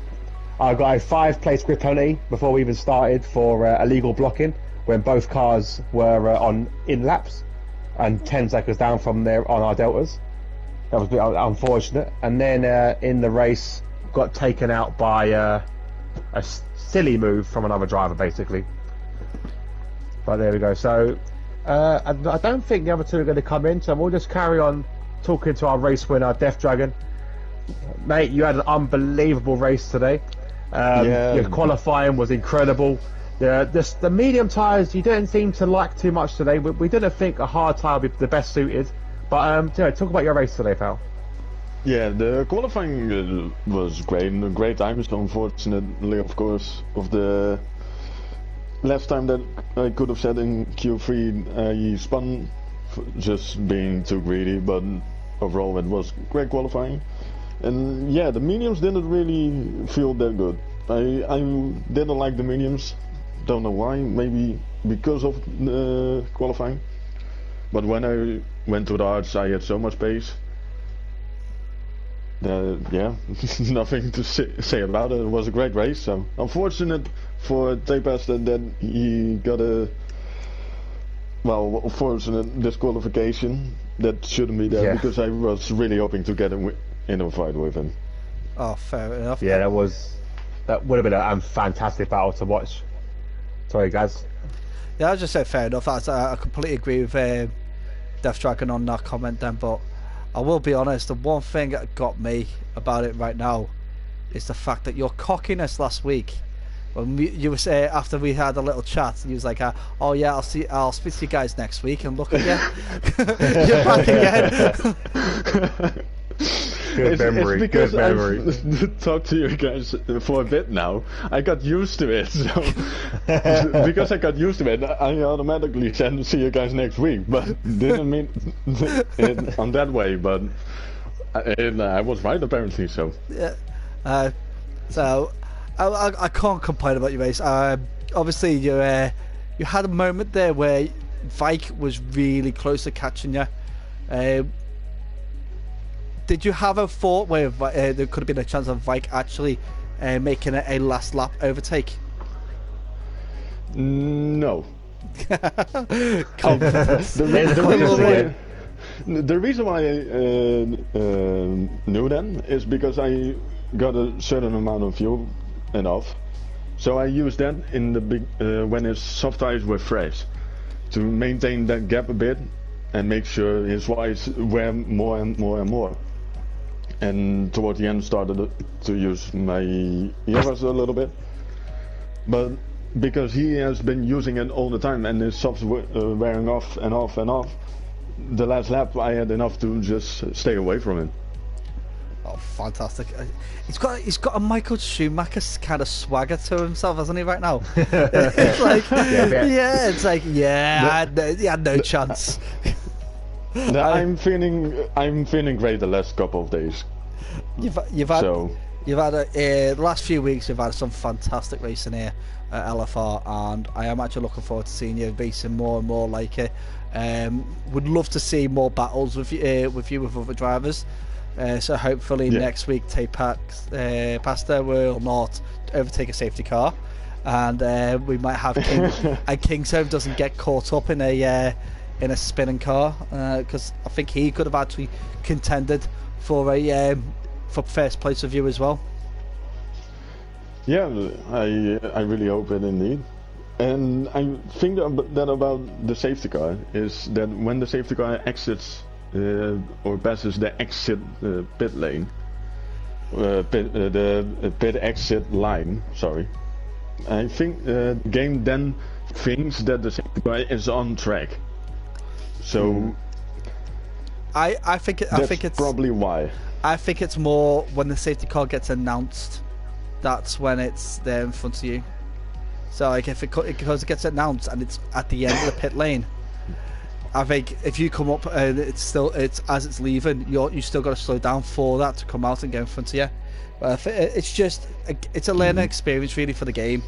I got a 5-place grid penalty before we even started for illegal blocking when both cars were in laps and 10 seconds down from there on our deltas. That was a bit unfortunate. And then in the race, got taken out by a silly move from another driver, basically. But there we go. So I don't think the other two are going to come in, so we'll just carry on talking to our race winner, Death Dragon. Mate, you had an unbelievable race today. Your qualifying was incredible. The medium tyres you didn't seem to like too much today. We didn't think a hard tyre would be the best suited. But talk about your race today, pal. Yeah, the qualifying was great. Great times, unfortunately, of course, of the last time that I could have said in Q3, he spun just being too greedy, but overall it was great qualifying. And yeah, the mediums didn't really feel that good. I didn't like the mediums, don't know why, maybe because of the qualifying. But when I went to the hards, I had so much pace. Yeah, nothing to say about it. It was a great race. So unfortunate for Tepas that he got fortunate disqualification. That shouldn't be there because I was really hoping to get him in a fight with him. Oh, fair enough. Yeah, that would have been a fantastic battle to watch. Sorry, guys. Yeah, I just said fair enough. I completely agree with Death Dragon on that comment then, but I will be honest, the one thing that got me about it right now is the fact that your cockiness last week, when you were saying after we had a little chat, and you was like, "Oh yeah, I'll speak to you guys next week," and look at you, you're back again. Good memory. It's because good memory. I've talked to you guys for a bit now. I got used to it. So because I got used to it, I automatically said see you guys next week. But didn't mean it on that way. But I was right apparently. So yeah. So I can't complain about your race. Obviously you had a moment there where Vike was really close to catching you. Did you have a thought where there could have been a chance of Vike actually making a last lap overtake? No. The reason why I knew then is because I got a certain amount of fuel enough, so I used that in the big when his soft tires were fresh to maintain that gap a bit and make sure his wires wear more and more and more. And toward the end started to use my earbuds a little bit, but because he has been using it all the time and his softs were wearing off and off and off, the last lap I had enough to just stay away from him. Oh, fantastic! He's got a Michael Schumacher kind of swagger to himself, hasn't he? Right now, it's like he had no chance. I'm feeling great the last couple of days. You've had the last few weeks. You've had some fantastic racing here at LFR, and I am actually looking forward to seeing you racing more and more like it. Would love to see more battles with you with other drivers. So hopefully next week, Pasta will not overtake a safety car, and we might have Kingsholm doesn't get caught up in a spinning car, because I think he could have actually contended for for first place with you as well. Yeah, I really hope it indeed. And I think that about the safety car is that when the safety car exits or passes the exit pit lane, the pit exit line, sorry, I think the game then thinks that the safety car is on track. So I think it's probably why. I think it's more when the safety car gets announced, that's when it's there in front of you. So like because it gets announced and it's at the end of the pit lane, I think if you come up and it's as it's leaving, you still got to slow down for that to come out and get in front of you. But it's just it's a learning experience really for the game.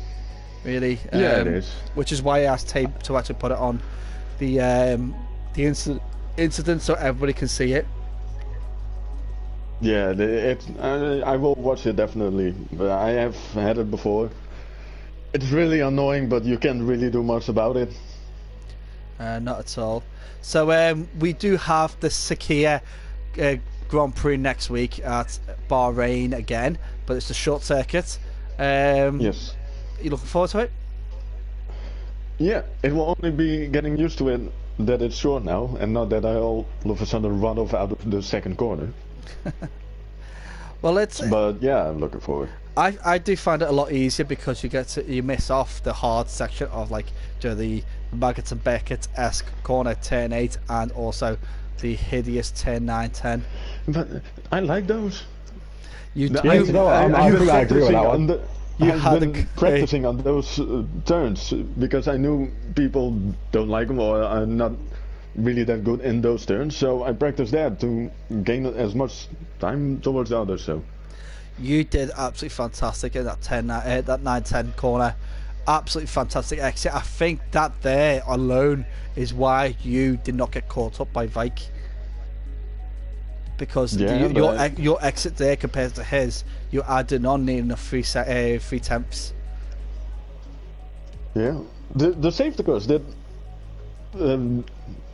really. Yeah, it is. Which is why I asked Tape to actually put it on the incident so everybody can see it. Yeah, I will watch it definitely. But I have had it before. It's really annoying, but you can't really do much about it. Not at all. So we do have the Sakia Grand Prix next week at Bahrain again, but it's a short circuit. Yes. You looking forward to it? Yeah, it will only be getting used to it that it's short now, and not that I all of a sudden run off out of the second corner. Well, But yeah, I'm looking forward. I do find it a lot easier because you miss off the hard section of like the Maggots and Beckett-esque corner turn 8 and also the hideous turn 9-10. But I like those. I agree with that one. I've been practicing on those turns because I knew people don't like them or are not really that good in those turns, so I practiced that to gain as much time towards the others. So you did absolutely fantastic in that 9-10 corner. Absolutely fantastic exit. I think that there alone is why you did not get caught up by Vike, because your exit there compared to his, you're adding on needing a 3 tenths. Yeah, the safety cars did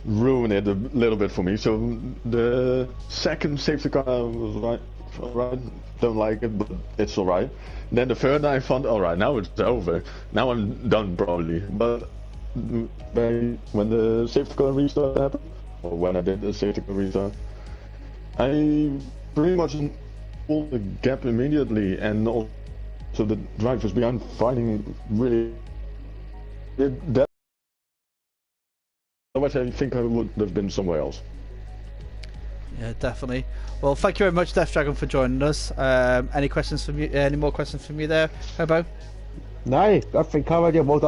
ruin it a little bit for me. So the second safety car was right, don't like it, but it's alright. Then the third I found alright, now it's over. Now I'm done probably. But when the safety car restart happened, or when I did the safety car restart, I pretty much pulled the gap immediately, and also the drivers behind fighting really did that. Otherwise I think I would have been somewhere else. Yeah, definitely. Well, thank you very much, Death Dragon, for joining us. Any questions from you? Any more questions from you there, Hobo? No, I think covered. Yeah, well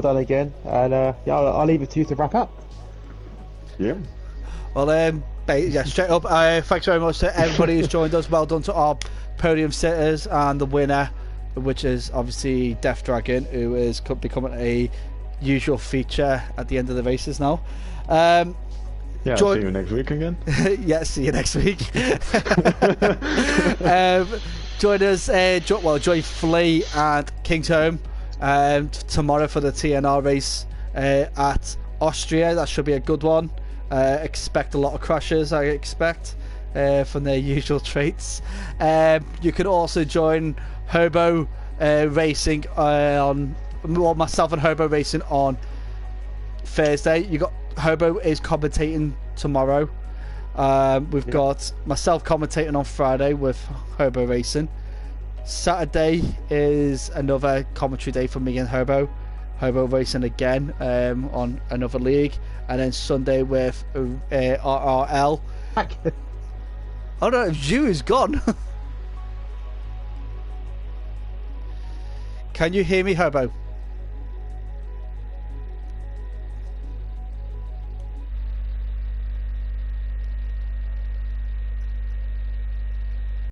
done again. And yeah, I'll leave it to you to wrap up. Yeah. Well, yeah, straight up. Thanks very much to everybody who's joined us. Well done to our podium sitters and the winner, which is obviously Death Dragon, who is becoming a usual feature at the end of the races now. Yeah, see you next week again. Yeah, see you next week. Join us, join Flea and King's Home tomorrow for the TNR race at Austria. That should be a good one. Expect a lot of crashes, I expect, from their usual traits. You can also join Hobo Racing myself and Hobo Racing on Thursday. You got Hobo is commentating tomorrow. We've got myself commentating on Friday with Hobo Racing. Saturday is another commentary day for me and Hobo Racing again on another league, and then Sunday with RRL. Oh no, Zhu is gone. Can you hear me, Hobo?